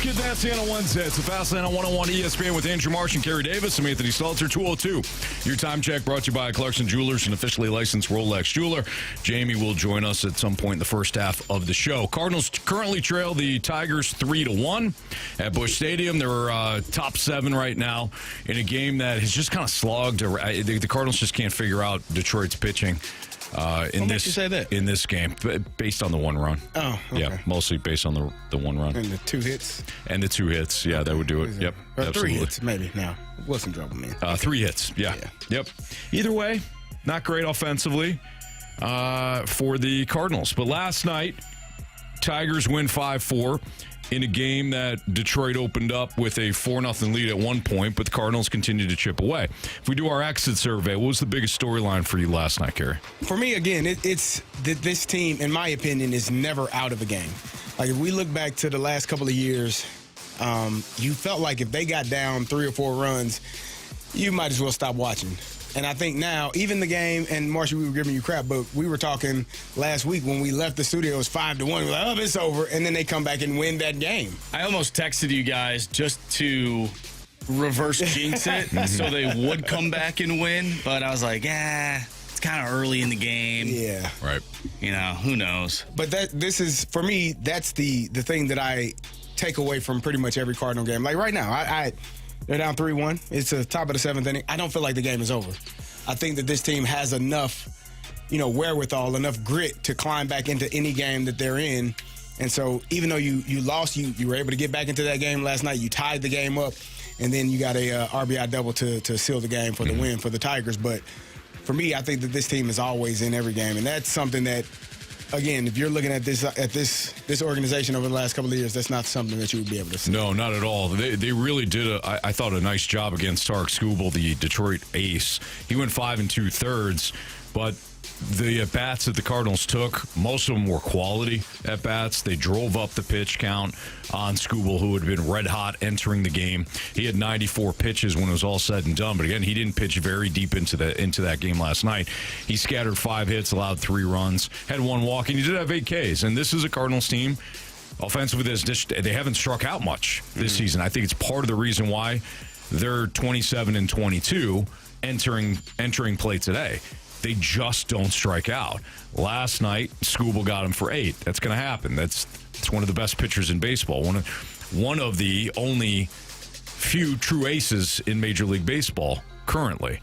Get Nasty on a Wednesday. It's the Fastlane on 101 ESPN with Andrew Marsh and Carey Davis. I'm Anthony Stalter, 202. Your time check brought to you by Clarkson Jewelers, an officially licensed Rolex jeweler. Jamie will join us at some point in the first half of the show. Cardinals currently trail the Tigers 3-1 at Busch Stadium. They're top 7 right now in a game that has just kind of slogged. The Cardinals just can't figure out Detroit's pitching. In this game, based on the one run. Oh, okay. Yeah, mostly based on the one run. And the 2 hits? And the 2 hits, yeah, that would do it. Yep, or absolutely. 3 hits, maybe. No, wasn't trouble, man. 3 hits, yeah. Yep. Either way, not great offensively for the Cardinals. But last night, Tigers win 5-4 in a game that Detroit opened up with a 4-0 lead at one point, but the Cardinals continued to chip away. If we do our exit survey, what was the biggest storyline for you last night, Carey? For me, again, it's that this team, in my opinion, is never out of a game. Like, if we look back to the last couple of years, you felt like if they got down 3 or 4 runs, you might as well stop watching. And I think now, even the game, and Marshall, we were giving you crap, but we were talking last week when we left the studio, it was 5-1. We were like, oh, it's over. And then they come back and win that game. I almost texted you guys just to reverse jinx it so they would come back and win. But I was like, it's kind of early in the game. Yeah. Right. You know, who knows? But this is, for me, that's the thing that I take away from pretty much every Cardinal game. Like right now, they're down 3-1. It's the top of the 7th inning. I don't feel like the game is over. I think that this team has enough, wherewithal, enough grit to climb back into any game that they're in. And so even though you lost, you were able to get back into that game last night. You tied the game up, and then you got a RBI double to seal the game for the win for the Tigers. But for me, I think that this team is always in every game, and that's something that, again, if you're looking at this organization over the last couple of years, that's not something that you would be able to see. No, not at all. They really did, I thought, a nice job against Tarek Skubal, the Detroit ace. He went 5 2/3, but the at-bats that the Cardinals took, most of them were quality at-bats. They drove up the pitch count on Skubal, who had been red hot entering the game. He had 94 pitches when it was all said and done, but again, he didn't pitch very deep into that game last night. He scattered 5 hits, allowed 3 runs, had 1 walk, and he did have 8 Ks. And this is a Cardinals team, offensively, they haven't struck out much this season. I think it's part of the reason why they're 27-22 entering play today. They just don't strike out. Last night, Skubal got him for 8. That's going to happen. It's one of the best pitchers in baseball. One of the only few true aces in Major League Baseball currently.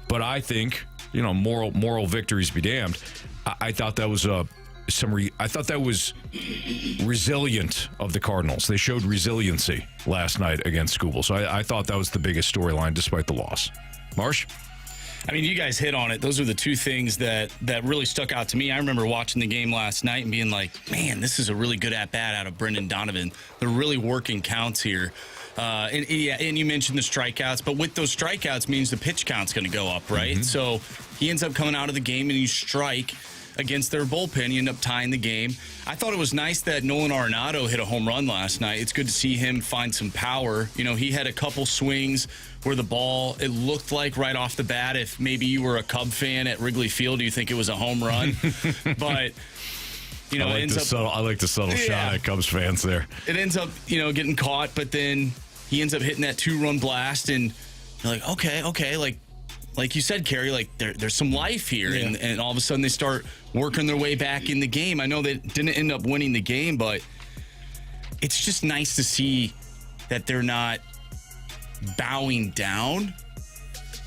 But I think, moral victories be damned. I thought that was I thought that was resilient of the Cardinals. They showed resiliency last night against Skubal. So I thought that was the biggest storyline despite the loss. Marsh? I mean, you guys hit on it. Those are the 2 things that really stuck out to me. I remember watching the game last night and being like, man, this is a really good at-bat out of Brendan Donovan. They're really working counts here. And you mentioned the strikeouts, but with those strikeouts means the pitch count's going to go up, right? Mm-hmm. So he ends up coming out of the game and you strike against their bullpen. You end up tying the game. I thought it was nice that Nolan Arenado hit a home run last night. It's good to see him find some power. He had a couple swings where the ball, it looked like right off the bat, if maybe you were a Cub fan at Wrigley Field, you think it was a home run. But, I like the subtle shot at Cubs fans there. It ends up, getting caught, but then he ends up hitting that 2-run blast, and you're like, okay, like you said, Carey, like there's some life here, and all of a sudden they start working their way back in the game. I know they didn't end up winning the game, but it's just nice to see that they're not bowing down,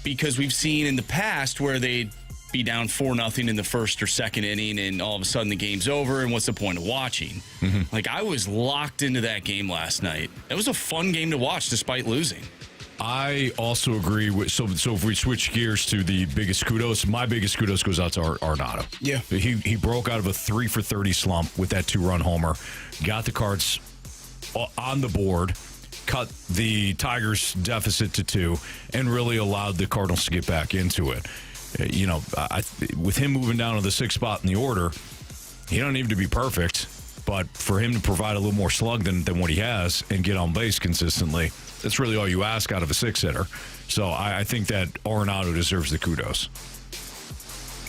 because we've seen in the past where they'd be down 4-0 in the first or second inning, and all of a sudden the game's over, and what's the point of watching? Mm-hmm. Like, I was locked into that game last night. It was a fun game to watch despite losing. I also agree with so if we switch gears to the biggest kudos, my biggest kudos goes out to Arenado. Yeah. He broke out of a 3 for 30 slump with that 2-run homer, got the Cards on the board, cut the Tigers' deficit to 2, and really allowed the Cardinals to get back into it. With him moving down to the 6th spot in the order, he don't need to be perfect, but for him to provide a little more slug than what he has and get on base consistently, that's really all you ask out of a 6-hitter. So I think that Arenado deserves the kudos.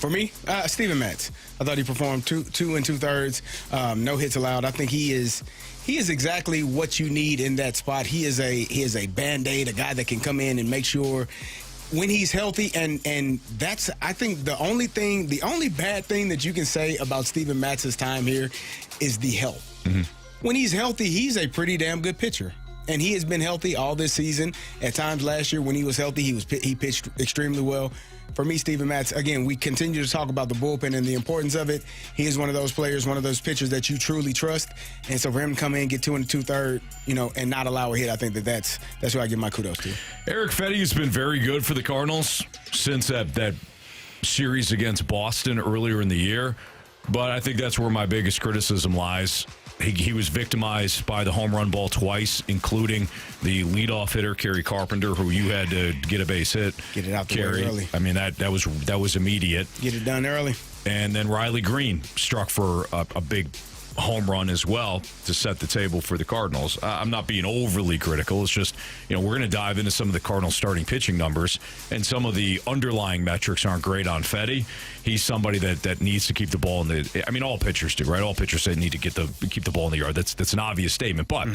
For me, Steven Matz. I thought he performed two and 2/3, no hits allowed. I think he is exactly what you need in that spot. He is a Band-Aid, a guy that can come in and make sure when he's healthy, and that's, I think, the only bad thing that you can say about Steven Matz's time here is the health. Mm-hmm. When he's healthy, he's a pretty damn good pitcher. And he has been healthy all this season. At times last year when he was healthy, he pitched extremely well. For me, Steven Matz, again, we continue to talk about the bullpen and the importance of it. He is one of those players, one of those pitchers that you truly trust. And so for him to come in, get 2 and 2/3, and not allow a hit, I think that's who I give my kudos to. Eric Fetty has been very good for the Cardinals since that series against Boston earlier in the year. But I think that's where my biggest criticism lies. He was victimized by the home run ball twice, including the leadoff hitter, Carey Carpenter, who you had to get a base hit. Get it out the way early. I mean, that was immediate. Get it done early. And then Riley Green struck for a big home run as well to set the table for the Cardinals. I'm not being overly critical. It's just, we're going to dive into some of the Cardinals starting pitching numbers, and some of the underlying metrics aren't great on Fetty. He's somebody that needs to keep the ball in the. I mean, all pitchers do, right? All pitchers say need to keep the ball in the yard. That's an obvious statement. But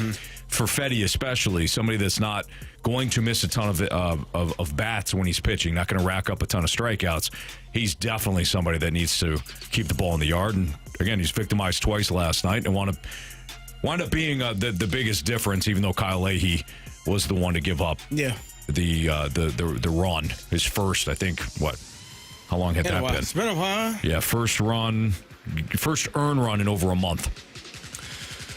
for Fetty especially, somebody that's not going to miss a ton of bats when he's pitching, not going to rack up a ton of strikeouts, he's definitely somebody that needs to keep the ball in the yard. And again, he's victimized twice last night and wound up being the biggest difference, even though Kyle Leahy was the one to give up the run. His first, I think, how long had that been? It's been a while. Yeah, first earned run in over a month.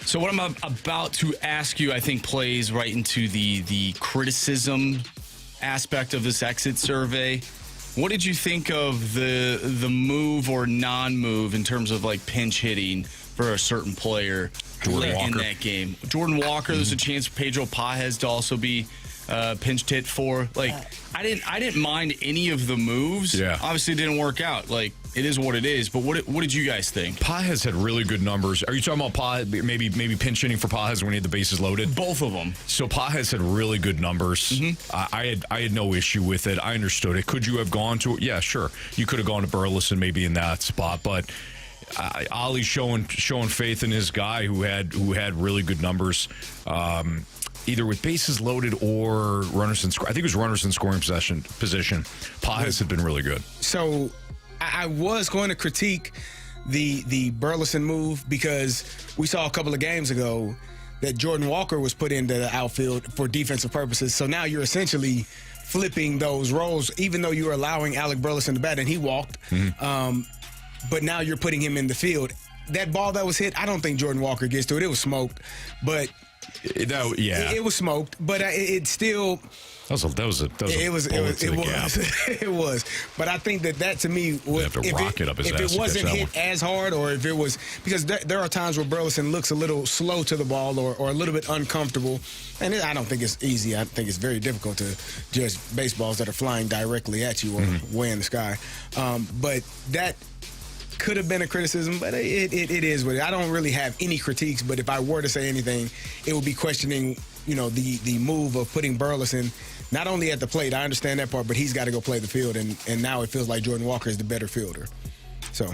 So what I'm about to ask you, I think, plays right into the criticism aspect of this exit survey. What did you think of the move or non-move in terms of pinch hitting for a certain player in that game? Jordan Walker, there's a chance for Pedro Pages to also be pinched hit for. I didn't mind any of the moves. Yeah. Obviously, it didn't work out. It is what it is. But what did you guys think? Pages had really good numbers. Are you talking about Pages, maybe pinch hitting for Pages when he had the bases loaded? Both of them. So Pages had really good numbers. Mm-hmm. I had no issue with it. I understood it. Could you have gone to it? Yeah, sure. You could have gone to Burleson maybe in that spot, but Ollie's showing faith in his guy who had really good numbers. Either with bases loaded or runners in scoring. I think it was runners in scoring position. Pages had been really good. So I was going to critique the Burleson move because we saw a couple of games ago that Jordan Walker was put into the outfield for defensive purposes. So now you're essentially flipping those roles, even though you were allowing Alec Burleson to bat, and he walked. Mm-hmm. But now you're putting him in the field. That ball that was hit, I don't think Jordan Walker gets to it. It was smoked, but it was smoked. But it still. It was. But I think that to me, if it wasn't hit as hard, or if it was, because there are times where Burleson looks a little slow to the ball or a little bit uncomfortable, and I don't think it's easy. I think it's very difficult to judge baseballs that are flying directly at you or way in the sky. But that could have been a criticism, but it is what it is. I don't really have any critiques, but if I were to say anything, it would be questioning, the move of putting Burleson not only at the plate. I understand that part, but he's got to go play the field, and now it feels like Jordan Walker is the better fielder. So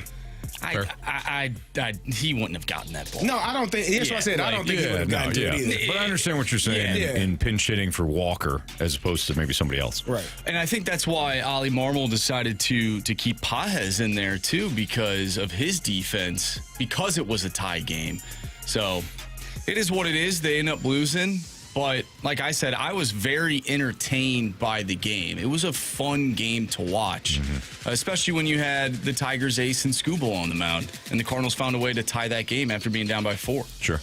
he wouldn't have gotten that ball. No, I don't think. That's what I said. I don't think he would have gotten to it either. But I understand what you're saying in pinch hitting for Walker as opposed to maybe somebody else. Right. And I think that's why Ollie Marmol decided to keep Pages in there too, because of his defense, because it was a tie game. So it is what it is. They end up losing. But like I said, I was very entertained by the game. It was a fun game to watch, especially when you had the Tigers ace and Skubal on the mound, and the Cardinals found a way to tie that game after being down by 4. Sure.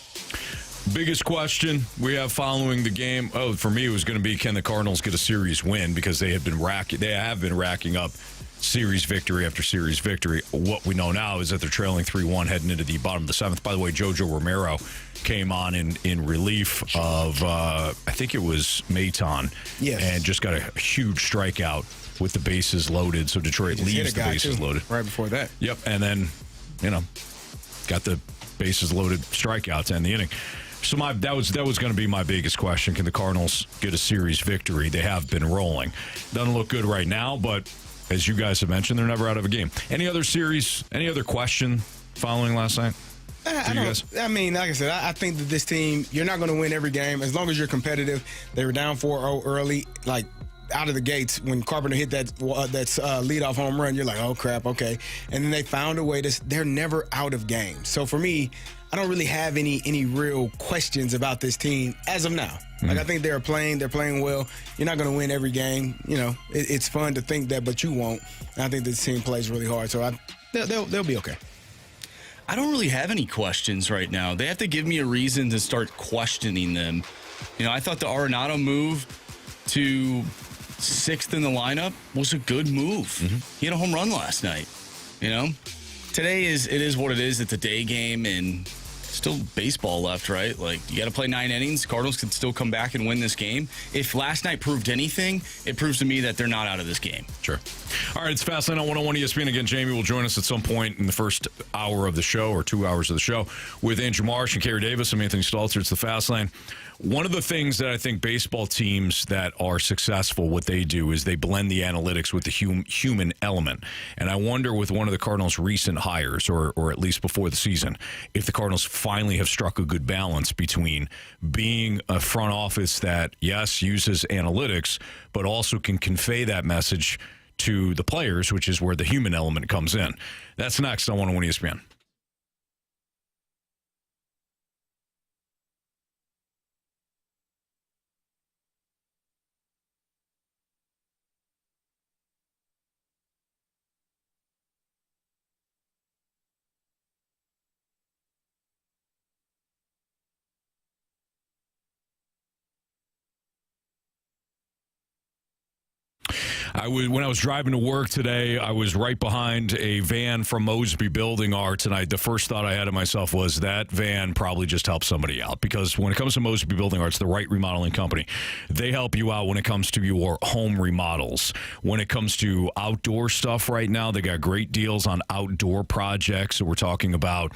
Biggest question we have following the game, for me, it was going to be, can the Cardinals get a series win? Because they have been racking up series victory after series victory. What we know now is that they're trailing 3-1 heading into the bottom of the 7th. By the way, Jojo Romero came on in relief of, I think it was Maton. Yes. And just got a huge strikeout with the bases loaded. So Detroit leaves the bases loaded. Right before that. Yep. And then, got the bases loaded strikeouts to end the inning. So that was going to be my biggest question. Can the Cardinals get a series victory? They have been rolling. Doesn't look good right now, but as you guys have mentioned, they're never out of a game. Any other series, any other question following last night? I mean, like I said, I think that this team, you're not going to win every game as long as you're competitive. They were down 4-0 early, like out of the gates when Carpenter hit that leadoff home run. You're like, oh crap, okay. And then they found a way they're never out of games. So for me, I don't really have any real questions about this team as of now. Like, I think they're playing well. You're not going to win every game. You know, it's fun to think that, but you won't. And I think this team plays really hard, so they'll be okay. I don't really have any questions right now. They have to give me a reason to start questioning them. You know, I thought the Arenado move to 6th in the lineup was a good move. He had a home run last night. You know, today it is what it is. It's a day game and still baseball left, right? Like, you got to play 9 innings. Cardinals can still come back and win this game. If last night proved anything, it proves to me that they're not out of this game. Sure. All right, it's Fastlane on 101 ESPN. Again, Jamie will join us at some point in the first hour of the show or 2 hours of the show with Andrew Marsh and Carey Davis. I'm Anthony Stalter. It's the Fastlane. One of the things that I think baseball teams that are successful, what they do is they blend the analytics with the human element. And I wonder with one of the Cardinals' recent hires, or at least before the season, if the Cardinals finally have struck a good balance between being a front office that, yes, uses analytics, but also can convey that message to the players, which is where the human element comes in. That's next on 101 ESPN. When I was driving to work today, I was right behind a van from Mosby Building Arts, and the first thought I had of myself was that van probably just helped somebody out, because when it comes to Mosby Building Arts, the right remodeling company, they help you out when it comes to your home remodels. When it comes to outdoor stuff right now, they got great deals on outdoor projects. So we're talking about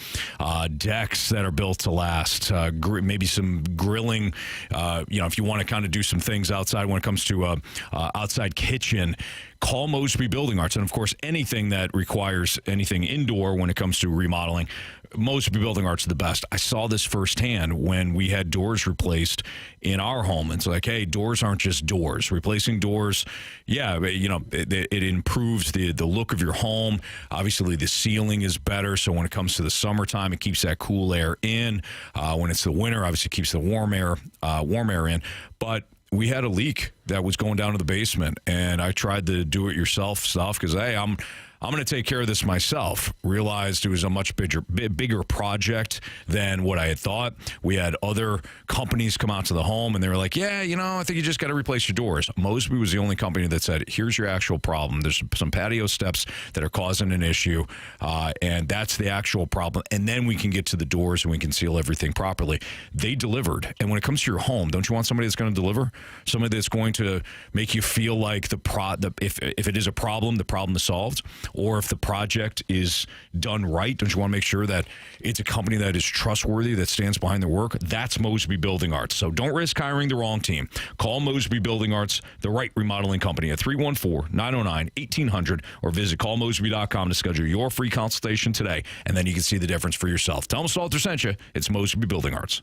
decks that are built to last, maybe some grilling, if you want to kind of do some things outside when it comes to outside kitchen. Call Mosby Building Arts. And, of course, anything that requires anything indoor when it comes to remodeling, Mosby Building Arts are the best. I saw this firsthand when we had doors replaced in our home. It's like, hey, doors aren't just doors. Replacing doors, it improves the look of your home. Obviously, the ceiling is better. So when it comes to the summertime, it keeps that cool air in. When it's the winter, obviously, it keeps the warm air in. But we had a leak that was going down to the basement, and I tried the do-it-yourself stuff because, hey, I'm going to take care of this myself. Realized it was a much bigger project than what I had thought. We had other companies come out to the home, and they were like, yeah, I think you just got to replace your doors. Mosby was the only company that said, here's your actual problem. There's some patio steps that are causing an issue, and that's the actual problem. And then we can get to the doors, and we can seal everything properly. They delivered. And when it comes to your home, don't you want somebody that's going to deliver? Somebody that's going to make you feel like if it is a problem, the problem is solved. Or if the project is done right, don't you want to make sure that it's a company that is trustworthy, that stands behind their work? That's Mosby Building Arts. So don't risk hiring the wrong team. Call Mosby Building Arts, the right remodeling company, at 314-909-1800, or visit callmosby.com to schedule your free consultation today, and then you can see the difference for yourself. Tell them Stalter sent you. It's Mosby Building Arts.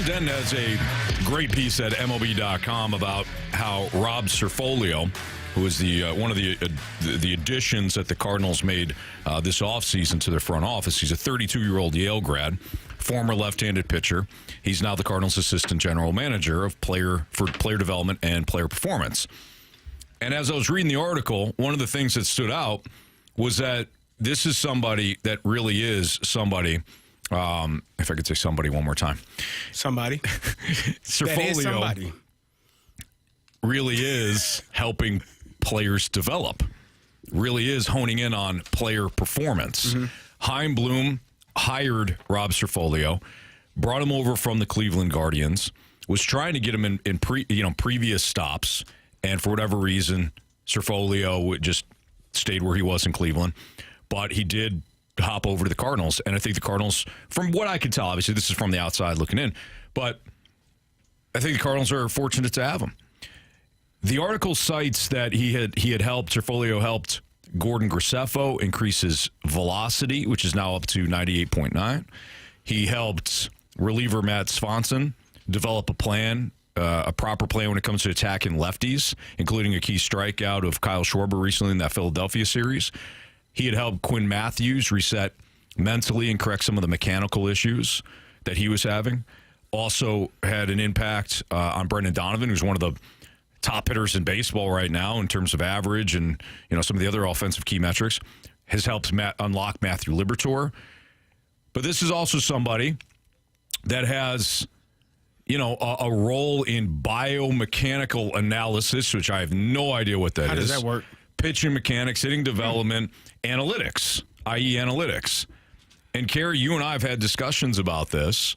Denton has a great piece at MLB.com about how Rob Cerfolio, who is the one of the additions that the Cardinals made this offseason to their front office. He's a 32-year-old Yale grad, former left-handed pitcher. He's now the Cardinals' assistant general manager of player development and player performance. And as I was reading the article, one of the things that stood out was that this is somebody that really is somebody. If I could say somebody one more time. Somebody. Cerfolio that is somebody. Really is helping players develop, really is honing in on player performance. Heimblum hired Rob Cerfolio, brought him over from the Cleveland Guardians, was trying to get him in previous stops, and for whatever reason, Cerfolio just stayed where he was in Cleveland. But he did hop over to the Cardinals, and I think the Cardinals, from what I can tell, obviously this is from the outside looking in, but I think the Cardinals are fortunate to have him. The article cites that he had helped, Cerfolio helped Gordon Graceffo increase his velocity, which is now up to 98.9. He helped reliever Matt Swanson develop a plan, a proper plan when it comes to attacking lefties, including a key strikeout of Kyle Schwarber recently in that Philadelphia series. He had helped Quinn Matthews reset mentally and correct some of the mechanical issues that he was having. Also had an impact on Brendan Donovan, who's one of the top hitters in baseball right now in terms of average and some of the other offensive key metrics. Has helped unlock Matthew Liberatore. But this is also somebody that has a role in biomechanical analysis, which I have no idea what that is. How does that work? Pitching mechanics, hitting development, analytics, i.e. analytics. And Carey, you and I have had discussions about this.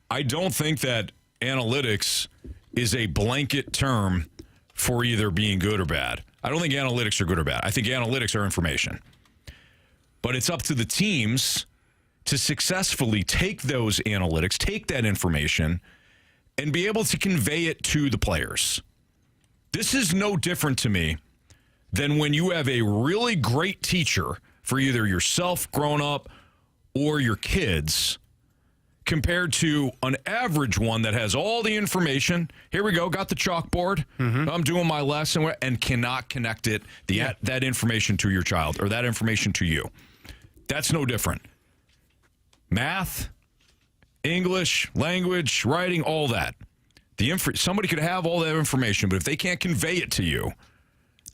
I don't think that analytics is a blanket term for either being good or bad. I don't think analytics are good or bad. I think analytics are information. But it's up to the teams to successfully take those analytics, take that information, and be able to convey it to the players. This is no different to me than when you have a really great teacher for either yourself grown up or your kids compared to an average one that has all the information. Here we go, got the chalkboard. I'm doing my lesson and cannot connect it, that information to your child or that information to you. That's no different. Math, English, language, writing, all that. Somebody could have all that information, but if they can't convey it to you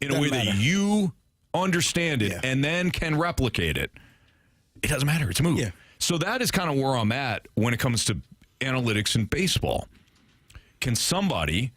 in a way that you understand it and then can replicate it, it doesn't matter. It's a move. Yeah. So that is kind of where I'm at when it comes to analytics in baseball. Can somebody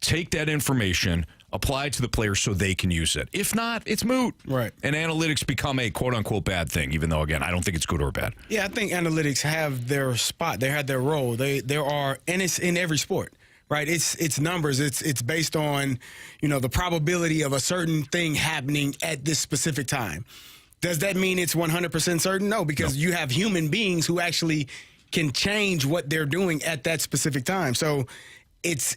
take that information, apply it to the players so they can use it? If not, it's moot. Right. And analytics become a quote-unquote bad thing, even though, again, I don't think it's good or bad. Yeah, I think analytics have their spot. They have their role. There are, and it's in every sport. Right, it's numbers. It's based on, the probability of a certain thing happening at this specific time. Does that mean it's 100% certain? No, because you have human beings who actually can change what they're doing at that specific time. So it's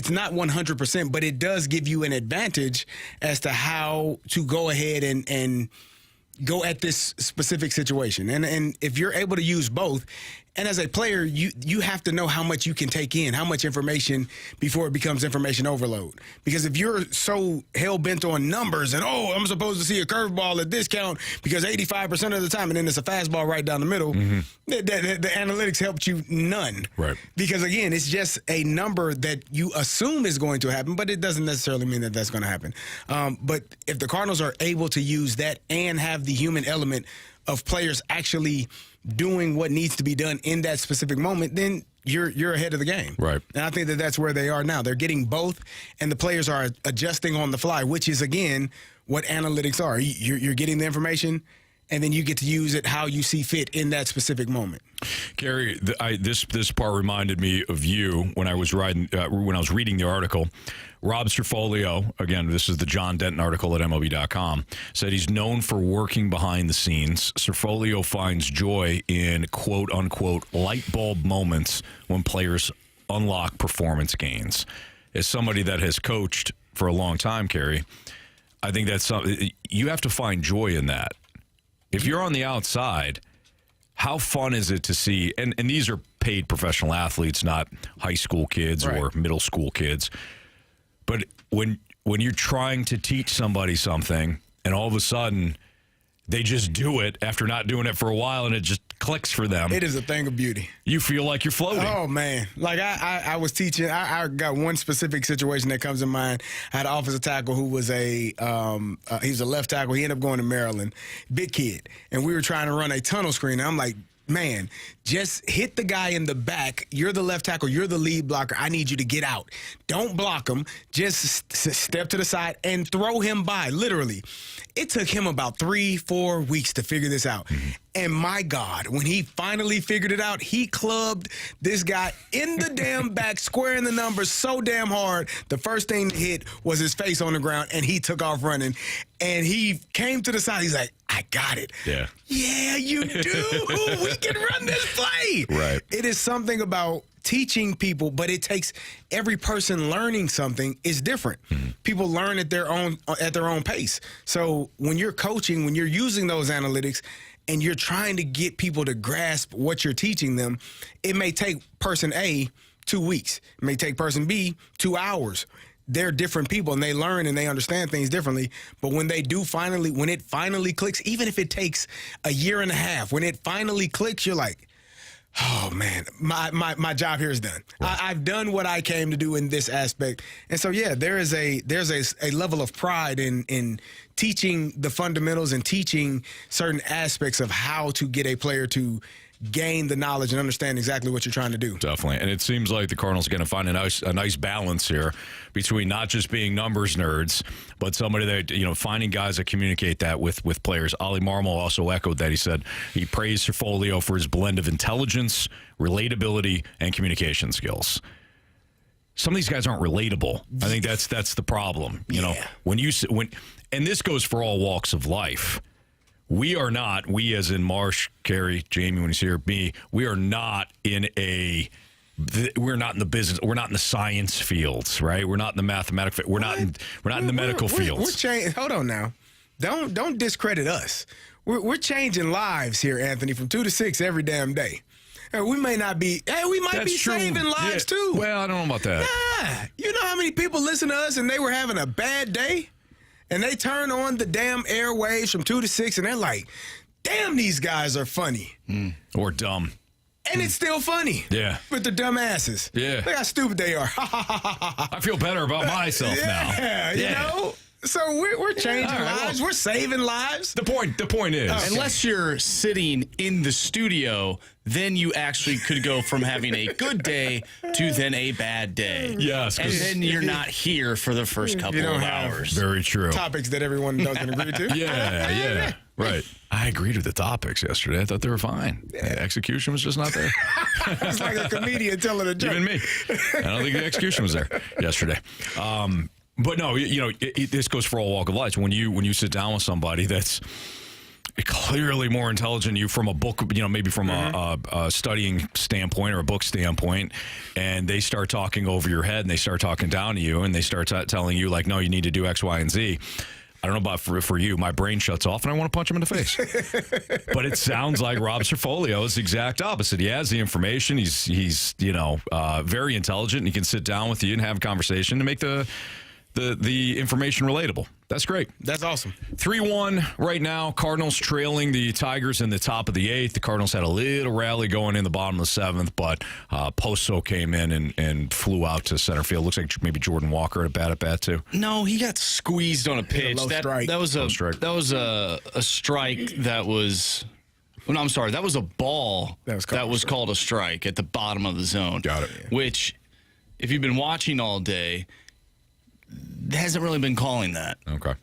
not 100%, but it does give you an advantage as to how to go ahead and go at this specific situation. And if you're able to use both, and as a player, you have to know how much you can take in, how much information before it becomes information overload. Because if you're so hell-bent on numbers and, I'm supposed to see a curveball at this count because 85% of the time, and then it's a fastball right down the middle, the analytics helped you none. Right. Because, again, it's just a number that you assume is going to happen, but it doesn't necessarily mean that that's going to happen. But if the Cardinals are able to use that and have the human element of players actually doing what needs to be done in that specific moment, then you're ahead of the game. Right. And I think that that's where they are now. They're getting both, and the players are adjusting on the fly, which is, again, what analytics are. You're getting the information, and then you get to use it how you see fit in that specific moment. Carey, this part reminded me of you when I was reading the article. Rob Cerfolio, again, this is the John Denton article at MLB.com, said he's known for working behind the scenes. Cerfolio finds joy in quote-unquote light bulb moments when players unlock performance gains. As somebody that has coached for a long time, Carey, I think that's something you have to find joy in that. If you're on the outside, how fun is it to see, and these are paid professional athletes, not high school kids or middle school kids, but when you're trying to teach somebody something and all of a sudden they just do it after not doing it for a while and it just clicks for them. It is a thing of beauty. You feel like you're floating. Oh, man. Like, I was teaching. I got one specific situation that comes to mind. I had an offensive tackle who was he was a left tackle. He ended up going to Maryland. Big kid. And we were trying to run a tunnel screen. And I'm like, man, just hit the guy in the back. You're the left tackle. You're the lead blocker. I need you to get out. Don't block him. Just step to the side and throw him by, literally. It took him about 3-4 weeks to figure this out. Mm-hmm. And my God, when he finally figured it out, he clubbed this guy in the damn back, squaring the numbers so damn hard. The first thing to hit was his face on the ground, and he took off running. And he came to the side. He's like, I got it. Yeah. Yeah, you do. We can run this play. Right. It is something about teaching people, but it takes every person learning something is different. Mm-hmm. People learn at their own pace. So when you're coaching, when you're using those analytics and you're trying to get people to grasp what you're teaching them, it may take person A 2 weeks. It may take person B 2 hours. They're different people and they learn and they understand things differently. But when when it finally clicks, even if it takes a year and a half, when it finally clicks, you're like, oh, man, my job here is done. Right. I've done what I came to do in this aspect. And so, yeah, there's a level of pride in teaching the fundamentals and teaching certain aspects of how to get a player to gain the knowledge and understand exactly what you're trying to do. Definitely. And it seems like the Cardinals are going to find a nice balance here between not just being numbers nerds, but somebody that, finding guys that communicate that with players. Ali Marmol also echoed that. He said he praised Cerfolio for his blend of intelligence, relatability, and communication skills. Some of these guys aren't relatable. I think that's the problem. And this goes for all walks of life. We are not, we as in Marsh, Carey, Jamie, when he's here, me, we're not in the business, we're not in the science fields, right? We're not in the mathematical, we're not in the medical fields. Hold on now. Don't discredit us. We're changing lives here, Anthony, from 2 to 6 every damn day. We may not be, we might be saving lives too. Well, I don't know about that. Yeah. You know how many people listen to us and they were having a bad day? And they turn on the damn airwaves from 2 to 6, and they're like, damn, these guys are funny. Or dumb. And it's still funny. Yeah. With their dumb asses. Yeah. Look how stupid they are. I feel better about myself now. Yeah, you know? So we're changing lives. We're saving lives. The point is, unless you're sitting in the studio, then you actually could go from having a good day to then a bad day. Yes, and then you're not here for the first couple of hours. Very true. Topics that everyone doesn't agree to. Yeah. Right. I agreed with the topics yesterday. I thought they were fine. The execution was just not there. It's like a comedian telling a joke. Even me. I don't think the execution was there yesterday. But no, this goes for all walk of life. When you sit down with somebody that's clearly more intelligent than you from a book, maybe from a studying standpoint or a book standpoint, and they start talking over your head and they start talking down to you and they start telling you like, no, you need to do X, Y, and Z. I don't know about for you. My brain shuts off and I want to punch him in the face. But it sounds like Rob Cerfolio is the exact opposite. He has the information. He's very intelligent and he can sit down with you and have a conversation to make the information relatable. That's great. That's awesome. 3-1 right now. Cardinals trailing the Tigers in the top of the 8th. The Cardinals had a little rally going in the bottom of the 7th, but Poso came in and flew out to center field. Looks like maybe Jordan Walker had a bat too. No, he got squeezed on a pitch. That was a strike that was. Well, no, I'm sorry. That was a ball that was called a strike at the bottom of the zone. Got it. Which, if you've been watching all day, hasn't really been calling that. Okay.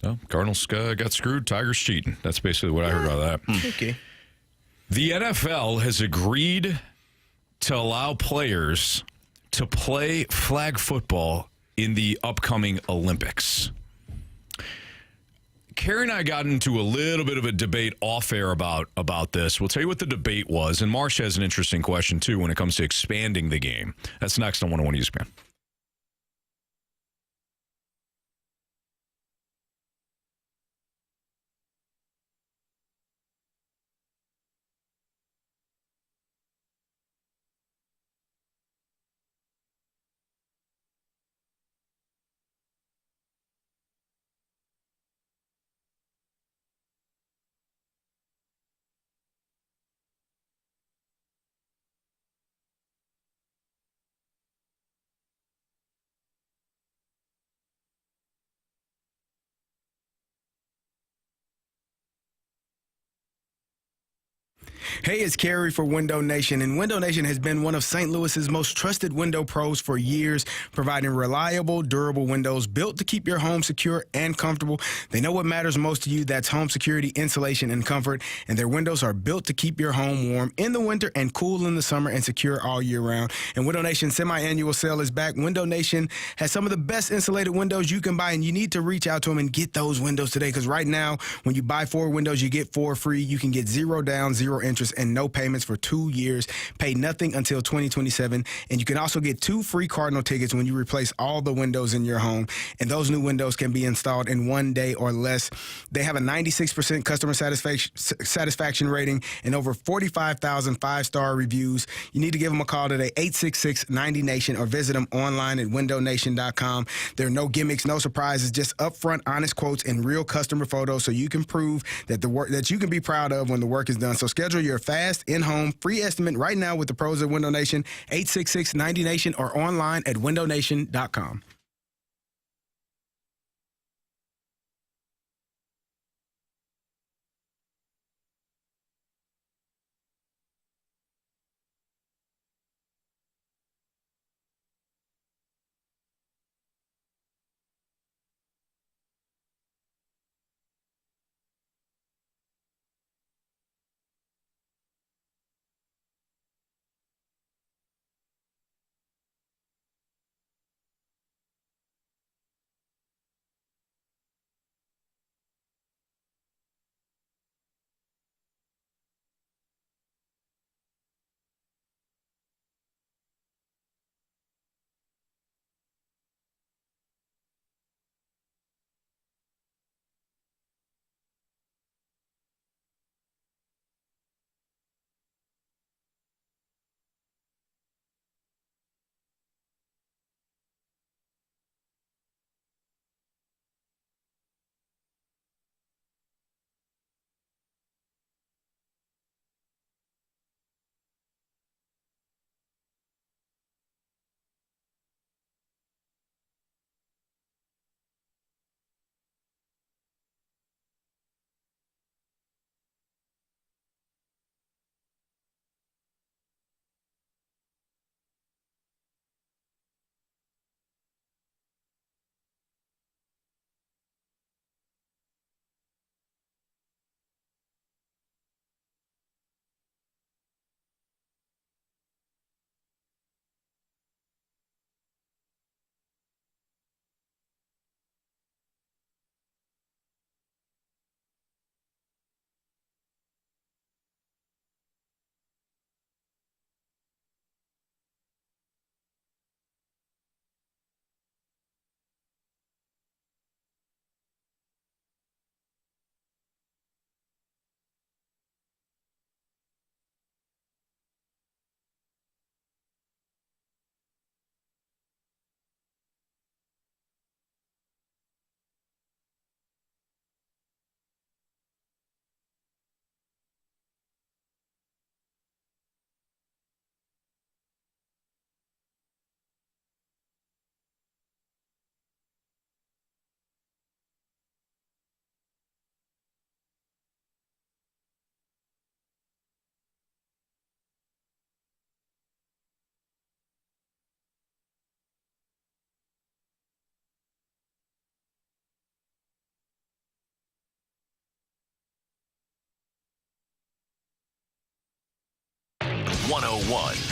Well, Cardinals got screwed. Tigers cheating. That's basically what I heard about that. Okay. The NFL has agreed to allow players to play flag football in the upcoming Olympics. Carey and I got into a little bit of a debate off air about this. We'll tell you what the debate was. And Marsh has an interesting question, too, when it comes to expanding the game. That's next on 101 ESPN. Hey, it's Carey for Window Nation, and Window Nation has been one of St. Louis's most trusted window pros for years, providing reliable, durable windows built to keep your home secure and comfortable. They know what matters most to you. That's home security, insulation, and comfort, and their windows are built to keep your home warm in the winter and cool in the summer and secure all year round. And Window Nation's semi-annual sale is back. Window Nation has some of the best insulated windows you can buy, and you need to reach out to them and get those windows today, because right now, when you buy 4 windows, you get 4 free. You can get 0 down, 0 interest, and no payments for 2 years. Pay nothing until 2027. And you can also get 2 free Cardinal tickets when you replace all the windows in your home. And those new windows can be installed in 1 day or less. They have a 96% customer satisfaction rating and over 45,000 5-star reviews. You need to give them a call today, 866-90-NATION, or visit them online at windownation.com. There are no gimmicks, no surprises, just upfront, honest quotes and real customer photos, so you can prove that the work that you can be proud of when the work is done. So schedule your fast, in-home, free estimate right now with the pros at Window Nation, 866-90-NATION, or online at windownation.com.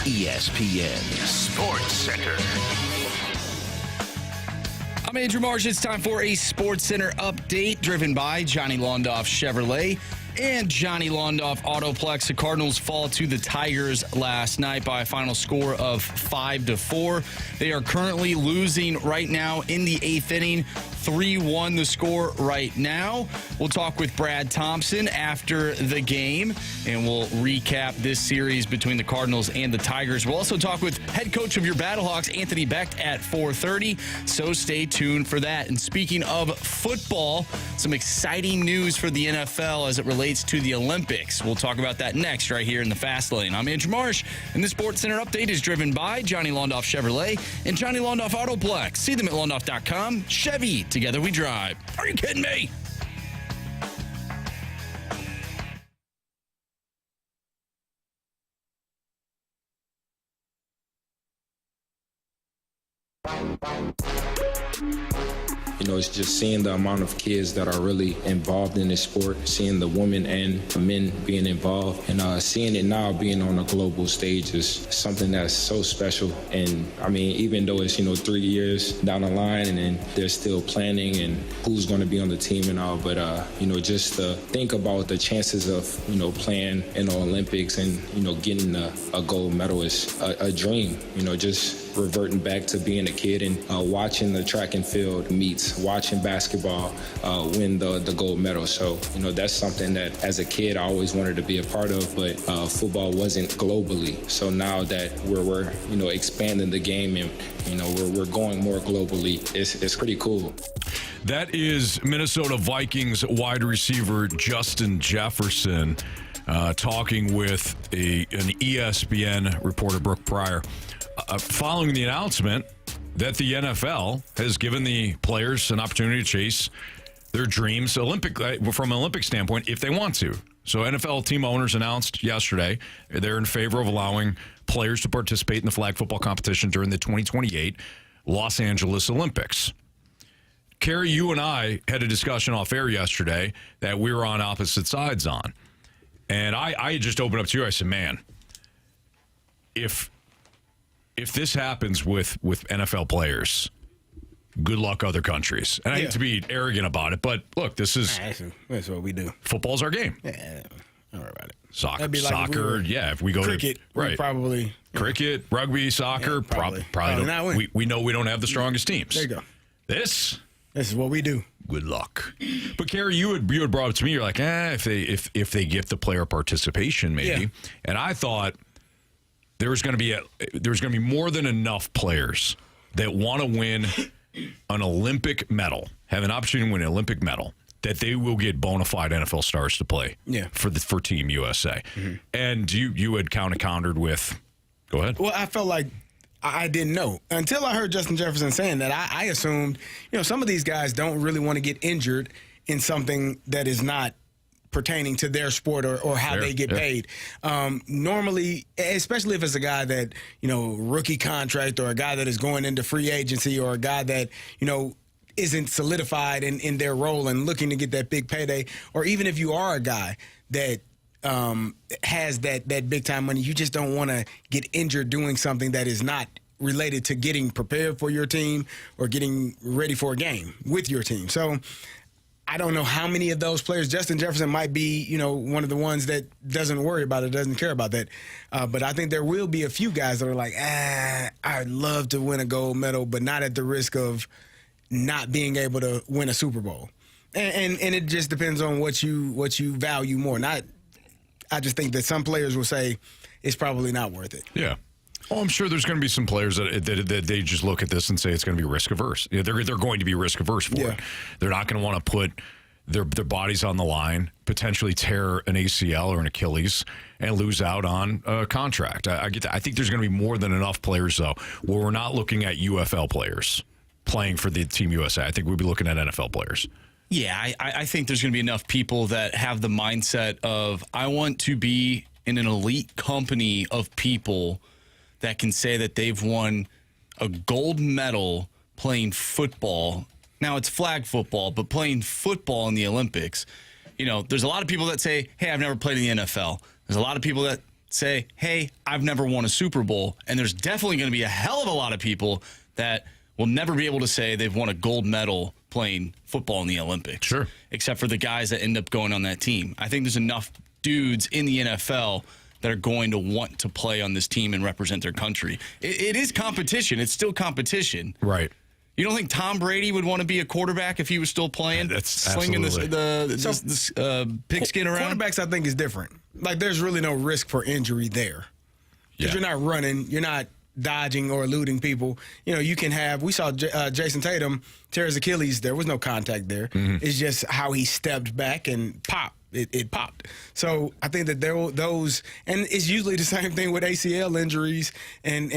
ESPN Sports Center. I'm Andrew Marsh. It's time for a Sports Center update driven by Johnny Londoff Chevrolet and Johnny Londoff Autoplex. The Cardinals fall to the Tigers last night by a final score of 5-4. They are currently losing right now in the 8th inning. 3-1 the score right now. We'll talk with Brad Thompson after the game, and we'll recap this series between the Cardinals and the Tigers. We'll also talk with head coach of your Battlehawks, Anthony Becht, at 4:30, so stay tuned for that. And speaking of football, some exciting news for the NFL as it relates to the Olympics. We'll talk about that next right here in the Fast Lane. I'm Andrew Marsh, and the Sports Center update is driven by Johnny Londoff Chevrolet and Johnny Londoff Autoplex. See them at londoff.com. Chevy, together we drive. Are you kidding me? You know, it's just seeing the amount of kids that are really involved in this sport, seeing the women and the men being involved, and seeing it now being on a global stage is something that's so special. And I mean, even though it's, 3 years down the line and then they're still planning and who's going to be on the team and all, but, just to think about the chances of, playing in the Olympics and, getting a gold medal is a dream, just reverting back to being a kid and watching the track and field meets, watching basketball win the gold medal. So, that's something that as a kid I always wanted to be a part of, but football wasn't globally. So now that we're expanding the game and, we're going more globally, it's pretty cool. That is Minnesota Vikings wide receiver Justin Jefferson talking with an ESPN reporter, Brooke Pryor. Following the announcement that the NFL has given the players an opportunity to chase their dreams from an Olympic standpoint if they want to. So NFL team owners announced yesterday they're in favor of allowing players to participate in the flag football competition during the 2028 Los Angeles Olympics. Carey, you and I had a discussion off air yesterday that we were on opposite sides on. And I just opened up to you. I said, man, if this happens with NFL players, good luck other countries. And I hate to be arrogant about it, but look, this is that's what we do. Football's our game. Yeah, don't worry about it. Soccer, Like if we go cricket, to right, probably cricket, rugby, soccer, probably not win. We know we don't have the strongest teams. There you go. This is what we do. Good luck. But Carey, you had brought up to me. You're like, if they give the player participation, maybe. Yeah. And I thought there's going to be more than enough players that want to win an Olympic medal, have an opportunity to win an Olympic medal, that they will get bona fide NFL stars to play for Team USA. Mm-hmm. And you had countered with, go ahead. Well, I felt like I didn't know until I heard Justin Jefferson saying that. I assumed, some of these guys don't really want to get injured in something that is not pertaining to their sport or how they get paid. Normally, especially if it's a guy that, rookie contract or a guy that is going into free agency or a guy that, isn't solidified in their role and looking to get that big payday, or even if you are a guy that has that big time money, you just don't want to get injured doing something that is not related to getting prepared for your team or getting ready for a game with your team. So I don't know how many of those players. Justin Jefferson might be, one of the ones that doesn't worry about it, doesn't care about that. But I think there will be a few guys that are like, I'd love to win a gold medal, but not at the risk of not being able to win a Super Bowl. And it just depends on what you value more. I just think that some players will say it's probably not worth it. Yeah. Oh, I'm sure there's going to be some players that they just look at this and say it's going to be risk averse. They're going to be risk averse for it. They're not going to want to put their bodies on the line, potentially tear an ACL or an Achilles, and lose out on a contract. I get that. I think there's going to be more than enough players, though, where we're not looking at UFL players playing for the Team USA. I think we'll be looking at NFL players. Yeah, I think there's going to be enough people that have the mindset of, I want to be in an elite company of people that can say that they've won a gold medal playing football. Now, it's flag football, but playing football in the Olympics. There's a lot of people that say, hey, I've never played in the NFL. There's a lot of people that say, hey, I've never won a Super Bowl. And there's definitely going to be a hell of a lot of people that will never be able to say they've won a gold medal playing football in the Olympics. Sure. Except for the guys that end up going on that team. I think there's enough dudes in the NFL that are going to want to play on this team and represent their country. It is competition. It's still competition. Right. You don't think Tom Brady would want to be a quarterback if he was still playing? That's slinging this pigskin around? Quarterbacks, I think, is different. Like, there's really no risk for injury there. Because you're not running. You're not dodging or eluding people. You can have, we saw Jason Tatum tear his Achilles. There was no contact there. Mm-hmm. It's just how he stepped back and pop. It popped. So I think that those, and it's usually the same thing with ACL injuries and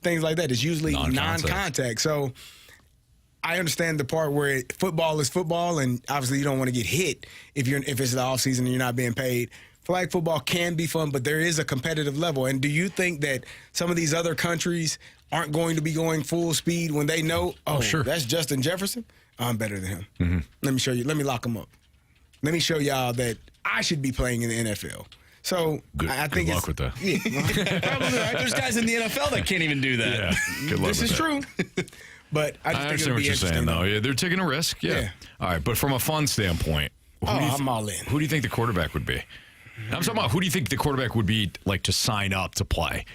things like that. It's usually non-contact. So I understand the part where football is football, and obviously you don't want to get hit if it's the offseason and you're not being paid. Flag football can be fun, but there is a competitive level. And do you think that some of these other countries aren't going to be going full speed when they know, sure. that's Justin Jefferson, I'm better than him. Let me show you. Let me lock him up. Let me show y'all that I should be playing in the NFL. So I think good luck with that. Yeah, Probably right. There's guys in the NFL that can't even do that. Yeah, good luck this with is that. true. But I just think understand it'll what be you're saying, interesting, though. Yeah, they're taking a risk. Yeah. All right, but from a fun standpoint, I'm all in. Who do you think the quarterback would be? I'm talking about who do you think the quarterback would be like to sign up to play?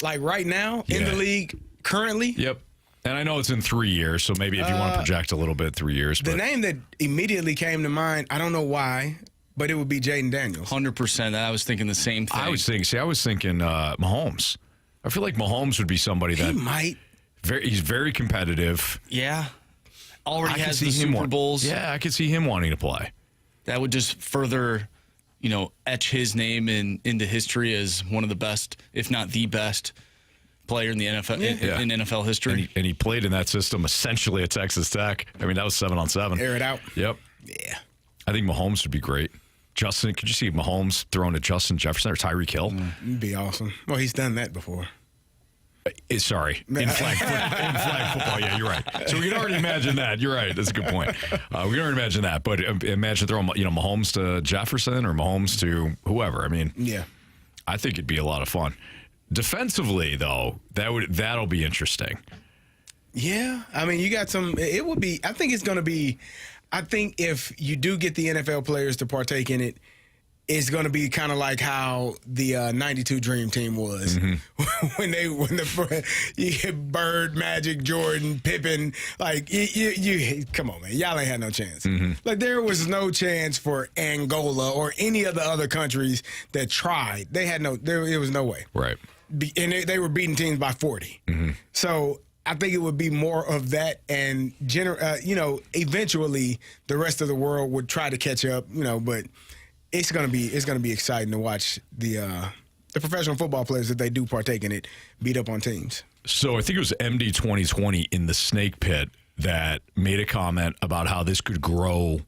Like right now in the league currently? Yep. And I know it's in 3 years, so maybe if you want to project a little bit, 3 years. The but name that immediately came to mind, I don't know why, but it would be Jaden Daniels. 100%. I was thinking the same thing. I was thinking Mahomes. I feel like Mahomes would be somebody that He might. he's very competitive. Yeah. Already I could has see the him Super Bowls. Yeah, I could see him wanting to play. That would just further, etch his name into history as one of the best, if not the best, player in the NFL in NFL history. And he played in that system essentially at Texas Tech. I mean, that was 7-on-7. Air it out. Yep. Yeah. I think Mahomes would be great. Justin, could you see Mahomes throwing to Justin Jefferson or Tyreek Hill? It'd be awesome. Well, he's done that before. Sorry, in flag football. Yeah, you're right. So we can already imagine that. You're right. That's a good point. We can already imagine that. But imagine throwing, Mahomes to Jefferson or Mahomes to whoever. I mean, Yeah. I think it'd be a lot of fun. Defensively, though, that'll be interesting. Yeah. I mean, you got some. It would be. I think it's going to be. I think if you do get the NFL players to partake in it, it's going to be kind of like how the '92 Dream Team was when you get Bird, Magic, Jordan, Pippen. Like you come on, man, y'all ain't had no chance. Like there was no chance for Angola or any of the other countries that tried. They had no. It was no way. Right. And they were beating teams by 40. So I think it would be more of that, and eventually the rest of the world would try to catch up. But it's gonna be exciting to watch the professional football players, that they do partake in it, beat up on teams. So I think it was MD 2020 in the Snake Pit that made a comment about how this could grow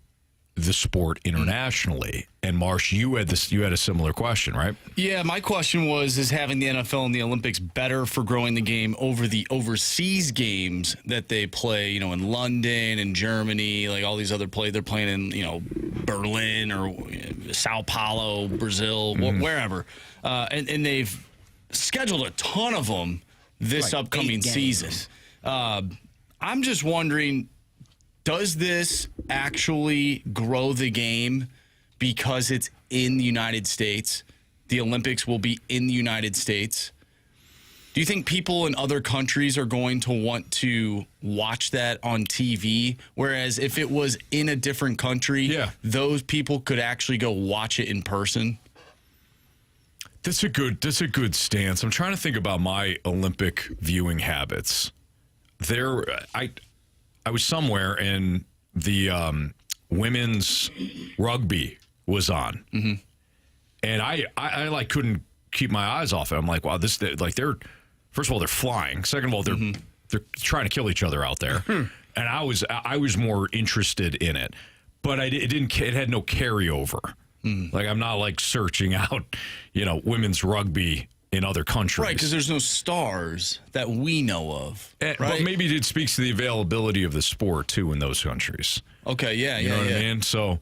the sport internationally. And Marsh, you had a similar question, right? Yeah, my question was, is having the NFL and the Olympics better for growing the game over the overseas games that they play, in London and Germany, like all these other they're playing in, Berlin or Sao Paulo, Brazil, wherever. And they've scheduled a ton of them this upcoming season. I'm just wondering, does this actually grow the game because it's in the United States? The Olympics will be in the United States. Do you think people in other countries are going to want to watch that on TV? Whereas if it was in a different country, those people could actually go watch it in person? That's a good stance. I'm trying to think about my Olympic viewing habits. I was somewhere and the women's rugby was on, and I couldn't keep my eyes off it. I'm like, wow, they're first of all, they're flying. Second of all, they're trying to kill each other out there, and I was more interested in it, but it had no carryover. Like I'm not like searching out, women's rugby in other countries. Right, because there's no stars that we know of. Right? But maybe it speaks to the availability of the sport, too, in those countries. Okay, yeah, you know what I mean? So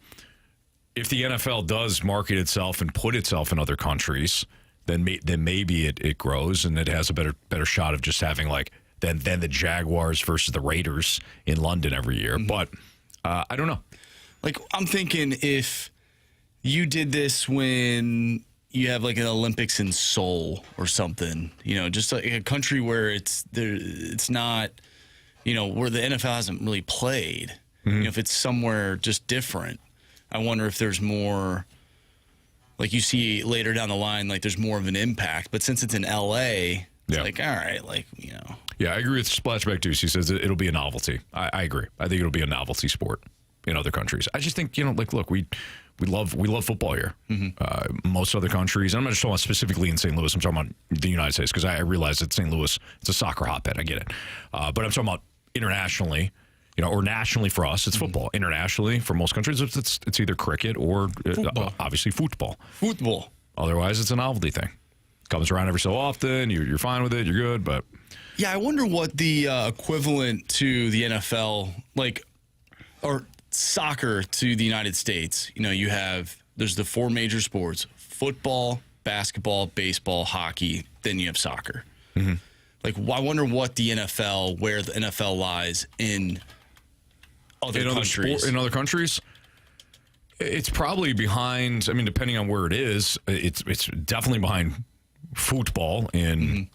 if the NFL does market itself and put itself in other countries, then maybe it grows and it has a better shot of just having, than the Jaguars versus the Raiders in London every year. But I don't know. I'm thinking if you did this when you have an Olympics in Seoul or something, just a country where it's not, where the NFL hasn't really played. If it's somewhere just different, I wonder if there's more, you see later down the line, there's more of an impact. But since it's in LA, it's all right, Yeah, I agree with Splashback Deuce. He says it'll be a novelty. I agree. I think it'll be a novelty sport in other countries. I just think, look, we love football here. Most other countries, and I'm not just talking about specifically in St. Louis, I'm talking about the United States, because I realize that St. Louis, it's a soccer hotbed. I get it. But I'm talking about internationally, or nationally for us, it's football. Internationally, for most countries, it's either cricket or obviously football. Football. Otherwise, it's a novelty thing. Comes around every so often. You're fine with it. You're good. But Yeah, I wonder what the equivalent to the NFL, or soccer to the United States. There's the 4 major sports: football, basketball, baseball, hockey. Then you have soccer. Mm-hmm. I wonder what the NFL, where the NFL lies in other countries. In other countries, it's probably behind. I mean, depending on where it is, it's definitely behind football in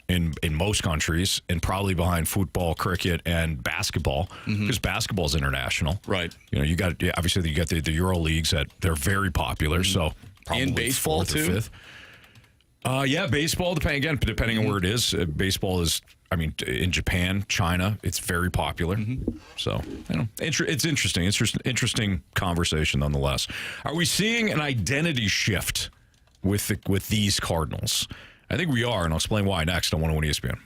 most countries, and probably behind football, cricket, and basketball, because basketball is international. Right. You got obviously you got the Euro leagues that they're very popular. So probably and baseball 4th or too. 5th. Baseball depending on where it is. Baseball is, in Japan, China, it's very popular. So it's interesting. Interesting conversation nonetheless. Are we seeing an identity shift with these Cardinals? I think we are, and I'll explain why next on 101 ESPN.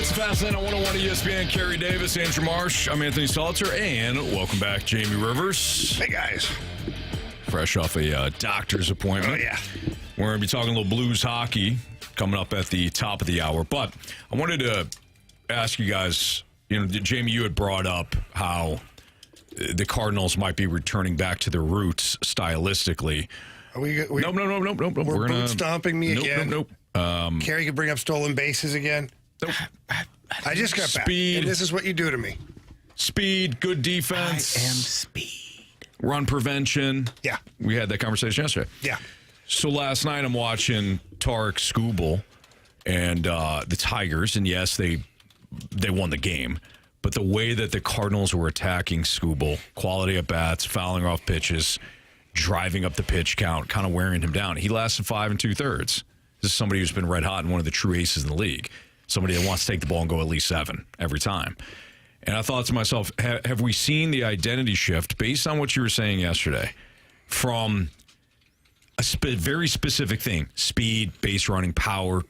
It's the Fast Lane on 101 ESPN. Carey Davis, Andrew Marsh. I'm Anthony Stalter, and welcome back, Jamie Rivers. Hey, guys. Fresh off a doctor's appointment. Oh, yeah. We're going to be talking a little Blues hockey coming up at the top of the hour. But I wanted to ask you guys, Jamie, you had brought up how the Cardinals might be returning back to their roots stylistically. Nope. We're boot stomping me again. Nope. Carey could bring up stolen bases again. Nope. I just got back. Speed. And this is what you do to me. Speed, good defense. I am speed. Run prevention. Yeah. We had that conversation yesterday. Yeah. So last night I'm watching Tarek Skubal and the Tigers, and yes, they won the game. But the way that the Cardinals were attacking Skubal, quality at bats, fouling off pitches, driving up the pitch count, kind of wearing him down. He lasted 5 2/3. This is somebody who's been red hot and one of the true aces in the league. Somebody that wants to take the ball and go at least 7 every time. And I thought to myself, have we seen the identity shift based on what you were saying yesterday from a very specific thing, speed, base running, power,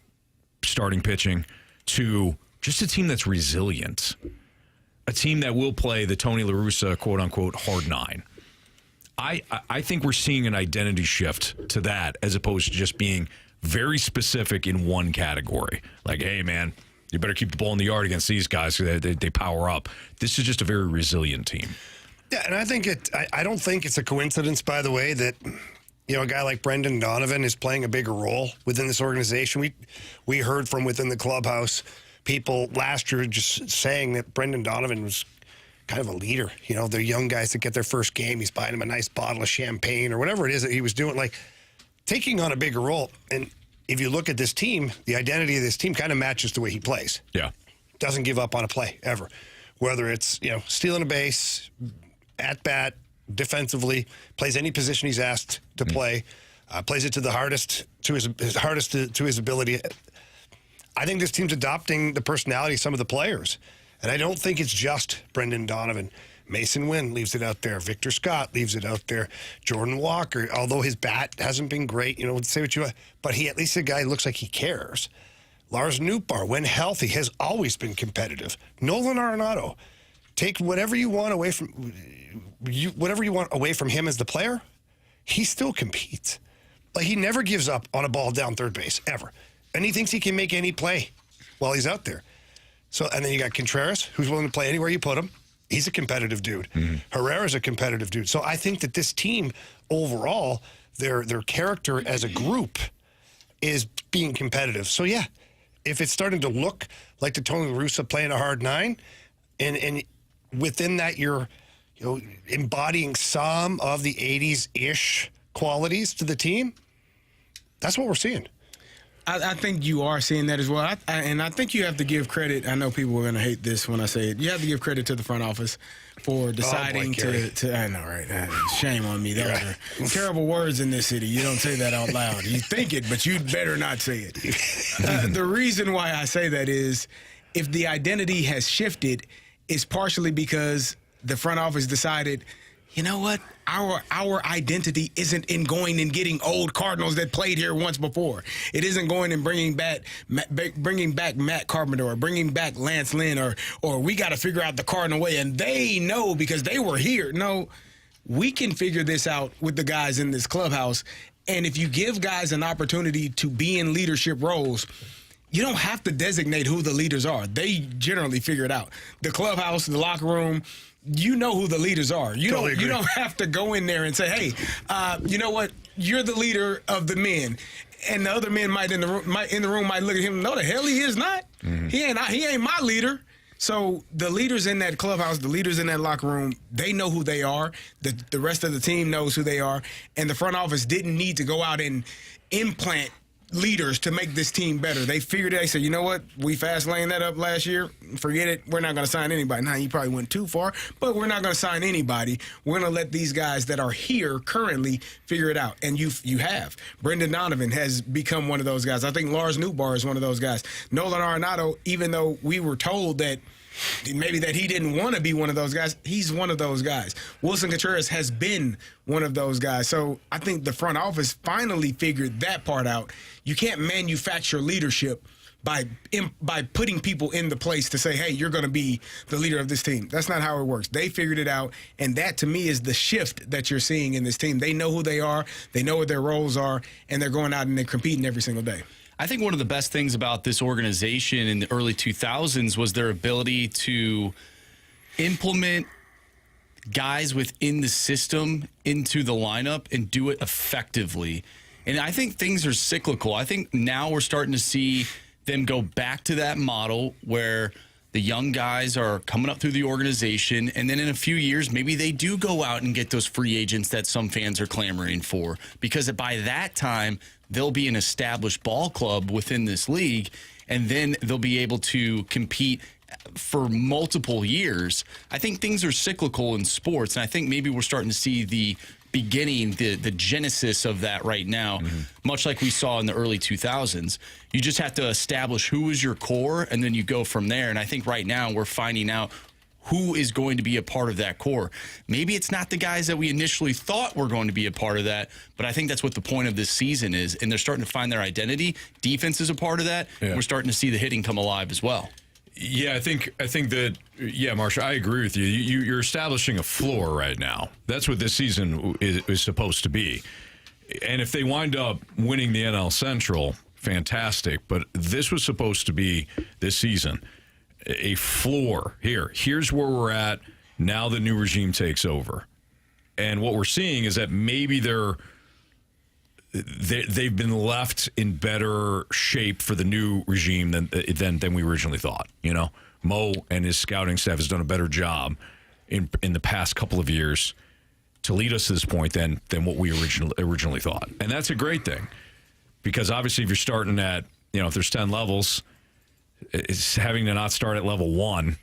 starting pitching, to just a team that's resilient, a team that will play the Tony La Russa, quote-unquote, hard 9. I think we're seeing an identity shift to that as opposed to just being very specific in one category. Like, hey, man, you better keep the ball in the yard against these guys because they power up. This is just a very resilient team. Yeah, and I think I don't think it's a coincidence, by the way, that a guy like Brendan Donovan is playing a bigger role within this organization. We heard from within the clubhouse people last year just saying that Brendan Donovan was kind of a leader. They're young guys that get their first game. He's buying them a nice bottle of champagne or whatever it is that he was doing, like taking on a bigger role. And if you look at this team, the identity of this team kind of matches the way he plays. Yeah. Doesn't give up on a play ever. Whether it's, stealing a base, at bat, defensively, plays any position he's asked to play, plays it to the hardest, to his ability. I think this team's adopting the personality of some of the players. And I don't think it's just Brendan Donovan. Mason Wynn leaves it out there. Victor Scott leaves it out there. Jordan Walker, although his bat hasn't been great, say what you want, but he at least a guy who looks like he cares. Lars Nootbaar, when healthy, has always been competitive. Nolan Arenado, take whatever you want away from him as the player, he still competes. Like, he never gives up on a ball down third base, ever. And he thinks he can make any play while he's out there. So, and then you got Contreras, who's willing to play anywhere you put him. He's a competitive dude. Mm-hmm. Herrera's a competitive dude. So I think that this team overall, their character as a group is being competitive. So yeah, if it's starting to look like the Tony La Russa playing a hard 9, and within that you're embodying some of the 80s-ish qualities to the team, that's what we're seeing. I think you are seeing that as well. And I think you have to give credit. I know people are going to hate this when I say it. You have to give credit to the front office for deciding to I know, right? Shame on me. Those are terrible words in this city. You don't say that out loud. You think it, but you'd better not say it. The reason why I say that is if the identity has shifted, it's partially because the front office decided, you know what? Our identity isn't in going and getting old Cardinals that played here once before. It isn't going and bringing back Matt Carpenter or bringing back Lance Lynn or we got to figure out the Cardinal way. And they know because they were here. No, we can figure this out with the guys in this clubhouse. And if you give guys an opportunity to be in leadership roles, you don't have to designate who the leaders are. They generally figure it out. The clubhouse, the locker room, you know who the leaders are. You don't have to go in there and say, hey, you know what? You're the leader of the men. And the other men in the room might look at him, no, the hell he is not. Mm-hmm. He ain't my leader. So the leaders in that clubhouse, the leaders in that locker room, they know who they are. The rest of the team knows who they are. And the front office didn't need to go out and implant leaders to make this team better. They figured it. They said, you know what? We fast laned that up last year. Forget it. We're not going to sign anybody. Now, you probably went too far, but we're not going to sign anybody. We're going to let these guys that are here currently figure it out. And you have. Brendan Donovan has become one of those guys. I think Lars Nootbaar is one of those guys. Nolan Arenado, even though we were told that maybe that he didn't want to be one of those guys, he's one of those guys. Wilson Contreras has been one of those guys. So I think the front office finally figured that part out. You can't manufacture leadership by putting people in the place to say, hey, you're going to be the leader of this team. That's not how it works. They figured it out, and that, to me, is the shift that you're seeing in this team. They know who they are, they know what their roles are, and they're going out and they're competing every single day. I think one of the best things about this organization in the early 2000s was their ability to implement guys within the system into the lineup and do it effectively. And I think things are cyclical. I think now we're starting to see them go back to that model where the young guys are coming up through the organization, and then in a few years, maybe they do go out and get those free agents that some fans are clamoring for, because by that time, they'll be an established ball club within this league, and then they'll be able to compete for multiple years. I think things are cyclical in sports, and I think maybe we're starting to see the beginning, the genesis of that right now, much like we saw in the early 2000s. You just have to establish who is your core, and then you go from there. And I think right now we're finding out who is going to be a part of that core. Maybe it's not the guys that we initially thought were going to be a part of that, but I think that's what the point of this season is, and they're starting to find their identity. Defense is a part of that. Yeah. We're starting to see the hitting come alive as well. Yeah, I think that, Marsha, I agree with you. You're establishing a floor right now. That's what this season is supposed to be. And if they wind up winning the NL Central, fantastic. But this was supposed to be, this season, a floor. Here's where we're at. Now the new regime takes over. And what we're seeing is that maybe they've been left in better shape for the new regime than we originally thought. You know, Mo and his scouting staff has done a better job in the past couple of years to lead us to this point than what we originally thought, and that's a great thing, because obviously if you're starting at, if there's 10 levels, it's having to not start at level 1.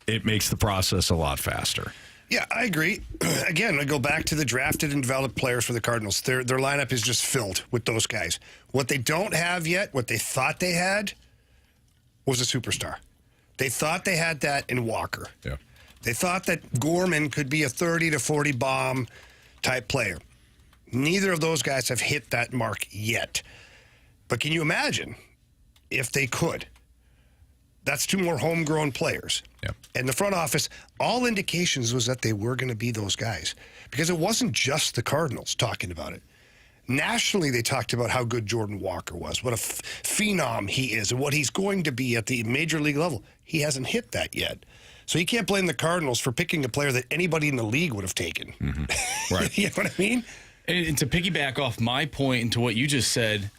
It makes the process a lot faster. Yeah, I agree. Again, I go back to the drafted and developed players for the Cardinals. Their lineup is just filled with those guys. What they don't have yet, what they thought they had, was a superstar. They thought they had that in Walker. Yeah. They thought that Gorman could be a 30 to 40 bomb type player. Neither of those guys have hit that mark yet. But can you imagine if they could? That's 2 more homegrown players. Yeah. And the front office, all indications was that they were going to be those guys, because it wasn't just the Cardinals talking about it. Nationally, they talked about how good Jordan Walker was, what a phenom he is, and what he's going to be at the major league level. He hasn't hit that yet. So you can't blame the Cardinals for picking a player that anybody in the league would have taken. Mm-hmm. Right. You know what I mean? And to piggyback off my point into what you just said,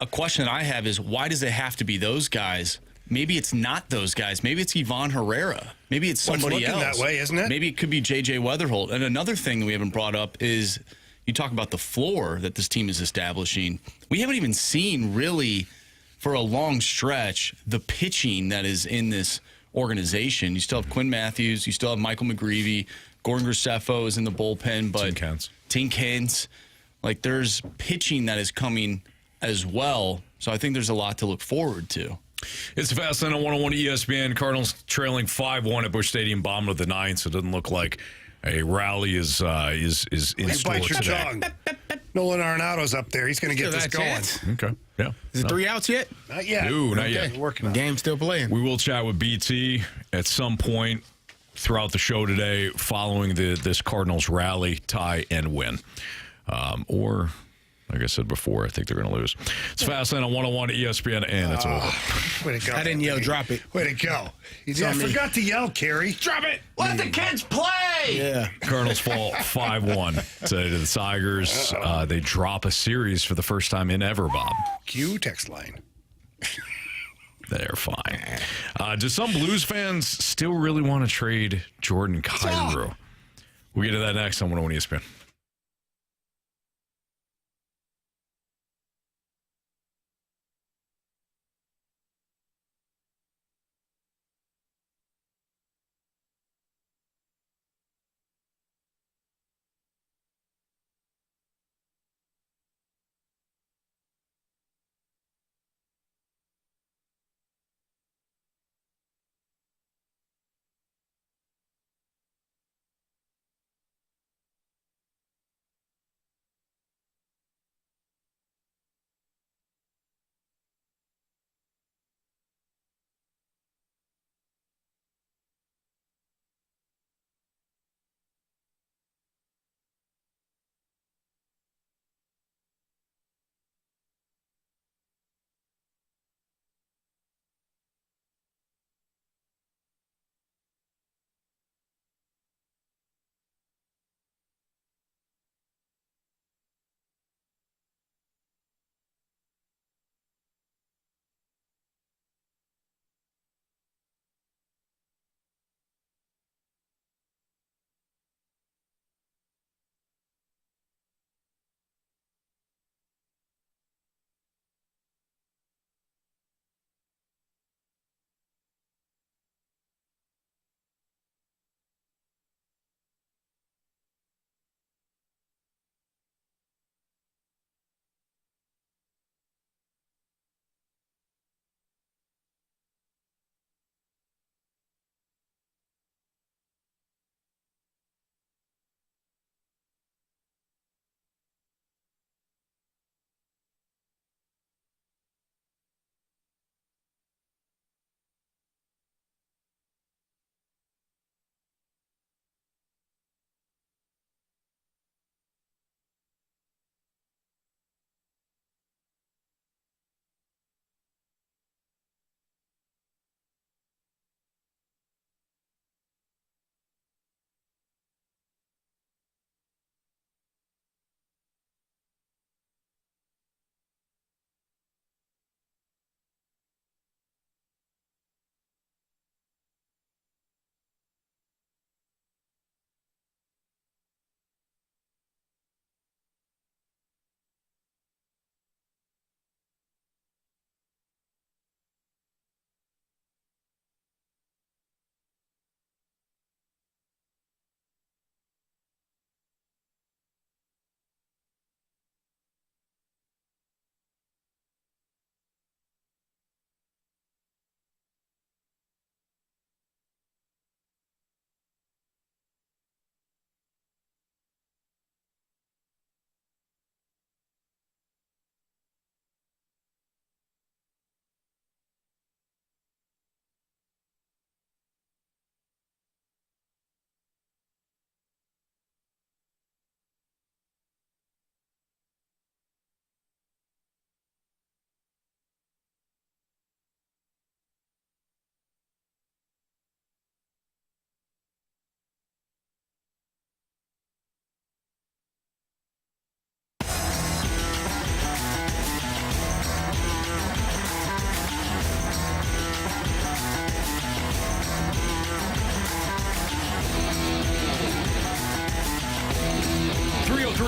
a question that I have is, why does it have to be those guys? Maybe it's not those guys. Maybe it's Ivan Herrera. Maybe it's somebody else. That way, isn't it? Maybe it could be J.J. Weatherholt. And another thing that we haven't brought up is, you talk about the floor that this team is establishing. We haven't even seen, really, for a long stretch, the pitching that is in this organization. You still have Quinn Matthews. You still have Michael McGreevy. Gordon Graceffo is in the bullpen. But Tink Hens. Like, there's pitching that is coming as well. So I think there's a lot to look forward to. It's the Fast Lane on 101 ESPN. Cardinals trailing 5-1 at Busch Stadium, bottom of the 9th. So it doesn't look like a rally is in store today. Nolan Arenado's up there. He's going to get this going. Okay. Yeah. Is it 3 outs yet? Not yet. No, not yet. Working on it. Game still playing. We will chat with BT at some point throughout the show today following this Cardinals rally, tie, and win. Or, like I said before, I think they're going to lose. It's Fast Lane on 101 ESPN, and it's over. Way to go. I didn't yell, drop it. Way to go. I forgot to yell, Carey. Drop it. Let the kids play! Yeah. Cardinals fall 5-1 today to the Tigers. They drop a series for the first time in ever, Bob. Cue text line. They're fine. Do some Blues fans still really want to trade Jordan Kyrou? We'll get to that next on 101 ESPN.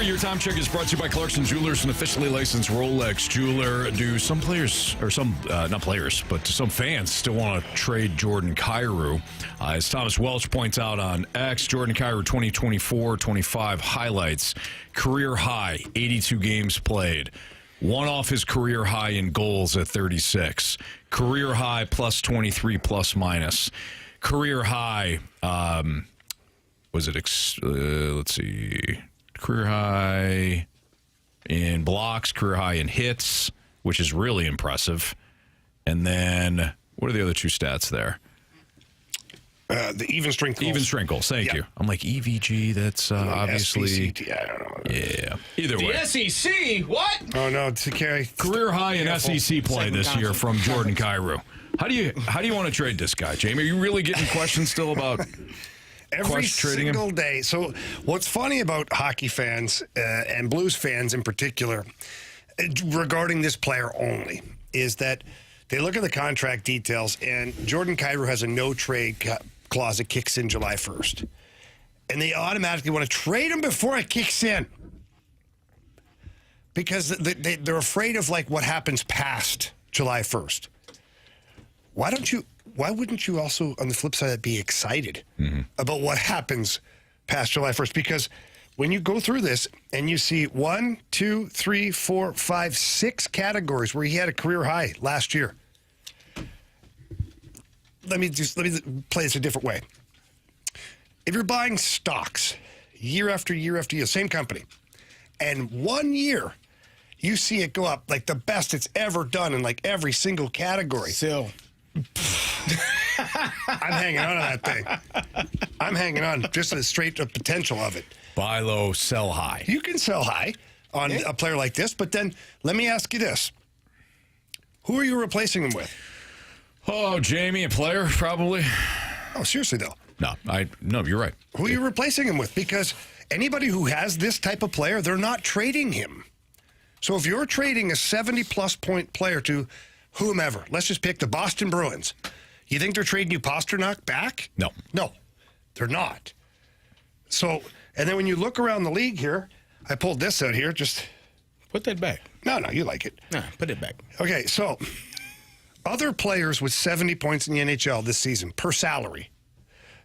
your time check is brought to you by Clarkson Jewelers, an officially licensed Rolex jeweler. Do some players, or some, not players, but some fans still want to trade Jordan Kyrou? As Thomas Welch points out on X, Jordan Kyrou 2024-25 highlights. Career high, 82 games played. One off his career high in goals at 36. Career high plus 23 plus minus. Career high, let's see, career high in blocks, career high in hits, which is really impressive. And then, what are the other two stats there? The even strength goals. Even strength goals, thank you. I'm like, EVG, that's obviously... SVCT, I don't know. Yeah. Either way. The SEC, what? Oh, no, it's a Carey. Career high in SEC play this year from Jordan Kyrou. How do you want to trade this guy, Jamie? Are you really getting questions still about every trading single him? day? So what's funny about hockey fans and Blues fans in particular regarding this player only is that they look at the contract details, and Jordan Kyrou has a no-trade clause that kicks in July 1st. And they automatically want to trade him before it kicks in because they're afraid of, like, what happens past July 1st. Why wouldn't you also, on the flip side, be excited about what happens past July 1st? Because when you go through this and you see 1, 2, 3, 4, 5, 6 categories where he had a career high last year. Let me play this a different way. If you're buying stocks year after year after year, same company, and 1 year you see it go up like the best it's ever done in like every single category. Still. I'm hanging on to that thing. I'm hanging on just to the straight up potential of it. Buy low, sell high. You can sell high on a player like this, but then let me ask you this. Who are you replacing him with? Oh, Jamie, a player, probably. Oh, seriously, though. No, you're right. Who are you replacing him with? Because anybody who has this type of player, they're not trading him. So if you're trading a 70-plus point player to whomever, let's just pick the Boston Bruins, you think they're trading you Pasternak back? No. No, they're not. So, and then when you look around the league here, I pulled this out here, just... Put that back. No, you like it. Nah, put it back. Okay, so other players with 70 points in the NHL this season per salary.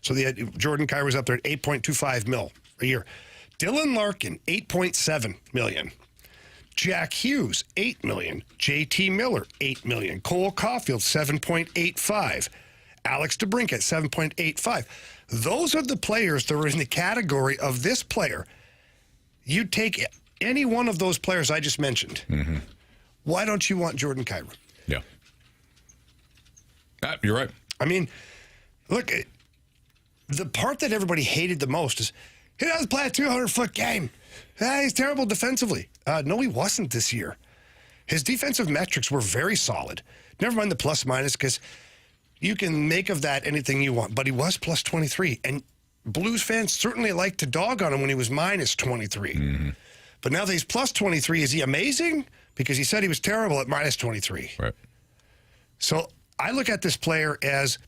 So Jordan Kyrou was up there at $8.25 million a year. Dylan Larkin, $8.7 million. Jack Hughes, $8 million. JT Miller, $8 million. Cole Caulfield, $7.85. Alex DeBrincat, $7.85. Those are the players that are in the category of this player. You take any one of those players I just mentioned. Mm-hmm. Why don't you want Jordan Kyrou? Yeah. You're right. I mean, look, the part that everybody hated the most is he doesn't play a 200-foot game. He's terrible defensively. No, he wasn't this year. His defensive metrics were very solid. Never mind the plus-minus, because you can make of that anything you want. But he was plus 23. And Blues fans certainly liked to dog on him when he was minus 23. Mm-hmm. But now that he's plus 23, is he amazing? Because he said he was terrible at minus 23. Right. So I look at this player as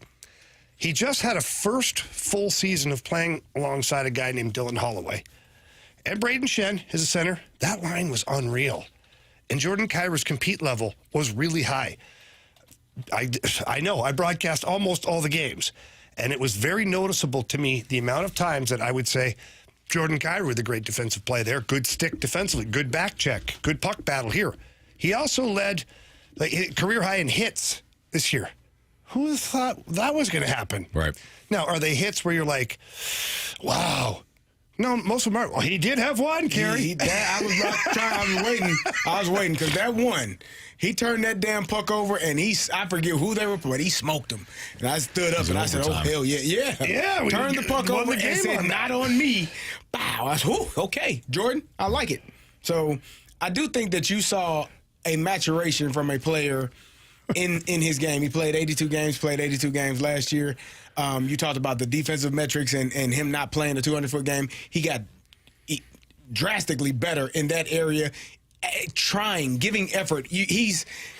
he just had a first full season of playing alongside a guy named Dylan Holloway. And Braden Shen is a center. That line was unreal. And Jordan Kyrou's compete level was really high. I know, I broadcast almost all the games. And it was very noticeable to me the amount of times that I would say, Jordan Kyrou, the great defensive play there, good stick defensively, good back check, good puck battle here. He also led career high in hits this year. Who thought that was going to happen? Right. Now, are they hits where you're like, wow? No, most of them are. Well, he did have one, Carey. I was waiting because that one, he turned that damn puck over and I forget who they were, but he smoked him. And I stood up and I said, oh, hell yeah. Yeah. Turned the puck over and said, not on me. Wow. I said, okay, Jordan, I like it. So I do think that you saw a maturation from a player in his game. He played 82 games last year. You talked about the defensive metrics and him not playing the 200-foot game. He got drastically better in that area, trying, giving effort.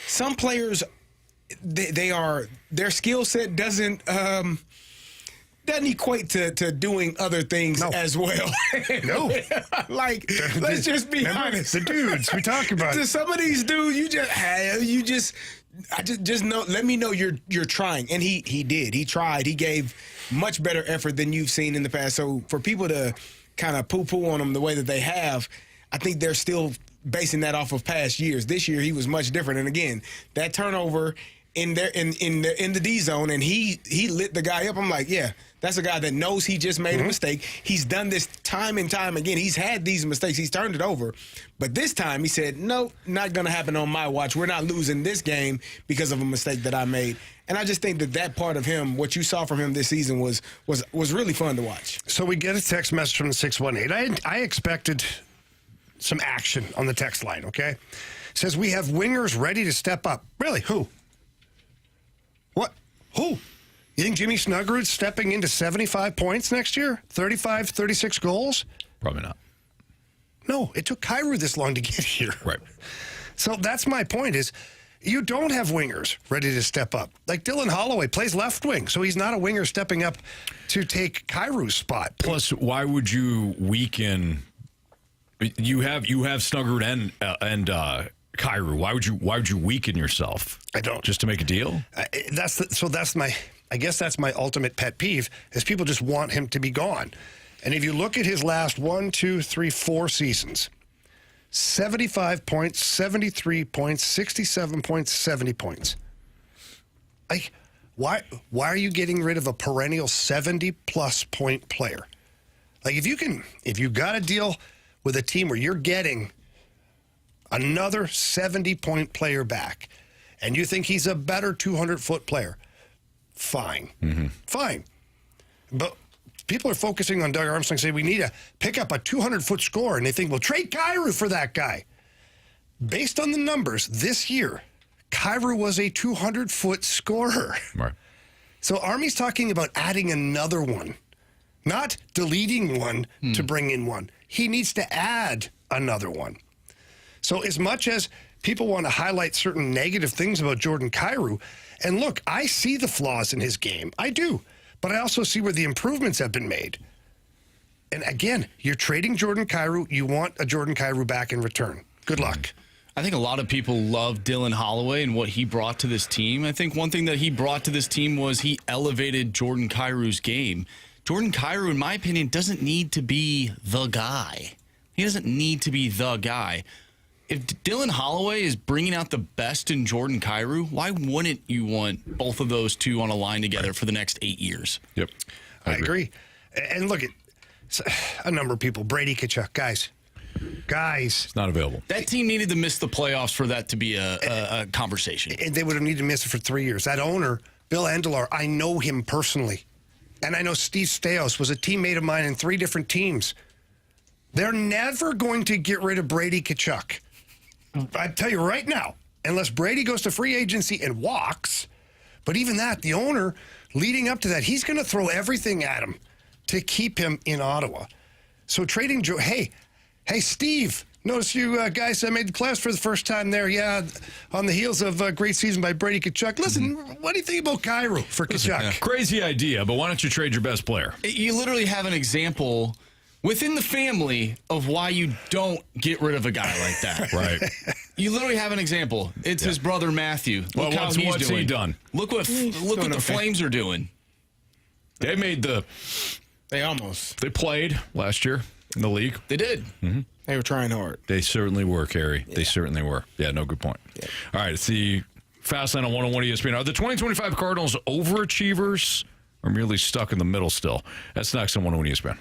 Some players, their skill set doesn't doesn't equate to doing other things as well. No. Like, let's just be honest. The dudes we talk about. To some of these dudes, I just know. Let me know you're trying, and he did. He tried. He gave much better effort than you've seen in the past. So for people to kind of poo-poo on him the way that they have, I think they're still basing that off of past years. This year he was much different, and again, that turnover in the D zone, and he lit the guy up. I'm like, yeah, that's a guy that knows he just made a mistake. He's done this time and time again. He's had these mistakes. He's turned it over. But this time he said, no, not going to happen on my watch. We're not losing this game because of a mistake that I made. And I just think that part of him, what you saw from him this season was really fun to watch. So we get a text message from the 618. I expected some action on the text line, okay? It says we have wingers ready to step up. Really? Who? What? Who? You think Jimmy Snuggerud's stepping into 75 points next year? 35, 36 goals? Probably not. No, it took Kyrou this long to get here. Right. So that's my point is you don't have wingers ready to step up. Like Dylan Holloway plays left wing, so he's not a winger stepping up to take Kyrou's spot. Plus, why would you weaken? You have Snuggerud and Kyrou. Why would you weaken yourself? I don't. Just to make a deal? I guess that's my ultimate pet peeve is people just want him to be gone. And if you look at his last 4 seasons, 75 points, 73 points, 67 points, 70 points. Like, why are you getting rid of a perennial 70-plus point player? Like, if you got a deal with a team where you're getting another 70-point player back, and you think he's a better 200-foot player, fine. Fine. But people are focusing on Doug Armstrong, saying we need to pick up a 200-foot scorer, and they think, well, trade Kyrou for that guy. Based on the numbers this year, Kyrou was a 200-foot scorer. Right. So Army's talking about adding another one, not deleting one to bring in one. He needs to add another one. So as much as people want to highlight certain negative things about Jordan Kyrou, and look, I see the flaws in his game. I do. But I also see where the improvements have been made. And again, you're trading Jordan Kyrou. You want a Jordan Kyrou back in return. Good luck. I think a lot of people love Dylan Holloway and what he brought to this team. I think one thing that he brought to this team was he elevated Jordan Kyrou's game. Jordan Kyrou, in my opinion, doesn't need to be the guy. He doesn't need to be the guy. If Dylan Holloway is bringing out the best in Jordan Kyrou, why wouldn't you want both of those two on a line together for the next 8 years? Yep. I agree. And look at a number of people. Brady Tkachuk, guys. It's not available. That team needed to miss the playoffs for that to be a conversation. And they would have needed to miss it for 3 years. That owner, Bill Endelar, I know him personally. And I know Steve Stais was a teammate of mine in 3 different teams. They're never going to get rid of Brady Tkachuk. I tell you right now, unless Brady goes to free agency and walks, but even that, the owner, leading up to that, he's going to throw everything at him to keep him in Ottawa. So trading Joe, hey, Steve, notice you guys made the playoffs for the first time there. Yeah, on the heels of a great season by Brady Tkachuk. Listen, what do you think about Kyrou for Tkachuk? Crazy idea, but why don't you trade your best player? You literally have an example within the family of why you don't get rid of a guy like that. Right. You literally have an example. It's his brother Matthew. Look how he's what's doing. he done? Look what the Flames are doing. They made They played last year in the league. They did. Mm-hmm. They were trying hard. They certainly were, Carey. Yeah. They certainly were. Yeah, no, good point. Yeah. All right, it's the Fast Lane on 101 ESPN. Are the 2025 Cardinals overachievers or merely stuck in the middle still? That's next on 101 ESPN.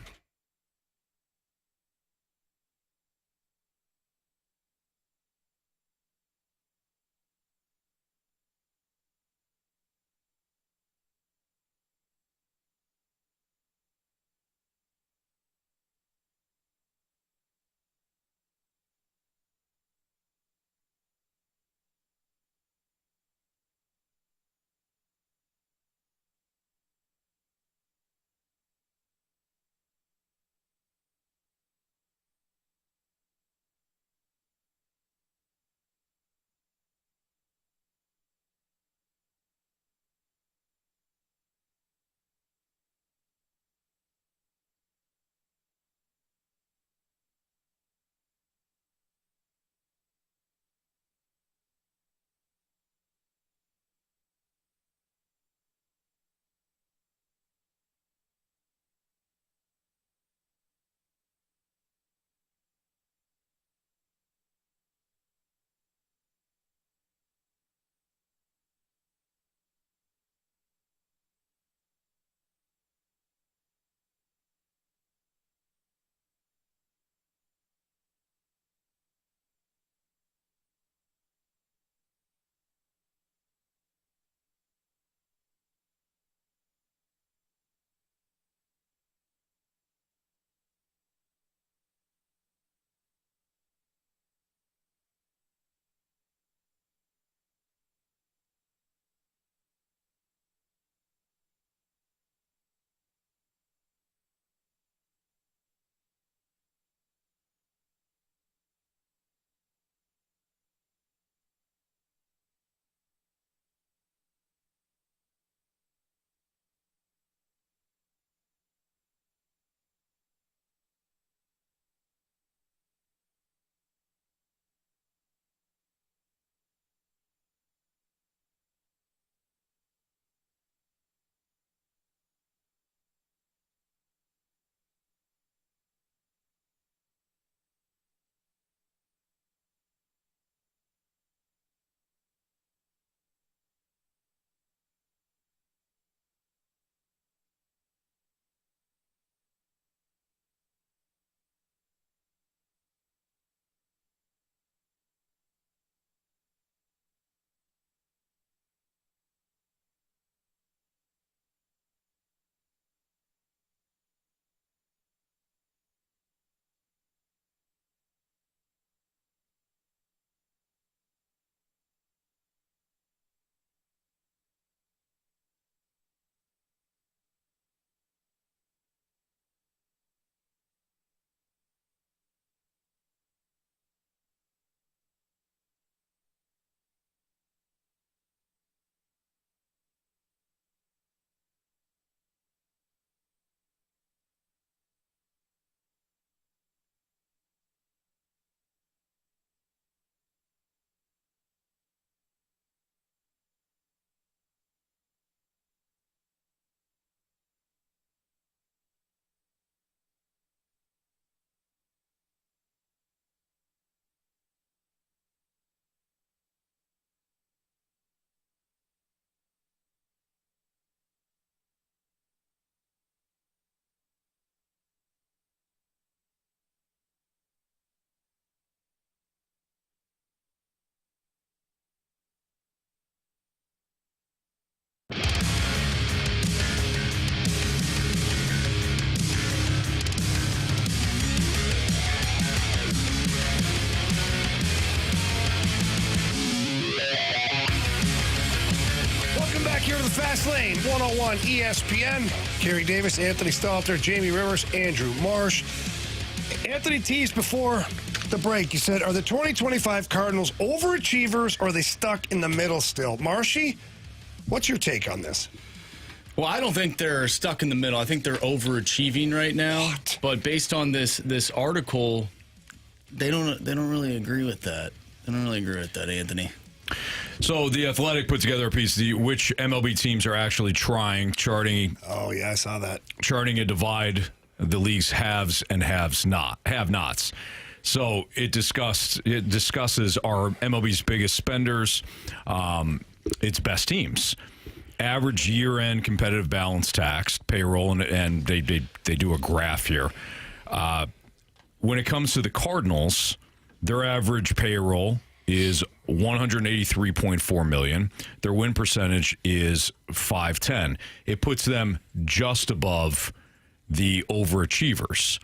to the Fast Lane, 101 ESPN. Carey Davis, Anthony Stalter, Jamie Rivers, Andrew Marsh. Anthony teased before the break. You said, are the 2025 Cardinals overachievers or are they stuck in the middle still? Marshy, what's your take on this? Well, I don't think they're stuck in the middle. I think they're overachieving right now. What? But based on this article, they don't really agree with that. They don't really agree with that, Anthony. So the Athletic put together a piece, which MLB teams are actually charting. Oh, yeah, I saw that. Charting a divide, the league's haves and have-nots. So it discusses our MLB's biggest spenders, its best teams, average year-end competitive balance tax, payroll, and they do a graph here. When it comes to the Cardinals, their average payroll is $183.4 million. Their win percentage is .510. It puts them just above the overachievers.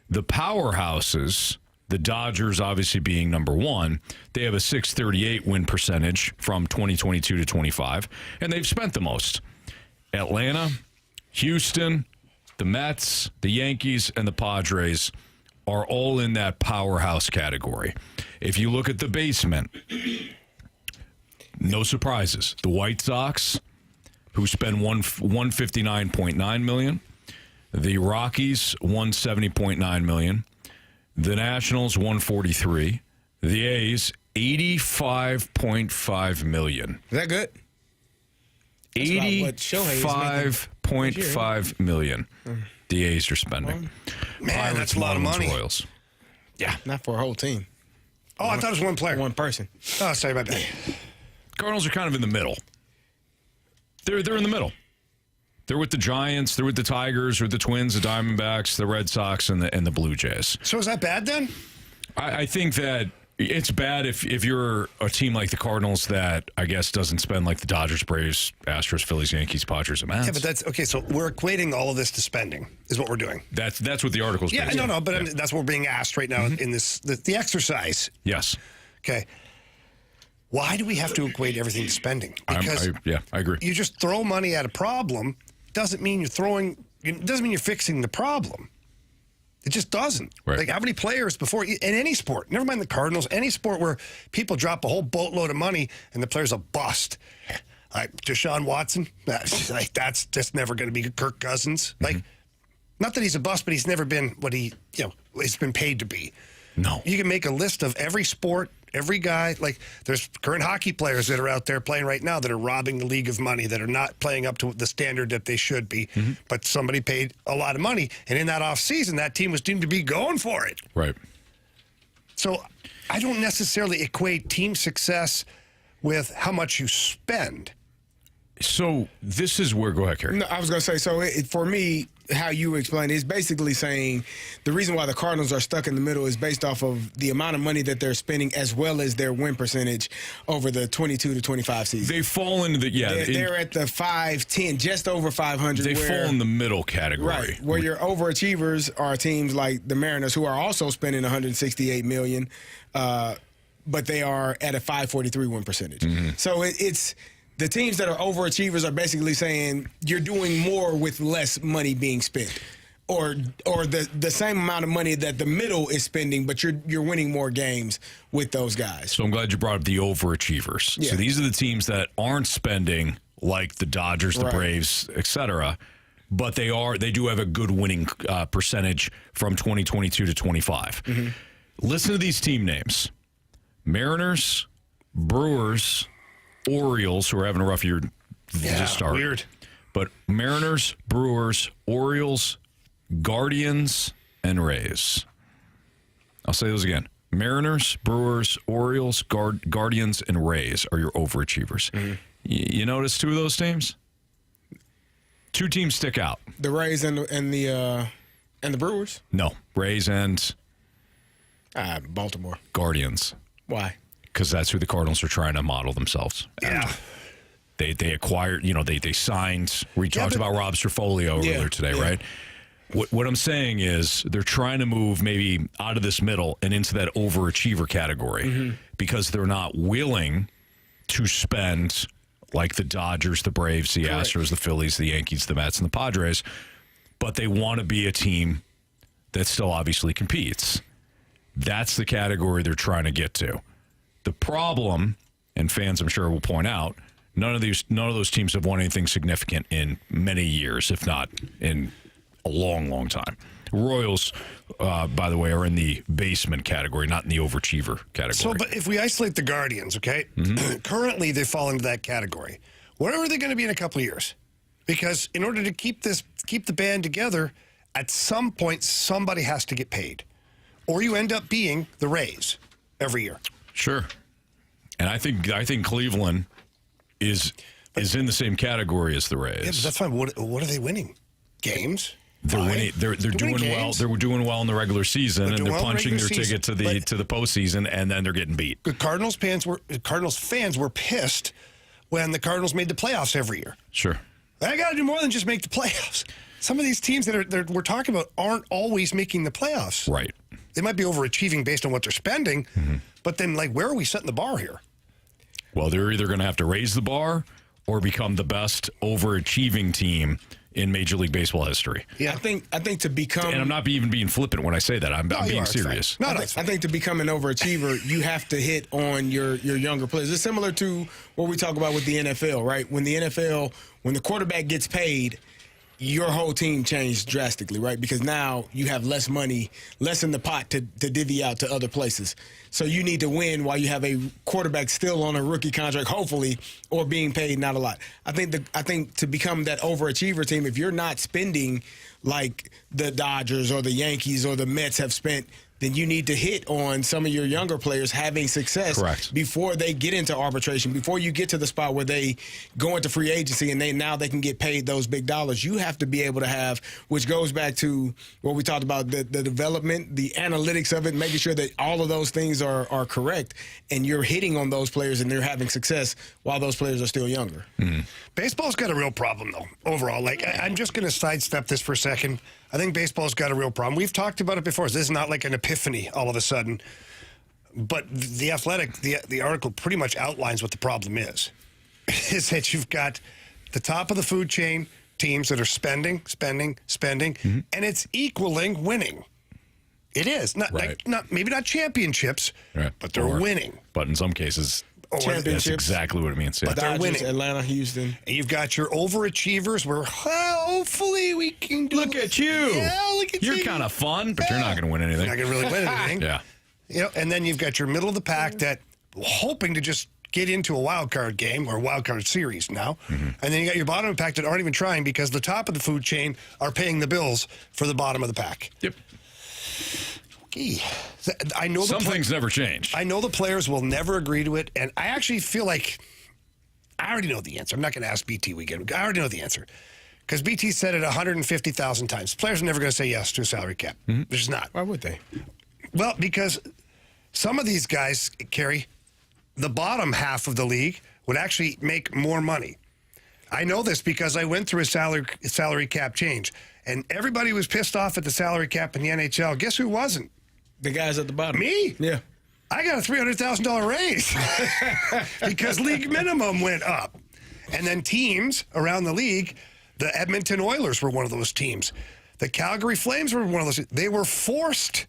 The powerhouses, the Dodgers obviously being number one, they have a .638 win percentage from 2022 to 25, and they've spent the most. Atlanta, Houston, the Mets, the Yankees, and the Padres are all in that powerhouse category. If you look at the basement, no surprises. The White Sox, who spend $159.9 million. The Rockies, $170.9 million. The Nationals, $143. The A's, $85.5 million. Is that good? $85.5 million. The A's are spending. Man, that's a lot of money. Royals. Yeah, not for a whole team. Oh, I thought it was one player. One person. Oh, sorry about that. Cardinals are kind of in the middle. They're in the middle. They're with the Giants, they're with the Tigers, or the Twins, the Diamondbacks, the Red Sox, and the Blue Jays. So is that bad then? I think that it's bad if you're a team like the Cardinals that I guess doesn't spend like the Dodgers, Braves, Astros, Phillies, Yankees, Padres, and Mets. Yeah, but that's okay. So we're equating all of this to spending, is what we're doing. That's what the article's Yeah, based on. no, but that's what we're being asked right now in this the exercise. Yes. Okay. Why do we have to equate everything to spending? Because I agree. you just throw money at a problem doesn't mean you're fixing the problem. It just doesn't. Right. Like, how many players before, in any sport, never mind the Cardinals, any sport where people drop a whole boatload of money and the player's a bust. Like Deshaun Watson, that's just never going to be Kirk Cousins. Like, not that he's a bust, but he's never been what he's been paid to be. No. You can make a list of every sport, every guy. Like, there's current hockey players that are out there playing right now that are robbing the league of money, that are not playing up to the standard that they should be. But somebody paid a lot of money. And in that offseason, that team was deemed to be going for it. Right. So I don't necessarily equate team success with how much you spend. So this is where, go ahead, Carey. No, I was going to say, so for me, how you explain it is basically saying the reason why the Cardinals are stuck in the middle is based off of the amount of money that they're spending as well as their win percentage over the 22 to 25 season. They fall into the, They're at the 510, just over 500. They fall in the middle category. Right, where your overachievers are teams like the Mariners, who are also spending $168 million, but they are at a 543 win percentage. So it's the teams that are overachievers are basically saying you're doing more with less money being spent, or the same amount of money that the middle is spending, but you're winning more games with those guys. So I'm glad you brought up the overachievers. Yeah. So these are the teams that aren't spending like the Dodgers, the Braves, etc., but they do have a good winning percentage from 2022 to 25. Listen to these team names: Mariners, Brewers, Orioles, who are having a rough year to start. Weird. But Mariners, Brewers, Orioles, Guardians, and Rays. I'll say those again. Mariners, Brewers, Orioles, Guardians, and Rays are your overachievers. You notice two of those teams? Two teams stick out. The Rays and the Brewers? No, Rays and Baltimore. Guardians. Why? Because that's who the Cardinals are trying to model themselves. Yeah. They acquired, they signed. We talked about Rob Strafolio earlier today, right? What I'm saying is they're trying to move maybe out of this middle and into that overachiever category because they're not willing to spend like the Dodgers, the Braves, the Astros, the Phillies, the Yankees, the Mets, and the Padres. But they want to be a team that still obviously competes. That's the category they're trying to get to. The problem, and fans I'm sure will point out, none of those teams have won anything significant in many years, if not in a long, long time. Royals, by the way, are in the basement category, not in the overachiever category. So, but if we isolate the Guardians, okay, currently they fall into that category. Where are they going to be in a couple of years? Because in order to keep the band together, at some point somebody has to get paid, or you end up being the Rays every year. Sure, and I think Cleveland is in the same category as the Rays. Yeah, but that's fine. What are they winning? Games. They're winning. They're doing well. They're doing well in the regular season, and they're punching their ticket to the postseason, and then they're getting beat. The Cardinals fans were pissed when the Cardinals made the playoffs every year. Sure, I got to do more than just make the playoffs. Some of these teams that we're talking about aren't always making the playoffs. Right. They might be overachieving based on what they're spending, but then where are we setting the bar here? Well, they're either going to have to raise the bar or become the best overachieving team in Major League Baseball history. Yeah, I think to become, and I'm not even being flippant when I say that. I'm being serious. I think to become an overachiever, you have to hit on your younger players. It's similar to what we talk about with the NFL, right? When the quarterback gets paid, your whole team changed drastically, right? Because now you have less money, less in the pot to divvy out to other places. So you need to win while you have a quarterback still on a rookie contract, hopefully, or being paid not a lot. I think to become that overachiever team, if you're not spending like the Dodgers or the Yankees or the Mets have spent, then you need to hit on some of your younger players having success before they get into arbitration, before you get to the spot where they go into free agency and they can get paid those big dollars. You have to be able to have, which goes back to what we talked about, the development, the analytics of it, making sure that all of those things are correct, and you're hitting on those players and they're having success while those players are still younger. Baseball's got a real problem, though, overall. I'm just going to sidestep this for a second. I think baseball's got a real problem. We've talked about it before. This is not like an epiphany all of a sudden. But the Athletic, the article pretty much outlines what the problem is. Is that you've got the top of the food chain teams that are spending, and it's equaling winning. It is. Maybe not championships, but they're winning. But in some cases, that's exactly what it means. But they're winning. Atlanta, Houston. And you've got your overachievers where hopefully we can do. Look at you. Yeah, look at you. You're kind of fun, but you're not going to win anything. You're not going to really win anything. Yeah. And then you've got your middle of the pack that hoping to just get into a wild card game or wild card series now. And then you got your bottom of the pack that aren't even trying because the top of the food chain are paying the bills for the bottom of the pack. Yep. I know some things never change. I know the players will never agree to it, and I actually feel like I already know the answer. I'm not going to ask BT weekend. I already know the answer because BT said it 150,000 times. Players are never going to say yes to a salary cap. They're just not. Why would they? Well, because some of these guys, Carey, the bottom half of the league would actually make more money. I know this because I went through a salary cap change, and everybody was pissed off at the salary cap in the NHL. Guess who wasn't? The guys at the bottom. Me? Yeah. I got a $300,000 raise because league minimum went up. And then teams around the league, the Edmonton Oilers were one of those teams. The Calgary Flames were one of those. They were forced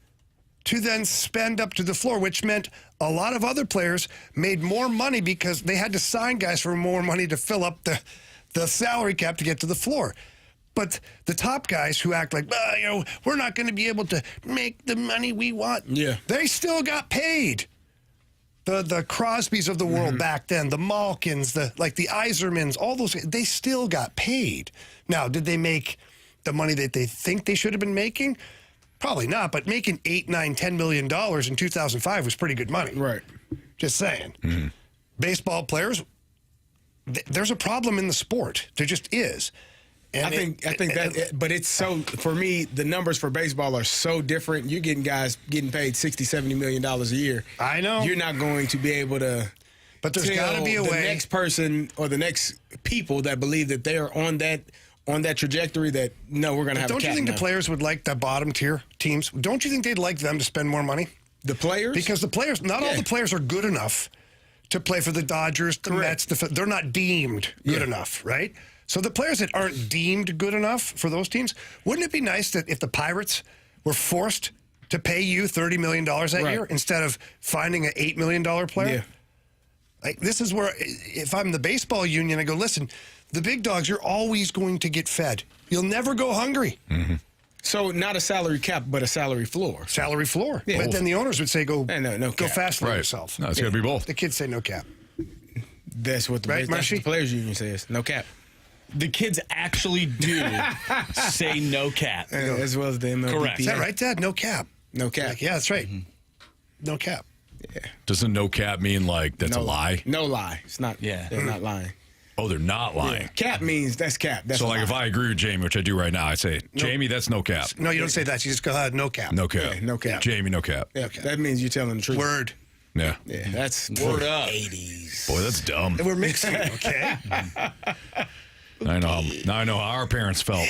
to then spend up to the floor, which meant a lot of other players made more money because they had to sign guys for more money to fill up the salary cap to get to the floor. But the top guys who act like, we're not going to be able to make the money we want. Yeah. They still got paid. The Crosbys of the world back then, the Malkins, the Yzermans, all those, they still got paid. Now, did they make the money that they think they should have been making? Probably not, but making $8, $9, $10 million in 2005 was pretty good money. Right. Just saying. Baseball players, there's a problem in the sport. There just is. And I think that, but it's so, for me, the numbers for baseball are so different. You're getting guys getting paid $60, $70 million a year. I know. You're not going to be able to. But there's got to be a way. The next person or the next people that believe that they are on that trajectory that, no, we're going to have a cap. Don't you think now. the players would like the bottom tier teams? Don't you think they'd like them to spend more money? The players? Because the players, not all the players are good enough to play for the Dodgers, the Mets. They're not deemed good enough, right? So the players that aren't deemed good enough for those teams, wouldn't it be nice that if the Pirates were forced to pay you $30 million that year instead of finding an $8 million player? Yeah. Like, this is where, if I'm the baseball union, I go, listen, the big dogs, you're always going to get fed. You'll never go hungry. Mm-hmm. So not a salary cap, but a salary floor. Salary floor. Yeah. But then the owners would say, go no go cap. fast for Right. yourself. No, it's got to be both. The kids say no cap. That's what the, Right, that's what Marshy? the players union says. No cap. The kids actually do say no cap. As well as the MLB. Correct. Is that right, Dad? No cap. No cap. Like, yeah, that's right. No cap. Doesn't no cap mean like that's a lie? No lie. It's not. Yeah. They're not lying. Oh, they're not lying. Yeah. Cap means that's cap. That's So, a like, lie. if I agree with Jamie, which I do right now, I say, Jamie, that's no cap. No, you don't say that. You just go, no cap. No cap. Yeah, no cap. Jamie, no cap. Yeah, that means you're telling the truth. Word. Yeah. Yeah, that's Word up. 80s. Boy, that's dumb. We're mixing, okay? I know. Now I know how our parents felt.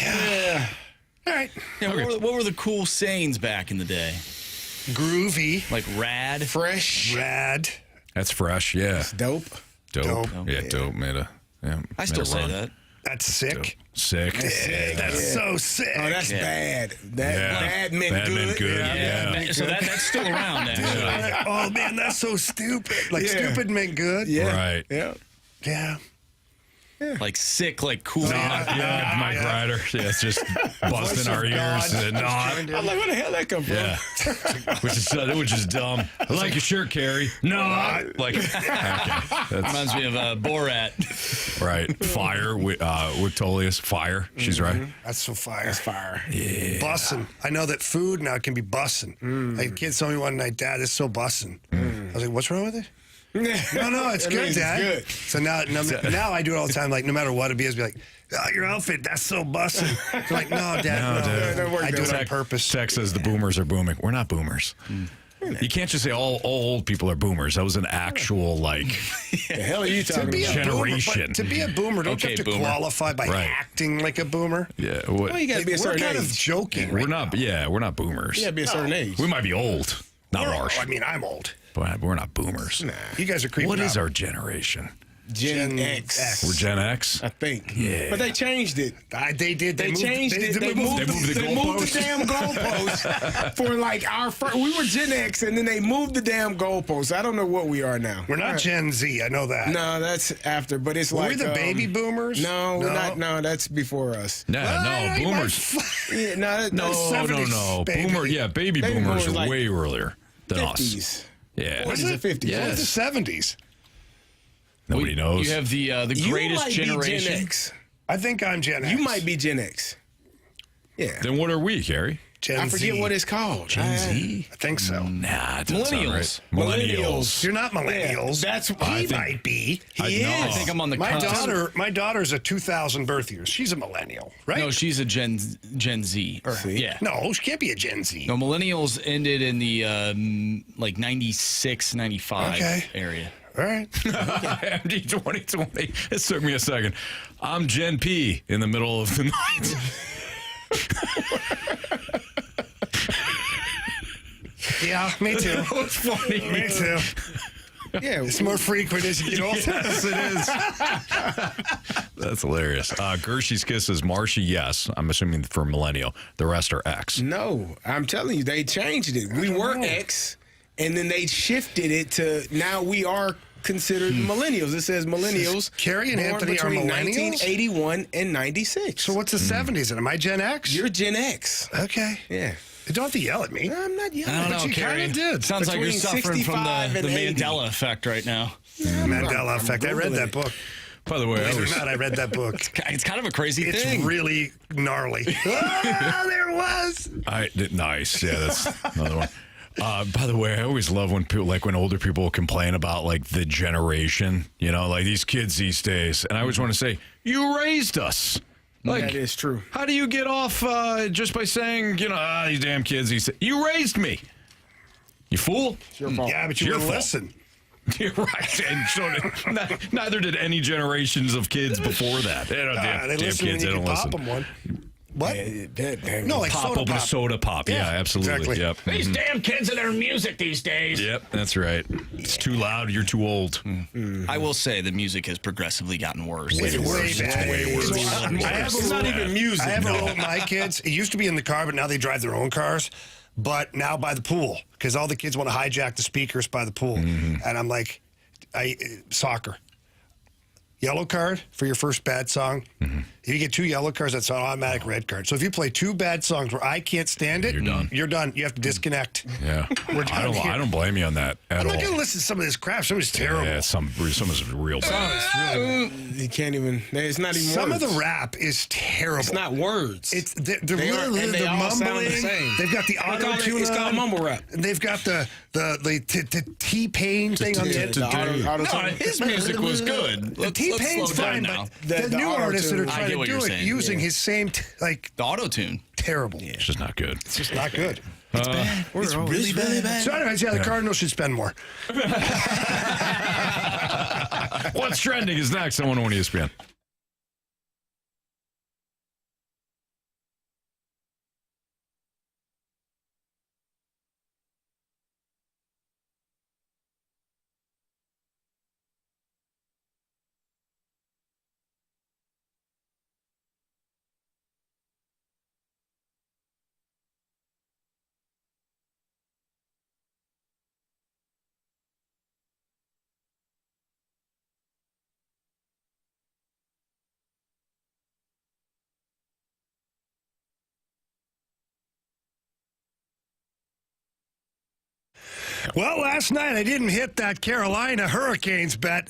All right. Yeah, what were the cool sayings back in the day? Groovy. Like rad? Fresh. Rad. That's fresh. Yeah. Dope. Dope. Dope. Yeah, dope. I still say run. that. That's sick. Sick. That's so sick. Oh, that's bad. That bad meant Bad good. meant good. Yeah. So that's still around, actually. Oh, man, that's so stupid. Like, stupid meant good. Yeah. Right. Yeah. Yeah. Like sick, like cool. Yeah, Mike Ryder. Yeah, it's just busting our ears. And not. I'm like, where the hell that come from? Yeah. which is dumb. I like your shirt, Carey. No. Like, okay. That's Reminds me of Borat. right. Fire. Victolius. Fire. She's right. That's so fire. That's fire. Yeah. Bussin'. I know that food now can be bussin'. Like, kids told me one night, Dad, it's so bussin'. I was like, what's wrong with it? No, it's That good, means Dad. it's good. So now I do it all the time. Like, no matter what it be, I'll be like, oh, your outfit, that's so bussin'. They're like, no, Dad, No, no. Dad. Don't worry, I do Dad. it on purpose. Tech says the boomers are booming. We're not boomers. You can't just say all old people are boomers. That was an actual, like, The hell are you To talking be about? a boomer, Generation. but to be a boomer, don't you Okay, have to boomer. qualify by Right. acting like a boomer? yeah. Well, you got to be a We're certain kind of age. joking We're right not, now. yeah, we're not boomers. You got to be a certain age. We might be old. Not harsh. I mean, I'm old. But we're not boomers. You guys are creeping What is out. our generation? Gen X. We're Gen X? I think. Yeah. But they changed it. They did. They changed it. They moved the damn goalpost for like our first. We were Gen X, and then they moved the damn goalpost. I don't know what we are now. We're not Gen Z. I know that. No, that's after. But it's Were like we the baby boomers? No, we're not. No, that's before us. No, boomers. Yeah, no, No, 70s, no. baby. Boomer, yeah, baby Baby boomers boomers are like way earlier than us. 50s. Yeah. 40s and 50s. Yeah. It's the 70s. Nobody knows. You have the You greatest might be generation. Gen X. I think I'm Gen X. You might be Gen X. Yeah. Then what are we, Carrie? Gen I forget Z. what it's called. Gen Z? I think so. Nah, it doesn't sound right. Millennials. Millennials. You're not millennials. That's he might be. He know. is. I think I'm on the My cusp. daughter's a 2000 birth year. She's a millennial, right? No, she's a Gen Z. Yeah. No, she can't be a Gen Z. No, millennials ended in the like 96, 95 Okay. area. All right. MD 2020. It took me a second. I'm Gen P in the middle of the night. Yeah, me too. That was funny. Me too. Yeah. It's more frequent as you get older. Yes, it is. That's hilarious. Gershie's Kisses, Marshy, yes. I'm assuming for millennial. The rest are X. No, I'm telling you, they changed it. We were X, and then they shifted it to now we are considered millennials. It says millennials. Carey and born Anthony are between millennials? 1981 and 96. So what's the 70s? And am I Gen X? You're Gen X. Okay. Yeah. You don't have to yell at me. I'm not yelling. I don't but know, you Carey. kind of did. Sounds like you're Between suffering from 65 the and 80. Mandela effect right now. Mandela effect. I read Googling that it. book. By the way, Believe it or not, I read that book. It's kind of a crazy It's thing. really gnarly. Oh, there it was. nice. Yeah, that's another one. By the way, I always love when people, like when older people complain about like the generation, you know, like these kids these days. And I always want to say, you raised us. Like, That is true. how do you get off just by saying, you know, these damn kids, you raised me. You fool. It's your fault. Yeah, but you Your wouldn't fault. listen. You're right. And so neither did any generations of kids before that. They don't, They damn listen when kids, you they can don't pop listen. them one. What? No, like Pop, soda open a pop. soda pop. Yeah, absolutely. exactly. Yep. These damn kids and their music these days. Yep, that's right. It's too loud. You're too old. I will say the music has progressively gotten worse. Way worse. It's bad. way worse. It's not even music. I have a rule with my kids. It used to be in the car, but now they drive their own cars. But now by the pool, because all the kids want to hijack the speakers by the pool. And I'm like, soccer. Yellow card for your first bad song. If you get 2 yellow cards, that's an automatic red card. So if you play 2 bad songs where I can't stand it, You're done. You're done. You have to disconnect. Yeah. We're done here. I don't blame you on that at I'm all. not going to listen to some of this crap. Some of it's terrible. Yeah, some is real bad. You can't even. It's not even. Some words. of the rap is terrible. It's not words. It's they're They are- and they they're all sound mumbling. the same. They've got the auto tune. It's called mumble rap. And they've got the T-Pain thing on the end. No, his music was good. The T-Pain's fine, but the new artists that are auto-tune. I trying get to what do you're it saying. using his same The auto tune. terrible. It's just not good. It's just not good. It's really bad. So anyways, yeah, the Cardinals should spend more. What's trending is next on 101 ESPN. Well, last night I didn't hit that Carolina Hurricanes bet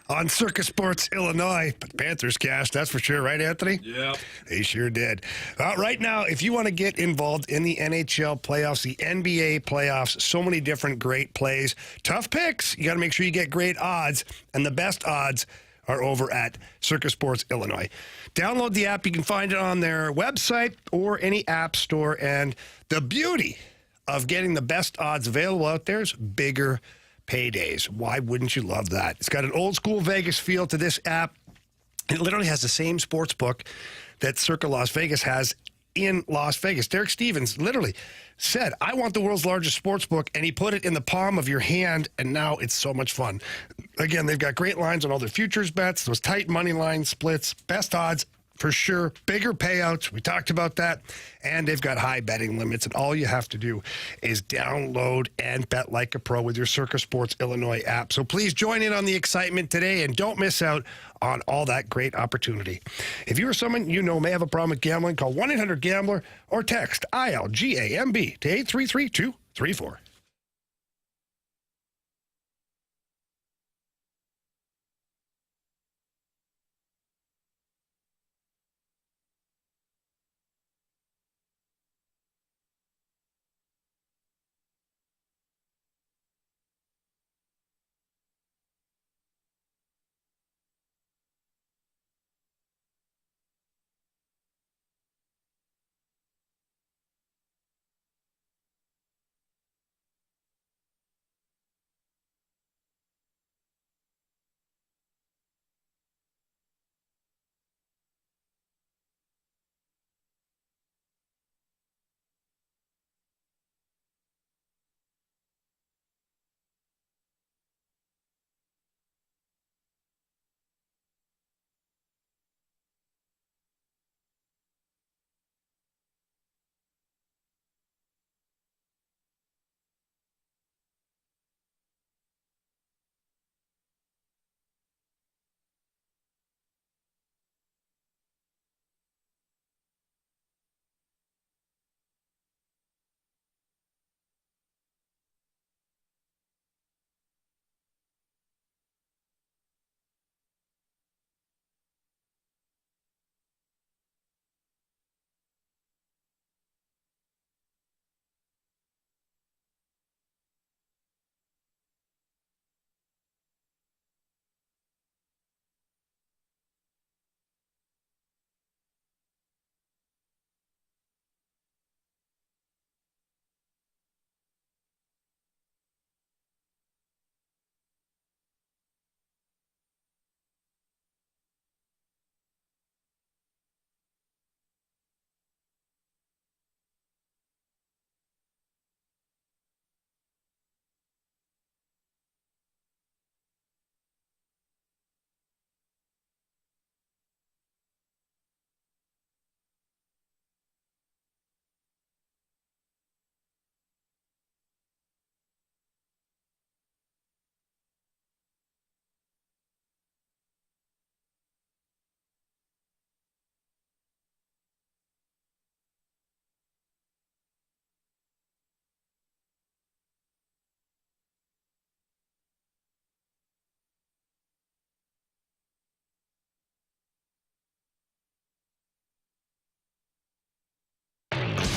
on Circus Sports Illinois, but Panthers cashed, that's for sure, right, Anthony? Yeah. They sure did. Right now, if you want to get involved in the NHL playoffs, the NBA playoffs, so many different great plays, tough picks, you got to make sure you get great odds, and the best odds are over at Circus Sports Illinois. Download the app. You can find it on their website or any app store, and the beauty of getting the best odds available out there is bigger paydays. Why wouldn't you love that? It's got an old school Vegas feel to this app. It literally has the same sports book that Circa Las Vegas has in Las Vegas. Derek Stevens literally said, I want the world's largest sports book, and he put it in the palm of your hand, and now it's so much fun. Again, they've got great lines on all their futures bets, those tight money line splits, best odds, for sure, bigger payouts. We talked about that. And they've got high betting limits. And all you have to do is download and bet like a pro with your Circa Sports Illinois app. So please join in on the excitement today and don't miss out on all that great opportunity. If you or someone you know may have a problem with gambling, call 1-800-GAMBLER or text ILGAMB to 833-234.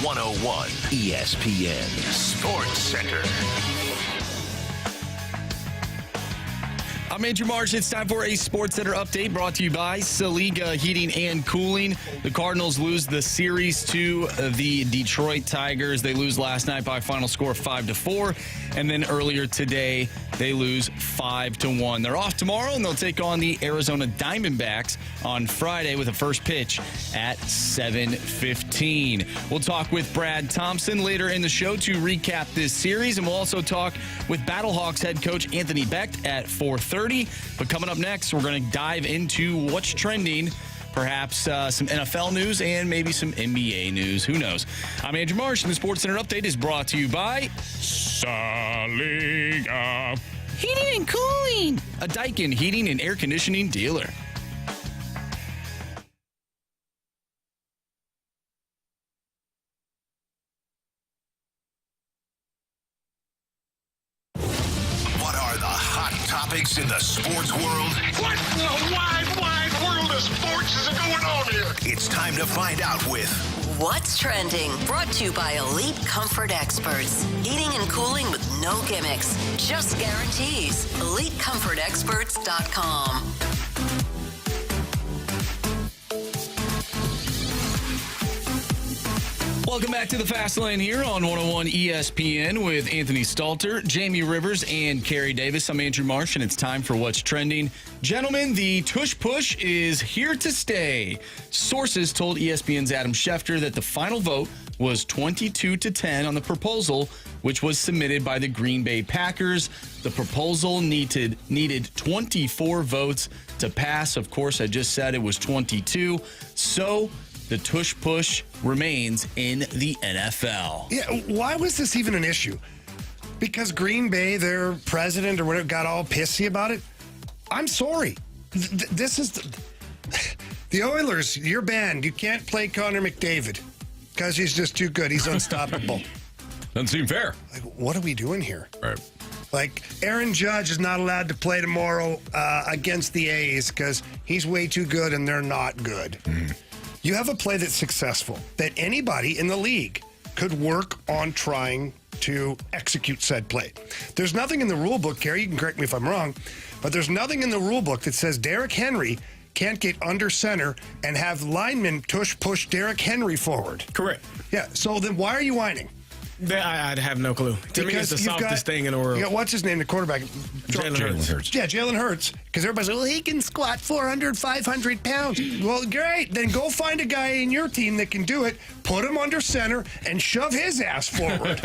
101 ESPN Sports Center. I'm Andrew Marsh. It's time for a Sports Center update brought to you by Saliga Heating and Cooling. The Cardinals lose the series to the Detroit Tigers. They lose last night by a final score of 5-4. And then earlier today, they lose 5-1. They're off tomorrow, and they'll take on the Arizona Diamondbacks on Friday with a first pitch at 7:15. We'll talk with Brad Thompson later in the show to recap this series, and we'll also talk with Battlehawks head coach Anthony Becht at 4:30. But coming up next, we're going to dive into what's trending, perhaps some NFL news and maybe some NBA news. Who knows? I'm Andrew Marsh, and the Sports Center update is brought to you by Saliga Heating and Cooling, a Daikin heating and air conditioning dealer. What are the hot topics in the sports world? What in the wide world of sports is going on here? It's time to find out with What's Trending? Brought to you by Elite Comfort Experts. Heating and cooling with no gimmicks, just guarantees. EliteComfortExperts.com. Welcome back to the Fast Lane here on 101 ESPN with Anthony Stalter, Jamie Rivers, and Carey Davis. I'm Andrew Marsh, and it's time for What's Trending. Gentlemen, the tush push is here to stay. Sources told ESPN's Adam Schefter that the final vote was 22-10 on the proposal, which was submitted by the Green Bay Packers. The proposal needed 24 votes to pass. Of course, I just said it was 22. So the tush push remains in the NFL. Yeah, why was this even an issue? Because Green Bay, their president or whatever, got all pissy about it? I'm sorry. This is the Oilers, your band. You can't play Connor McDavid because he's just too good. He's unstoppable. Doesn't seem fair. Like, what are we doing here? Right. Like, Aaron Judge is not allowed to play tomorrow against the A's because he's way too good and they're not good. Mm. You have a play that's successful, that anybody in the league could work on trying to execute said play. There's nothing in the rule book, Carey, you can correct me if I'm wrong, but there's nothing in the rule book that says Derrick Henry can't get under center and have linemen push Derrick Henry forward. Correct. Yeah, so then why are you whining? I'd have no clue. To me, it's the softest thing in the world. You got, what's his name, the quarterback? Jalen Hurts. Yeah, Jalen Hurts. Because everybody's like, well, he can squat 400, 500 pounds. Well, great. Then go find a guy in your team that can do it, put him under center, and shove his ass forward.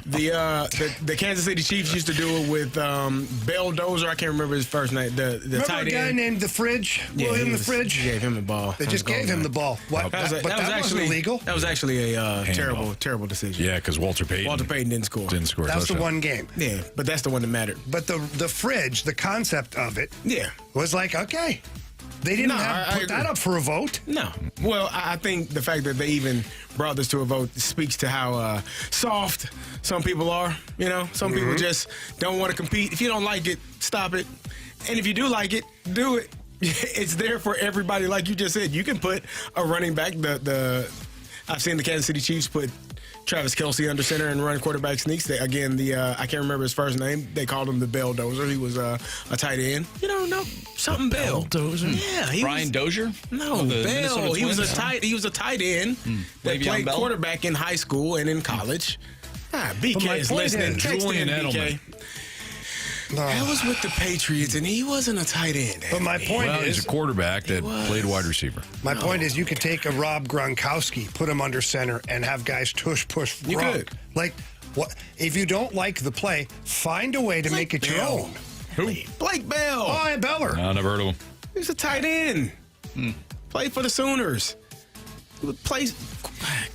The Kansas City Chiefs used to do it with Bell Dozer. I can't remember his first name. The Remember tight end. a guy named The Fridge? Yeah, William The Fridge? He gave him the ball. They just gave him the ball. What? That was wasn't actually illegal? That was actually a terrible decision. Yeah, because Walter Payton didn't score. That's the one game. Yeah, but that's the one that mattered. But the Fridge, the concept of it, Yeah. was like, okay. They didn't I put that up for a vote. No. Well, I think the fact that they even brought this to a vote speaks to how soft some people are. You know, some people just don't want to compete. If you don't like it, stop it. And if you do like it, do it. It's there for everybody. Like you just said, you can put a running back. I've seen the Kansas City Chiefs put Travis Kelce under center and run quarterback sneaks. I can't remember his first name. They called him the Bell Dozer. He was a tight end. You don't know something Bell Dozer. Yeah, Brian Dozier? No, Bell. He was a tight end that played quarterback in high school and in college. BK is listening. Julian Edelman. That was with the Patriots, and he wasn't a tight end. But my point is, he's a quarterback that played wide receiver. My point is, you could take a Rob Gronkowski, put him under center, and have guys push You Gronk. could. Like, what? If you don't like the play, find a way to make it your own. Who? Blake Bell. Oh, and Beller. I never heard of him. He was a tight end. Played for the Sooners. He would play.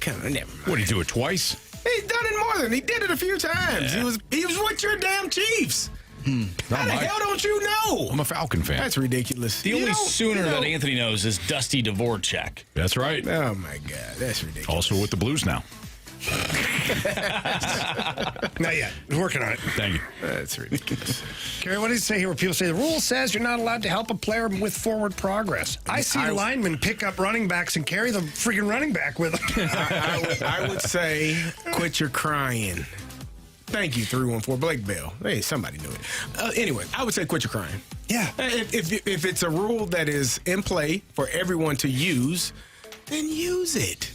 Never mind. What, did he do it twice? He's done it more than he did it a few times. Yeah. He was with your damn Chiefs. How the hell don't you know? I'm a Falcon fan. That's ridiculous. The only Sooner that Anthony knows is Dusty Dvorak. That's right. Oh, my God. That's ridiculous. Also with the Blues now. Not yet. We're working on it. Thank you. That's ridiculous. Carey, what does it say here where people say the rule says you're not allowed to help a player with forward progress? I see linemen pick up running backs and carry the freaking running back with them. I would say quit your crying. Thank you, 314 Blake Bell. Hey, somebody knew it. Anyway, I would say quit your crying. Yeah. If it's a rule that is in play for everyone to use, then use it.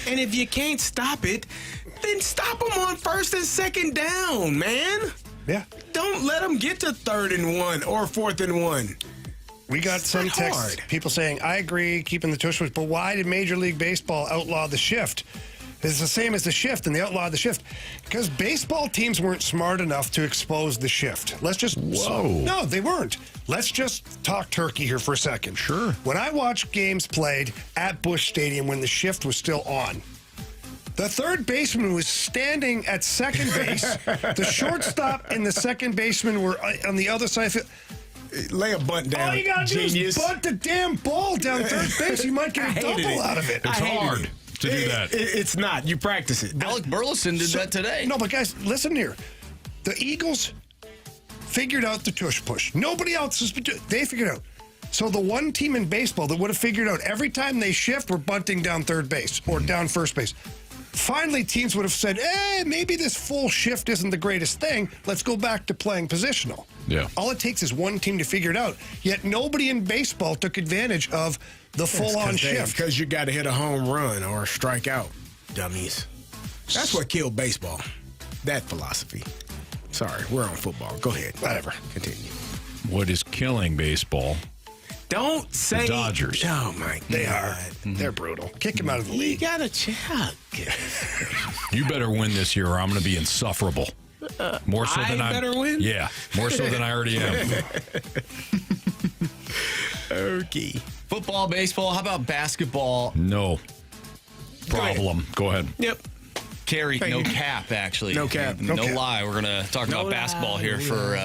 And if you can't stop it, then stop them on first and second down, man. Yeah. Don't let them get to 3rd and 1 or 4th and 1. We got some texts, people saying, I agree, keeping the tush push, but why did Major League Baseball outlaw the shift? It's the same as the shift, and they outlawed the shift because baseball teams weren't smart enough to expose the shift. Let's just... No, they weren't. Let's just talk turkey here for a second. Sure. When I watched games played at Busch Stadium when the shift was still on, the third baseman was standing at second base. The shortstop and the second baseman were on the other side of it. Lay a bunt down. All you got to do is bunt the damn ball down third base. You might get a double out of it. It's hard to do that. It's not. You practice it. Alec Burleson did that today. No, but guys, listen here. The Eagles figured out the tush push. Nobody else has been doing. They figured it out. So the one team in baseball that would have figured out every time they shift, we're bunting down third base or down first base. Finally, teams would have said, maybe this full shift isn't the greatest thing. Let's go back to playing positional. Yeah. All it takes is one team to figure it out. Yet nobody in baseball took advantage of the full-on shift. Because you got to hit a home run or strike out, dummies. That's what killed baseball. That philosophy. Sorry, we're on football. Go ahead. Whatever. Continue. What is killing baseball? Don't say... The Dodgers. Oh, my God. They are. They're brutal. Kick him out of the You league. got to check. You better win this year or I'm going to be insufferable. More so than I better win? Yeah, more so than I already am. Okay. Football, baseball, how about basketball? No problem. Go ahead. Yep. Carey, no cap, actually. No cap. No cap. lie. We're going to talk about basketball here for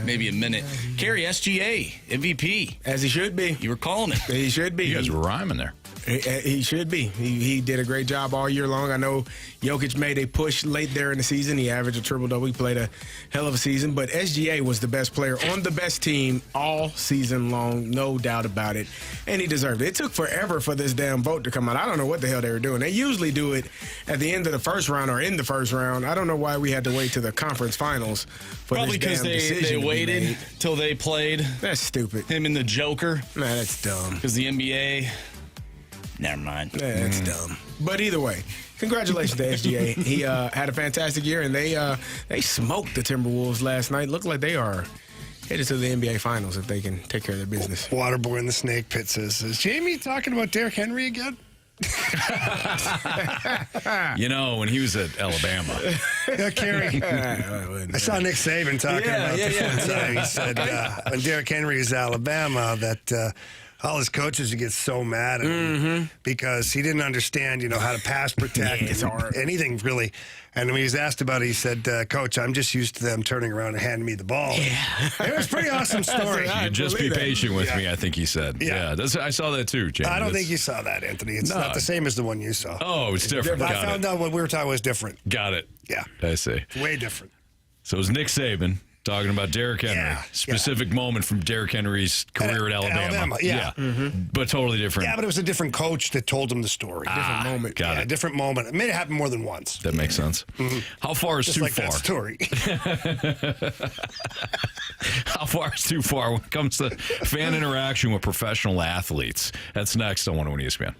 maybe a minute. Carey, SGA, MVP. As he should be. You were calling it. He should be. You guys were rhyming there. He should be. He did a great job all year long. I know Jokic made a push late there in the season. He averaged a triple-double. He played a hell of a season. But SGA was the best player on the best team all season long, no doubt about it. And he deserved it. It took forever for this damn vote to come out. I don't know what the hell they were doing. They usually do it at the end of the first round or in the first round. I don't know why we had to wait to the conference finals for Probably this damn decision they to be waited made. till they played That's stupid. him in the Joker. Man, that's dumb. Because the NBA... Never mind. Yeah, that's dumb. But either way, congratulations to SGA. He had a fantastic year, and they smoked the Timberwolves last night. Look like they are headed to the NBA Finals if they can take care of their business. Waterboy in the snake pit says, is Jamie talking about Derrick Henry again? You know, when he was at Alabama. Yeah, Carey. I saw Nick Saban talking about this one time. He said when Derrick Henry is Alabama that all his coaches would get so mad at him because he didn't understand, how to pass protect anything really. And when he was asked about it, he said, Coach, I'm just used to them turning around and handing me the ball. Yeah. It was a pretty awesome story. You could just be patient with me, I think he said. Yeah. I saw that too, James. I don't think you saw that, Anthony. It's not the same as the one you saw. Oh, it's different. I found out what we were talking was different. Got it. Yeah. I see. It's way different. So it was Nick Saban talking about Derrick Henry. Yeah, Specific moment from Derrick Henry's career at Alabama. Yeah. But totally different. Yeah, but it was a different coach that told him the story. Different moment. Got it. Different moment. It made it happen more than once. That makes sense. How far is Just too like far? that story. How far is too far when it comes to fan interaction with professional athletes? That's next on 101 ESPN.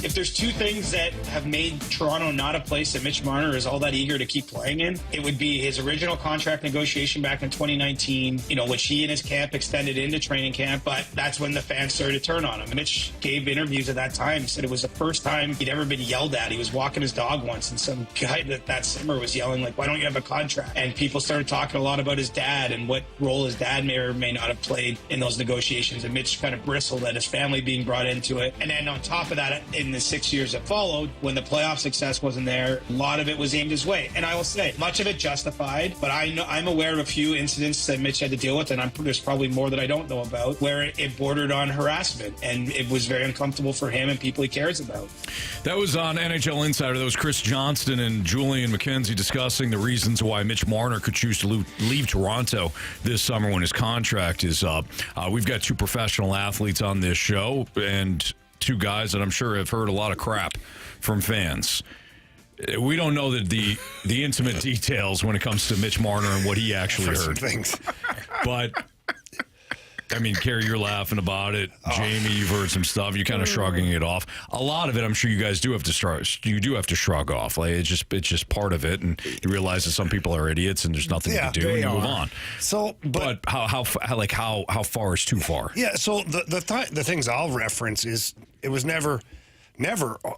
If there's two things that have made Toronto not a place that Mitch Marner is all that eager to keep playing in, it would be his original contract negotiation back in 2019, which he and his camp extended into training camp, but that's when the fans started to turn on him. Mitch gave interviews at that time, said it was the first time he'd ever been yelled at. He was walking his dog once, and some guy that summer was yelling, like, why don't you have a contract? And people started talking a lot about his dad and what role his dad may or may not have played in those negotiations. And Mitch kind of bristled at his family being brought into it. And then on top of that, in the 6 years that followed, when the playoff success wasn't there, a lot of it was aimed his way. And I will say, much of it justified, but I'm aware of a few incidents that Mitch had to deal with, and there's probably more that I don't know about, where it bordered on harassment, and it was very uncomfortable for him and people he cares about. That was on NHL Insider. That was Chris Johnston and Julian McKenzie discussing the reasons why Mitch Marner could choose to leave Toronto this summer when his contract is up. We've got two professional athletes on this show and two guys that I'm sure have heard a lot of crap from fans. We don't know the intimate details when it comes to Mitch Marner and what he actually heard. Things. But I mean, Carey, you're laughing about it. Jamie, you've heard some stuff. You're kind of shrugging it off. A lot of it, I'm sure you guys do have to shrug off. Like it's just part of it, and you realize that some people are idiots, and there's nothing you can do, and you move on. So, but how far is too far? Yeah. So the things I'll reference is it was never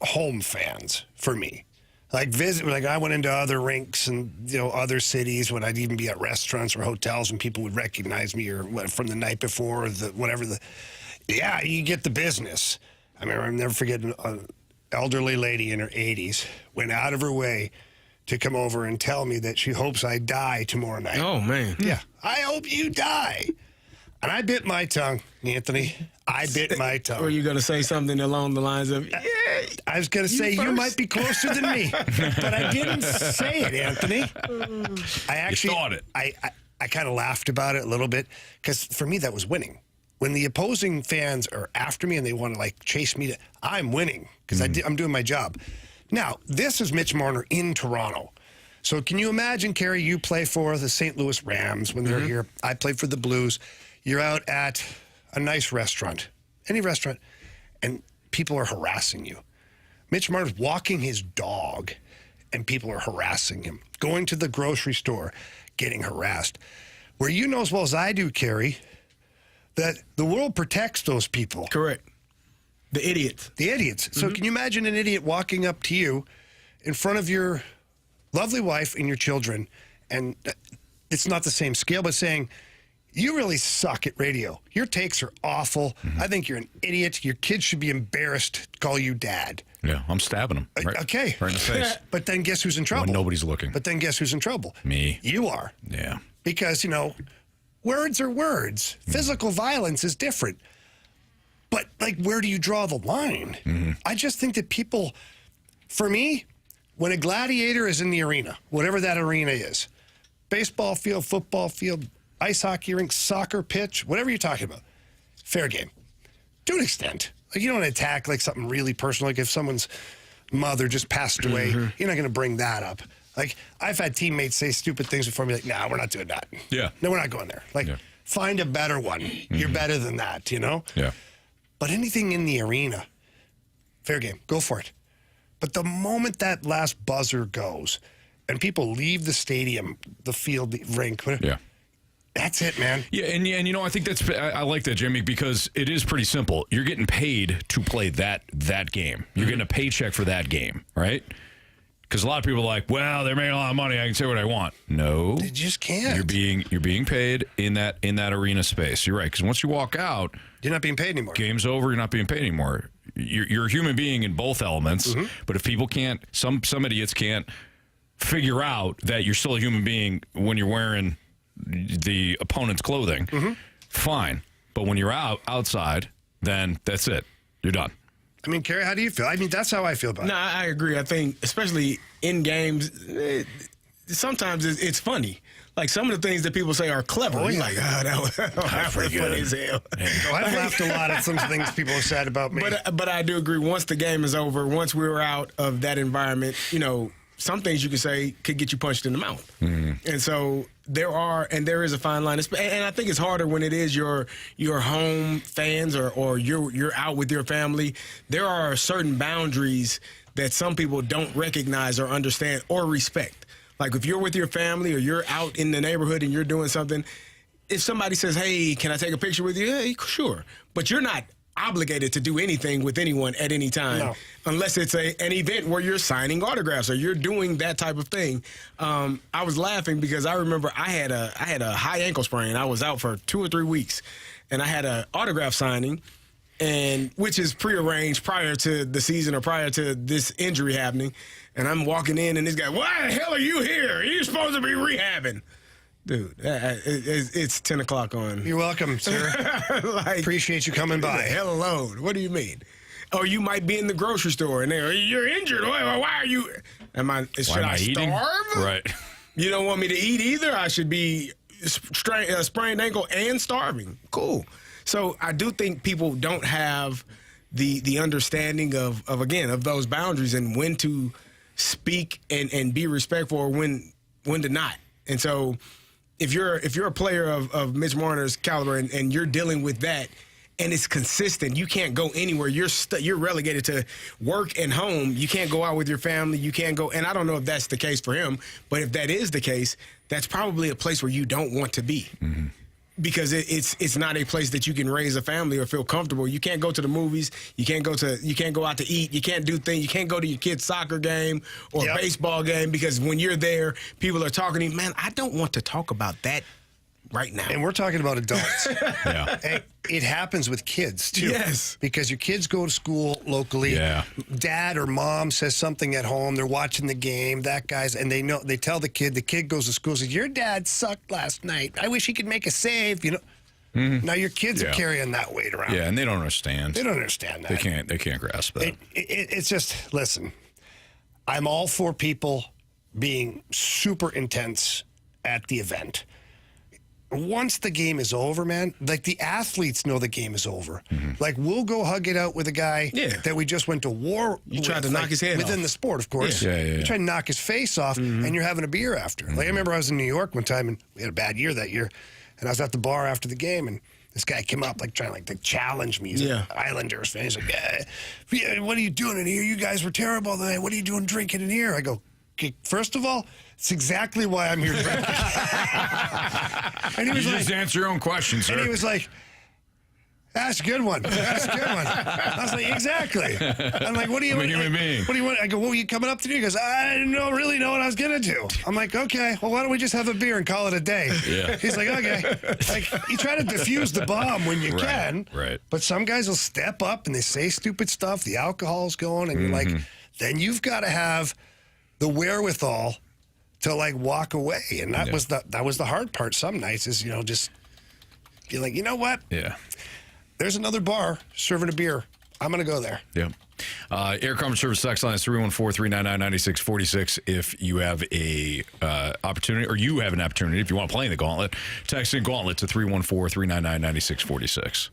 home fans for me. Like I went into other rinks and other cities when I'd even be at restaurants or hotels and people would recognize me or from the night before or you get the business. I mean, I'll never forget an elderly lady in her 80s went out of her way to come over and tell me that she hopes I die tomorrow night. Oh man, yeah, I hope you die. And I bit my tongue, Anthony. I bit my tongue. Were you going to say something along the lines of, I was going to say, you might be closer than me. But I didn't say it, Anthony. I actually thought it. I kind of laughed about it a little bit because for me, that was winning. When the opposing fans are after me and they want to chase me, I'm winning because I'm doing my job. Now, this is Mitch Marner in Toronto. So can you imagine, Carey, you play for the St. Louis Rams when they're here. I played for the Blues. You're out at a nice restaurant, any restaurant, and people are harassing you. Mitch Marner's walking his dog, and people are harassing him. Going to the grocery store, getting harassed. Where you know as well as I do, Carey, that the world protects those people. Correct. The idiots. The idiots. So can you imagine an idiot walking up to you in front of your lovely wife and your children, and it's not the same scale, but saying, you really suck at radio. Your takes are awful. I think you're an idiot. Your kids should be embarrassed to call you dad. Yeah, I'm stabbing him. Right, okay. Right in the face. But then guess who's in trouble? When nobody's looking. But then guess who's in trouble? Me. You are. Yeah. Because, words are words. Physical violence is different. But, where do you draw the line? I just think that people, for me, when a gladiator is in the arena, whatever that arena is, baseball field, football field, ice hockey rink, soccer pitch, whatever you're talking about, fair game. To an extent. You don't attack something really personal. If someone's mother just passed away, you're not going to bring that up. I've had teammates say stupid things before me, nah, we're not doing that. Yeah. No, we're not going there. Find a better one. You're better than that, Yeah. But anything in the arena, fair game. Go for it. But the moment that last buzzer goes and people leave the stadium, the field, the rink, whatever, Yeah. that's it, man. Yeah, and I think I like that, Jimmy, because it is pretty simple. You're getting paid to play that game. You're getting a paycheck for that game, right? Because a lot of people are like, well, they're making a lot of money. I can say what I want. No, You just can't. you're being paid in that arena space. You're right. Because once you walk out, You're not being paid anymore. game's over. You're not being paid anymore. You're a human being in both elements. But if people can't, some idiots can't figure out that you're still a human being when you're wearing the opponent's clothing, fine. But when you're outside, then that's it. You're done. I mean, Carey, how do you feel? I mean, that's how I feel about it. No, I agree. I think, especially in games, sometimes it's funny. Some of the things that people say are clever. You're like, that was funny as hell. I've laughed a lot at some things people have said about me. But I do agree. Once the game is over, once we're out of that environment, some things you could say could get you punched in the mouth. And so there is a fine line, and I think it's harder when it is your home fans or you're out with your family. There are certain boundaries that some people don't recognize or understand or respect. Like if you're with your family or you're out in the neighborhood and you're doing something, if somebody says, "Hey, can I take a picture with you?" Yeah, sure, but you're not obligated to do anything with anyone at any time unless it's an event where you're signing autographs or you're doing that type of thing. I was laughing because I remember I had a high ankle sprain. I was out for 2 or 3 weeks, and I had an autograph signing, and which is prearranged prior to the season or prior to this injury happening. And I'm walking in, and this guy, "Why the hell are you here? You're supposed to be rehabbing." Dude, it's 10 o'clock on. You're welcome, sir. Appreciate you coming by. Hell alone. What do you mean? Or you might be in the grocery store and you're injured. Why are you? Should I starve? Right. You don't want me to eat either? I should be sprained ankle and starving. Cool. So I do think people don't have the understanding of those boundaries and when to speak and be respectful or when to not. And so if you're a player of Mitch Marner's caliber and you're dealing with that and it's consistent, you can't go anywhere. You're relegated to work and home. You can't go out with your family. You can't go. And I don't know if that's the case for him, but if that is the case, that's probably a place where you don't want to be. Mm-hmm. Because it's not a place that you can raise a family or feel comfortable. You can't go to the movies. You can't go out to eat. You can't do things. You can't go to your kid's soccer game or baseball game because when you're there, people are talking to you. Man, I don't want to talk about that right now. And we're talking about adults. Yeah. And it happens with kids, too. Yes. Because your kids go to school locally. Yeah. Dad or mom says something at home. They're watching the game. And they tell the kid goes to school, says, "Your dad sucked last night. I wish he could make a save," Mm-hmm. Now your kids are carrying that weight around. Yeah, and they don't understand. They don't understand that. They can't grasp that. It's just, listen, I'm all for people being super intense at the event. Once the game is over, man, like the athletes know the game is over. Mm-hmm. Like we'll go hug it out with a guy that we just went to war with. You tried to knock his head within off. the sport, of course. Yeah. You try to knock his face off, and you're having a beer after. Like I remember I was in New York one time, and we had a bad year that year, and I was at the bar after the game, and this guy came up trying to challenge me. He's an Islanders fan. He's like, "What are you doing in here? You guys were terrible tonight. What are you doing drinking in here?" I go, "Okay, first of all, it's exactly why I'm here drinking." And he was just answer your own questions, sir. And he was like, "That's a good one. That's a good one." I was like, "Exactly." I'm like, "What do you want? human being. What do you want?" I go, "What were you coming up to do?" He goes, "I didn't really know what I was gonna do." I'm like, "Okay, well, why don't we just have a beer and call it a day?" Yeah. He's like, "Okay." Like you try to diffuse the bomb when you can, right? But some guys will step up and they say stupid stuff. The alcohol's going, and you're like, then you've got to have the wherewithal to walk away, and that was the hard part. Some nights is just be like, you know what? Yeah. There's another bar serving a beer. I'm gonna go there. Yeah. Air Comfort Service text line is 314-399-9646. If you have a opportunity, or you have an opportunity, if you want to play in the Gauntlet, text in Gauntlet to 314-399-9646.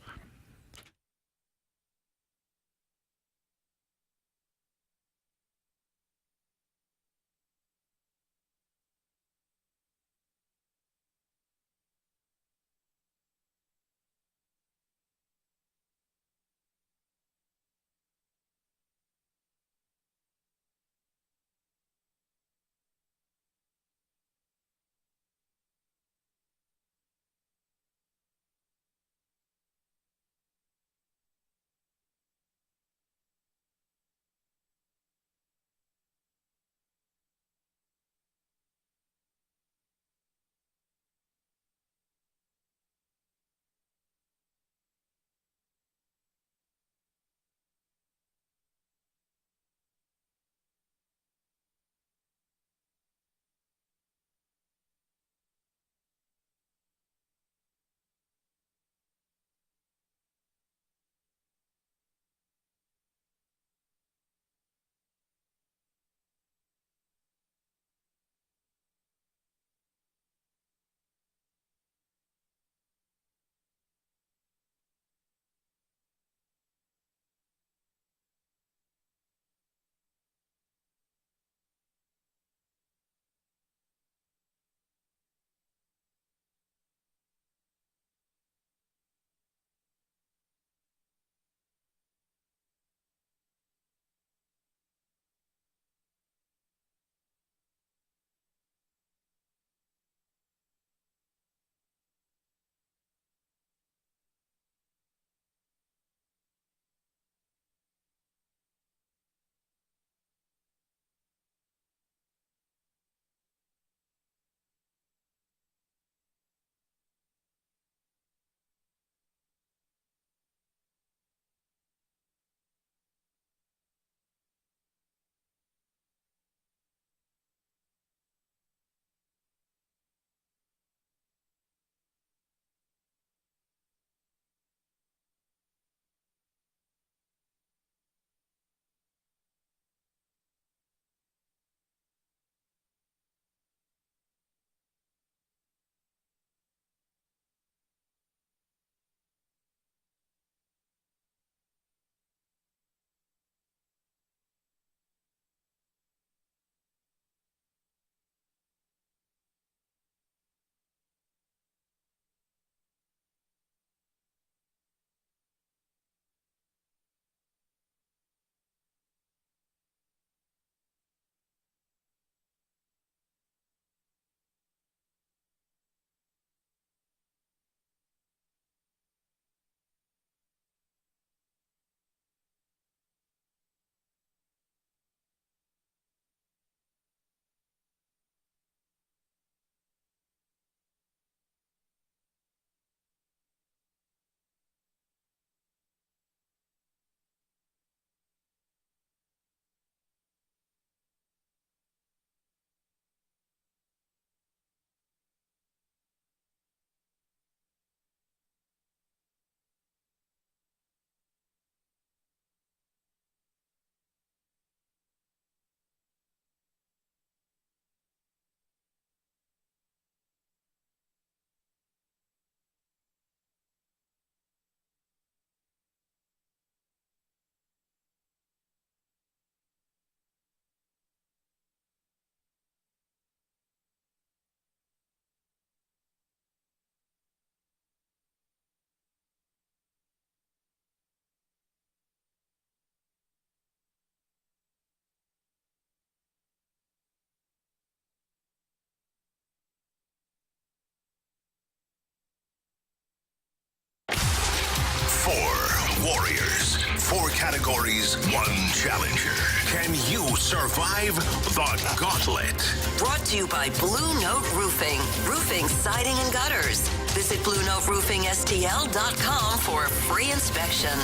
warriors. 4 categories, 1 challenger. Can you survive the Gauntlet? Brought to you by Blue Note Roofing. Roofing, siding, and gutters. Visit BlueNoteRoofingSTL.com for a free inspection.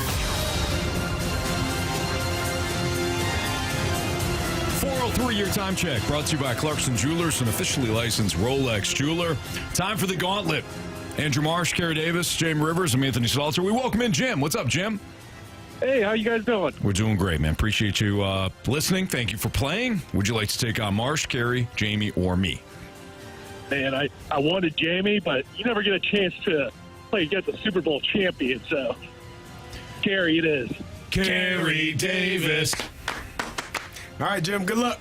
403 your time check, brought to you by Clarkson Jewelers, an officially licensed Rolex jeweler. Time for the Gauntlet. Andrew Marsh, Carey Davis, James Rivers, I'm Anthony Stalter. We welcome in Jim. What's up, Jim? Hey, how you guys doing? We're doing great, man. Appreciate you listening. Thank you for playing. Would you like to take on Marsh, Carey, Jamie, or me? Man, I wanted Jamie, but you never get a chance to play against a Super Bowl champion, so Carey it is. Carey Davis. All right, Jim, good luck.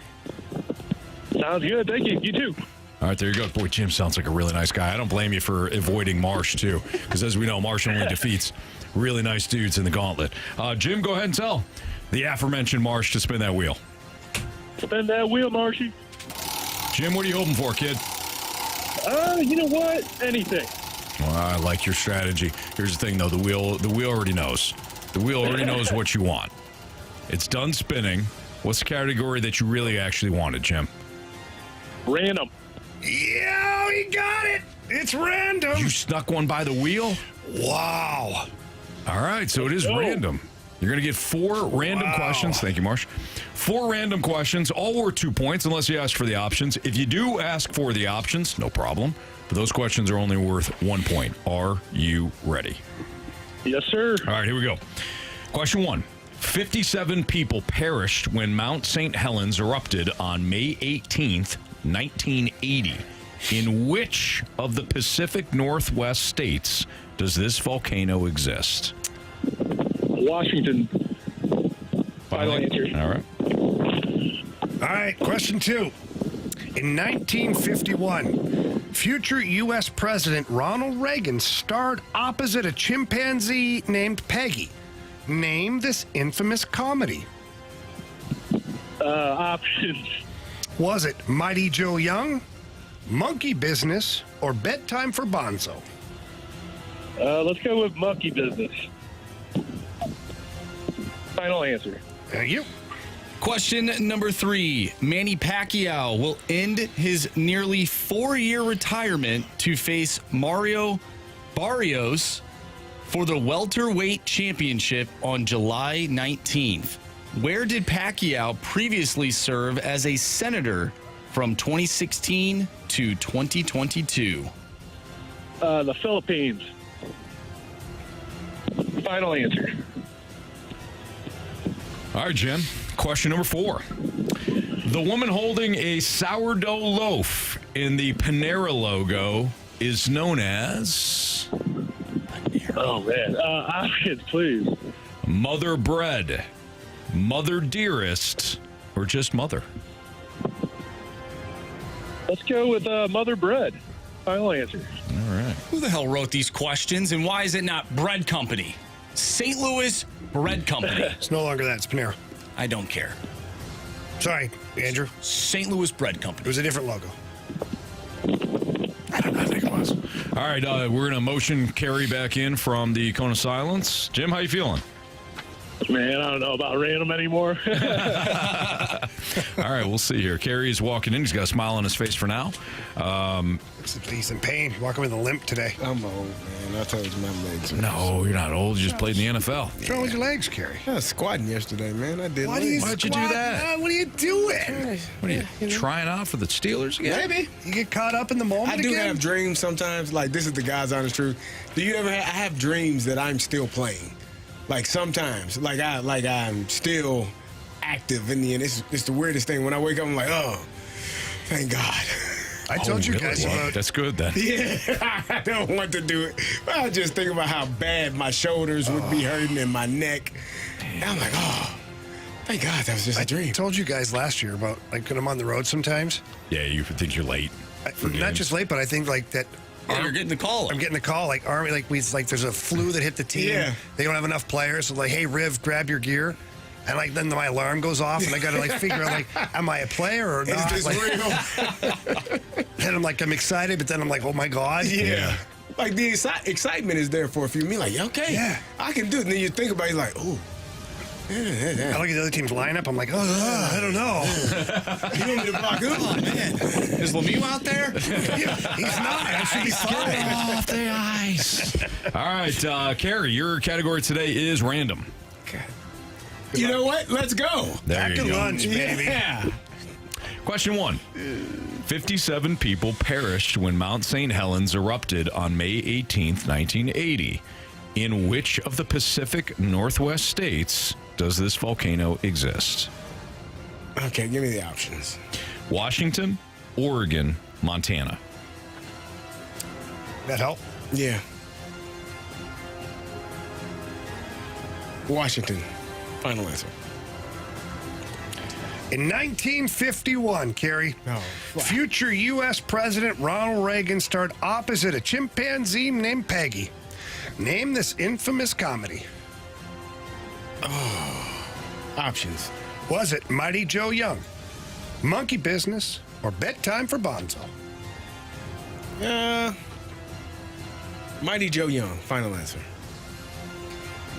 Sounds good. Thank you. You too. All right, there you go. Boy, Jim sounds like a really nice guy. I don't blame you for avoiding Marsh, too, because as we know, Marsh only defeats really nice dudes in the Gauntlet. Jim, go ahead and tell the aforementioned Marsh to spin that wheel. Spin that wheel, Marshy. Jim, what are you hoping for, kid? You know what? Anything. Well, I like your strategy. Here's the thing, though. The wheel already knows. The wheel already knows what you want. It's done spinning. What's the category that you really actually wanted, Jim? Random. Yeah, he got it. It's random. You snuck one by the wheel? Wow. All right, so it is random. You're going to get 4 random questions. Thank you, Marsh. 4 random questions, all worth 2 points, unless you ask for the options. If you do ask for the options, no problem. But those questions are only worth 1 point. Are you ready? Yes, sir. All right, here we go. Question 1. 57 people perished when Mount St. Helens erupted on May 18th, 1980. In which of the Pacific Northwest states does this volcano exist? Washington. Final answer. All right. All right, question 2. In 1951, future U.S. President Ronald Reagan starred opposite a chimpanzee named Peggy. Name this infamous comedy. Options. Was it Mighty Joe Young, Monkey Business, or Bedtime for Bonzo? Let's go with monkey business. Final answer. Thank you. Question number 3. Manny Pacquiao will end his nearly 4-year retirement to face Mario Barrios for the welterweight championship on July 19th. Where did Pacquiao previously serve as a senator from 2016 to 2022? The Philippines. Final answer. All right, Jim. Question number 4. The woman holding a sourdough loaf in the Panera logo is known as... Oh, man. Options, please. Mother Bread, Mother Dearest, or just Mother? Let's go with Mother Bread. Final answer. All right. Who the hell wrote these questions, and why is it not Bread Company? St. Louis Bread Company. It's no longer that. It's Panera. I don't care. Sorry, Andrew. St. Louis Bread Company. It was a different logo. I think it was. All right, we're going to motion Carey back in from the cone of silence. Jim, how you feeling? Man, I don't know about random anymore. All right, we'll see here. Carey is walking in. He's got a smile on his face for now. He's in pain. Walking with a limp today. I'm old, man. I told you my legs. No, you're not old. You just played in the NFL. What's wrong with your legs, Carey? I was squatting yesterday, man. I did. Why'd legs. you do that? What are you doing? What are you, trying out for the Steelers again? Maybe. You get caught up in the moment I do again? have dreams sometimes. Like, this is the God's honest truth. Do you ever I have dreams that I'm still playing? Like, sometimes. Like I'm still active in the end. It's the weirdest thing. When I wake up, I'm like, oh, thank God. I told you guys about... That's good, then. Yeah, I don't want to do it. But I just think about how bad my shoulders would be hurting and my neck. And I'm like, oh, thank God that was just a dream. I told you guys last year about, like, when I'm on the road sometimes. Yeah, you think you're late. Not just late, but I think, like, that... Yeah, you're getting the call. I'm getting the call, like, Army, like, there's a flu that hit the team. Yeah. They don't have enough players. So, like, hey, Riv, grab your gear. And, like, then my alarm goes off, and I got to, like, figure out, like, am I a player or not? Is this like, real? and I'm like, I'm excited, but then I'm like, oh, my God. Yeah. Like the excitement is there for a few minutes. Like, okay, Yeah. I can do it. And then you think about it, you're like, ooh. I look at the other team's lineup. I'm like, oh, I don't know. You want me to block? Oh, man. Is Lemieux out there? Yeah, he's not. I should be fine. Off the ice. All right, Carey, your category today is random. You know what? Let's go. There Back you to go. lunch, baby. Yeah. Question 1. 57 people perished when Mount St. Helens erupted on May 18th, 1980. In which of the Pacific Northwest states does this volcano exist? Okay, give me the options. Washington, Oregon, Montana. That help? Yeah. Washington. Final answer. In 1951, Carey, Oh, fuck. future U.S. President Ronald Reagan starred opposite a chimpanzee named Peggy. Name this infamous comedy. Options. Was it Mighty Joe Young, Monkey Business, or Bedtime for Bonzo? Mighty Joe Young. Final answer.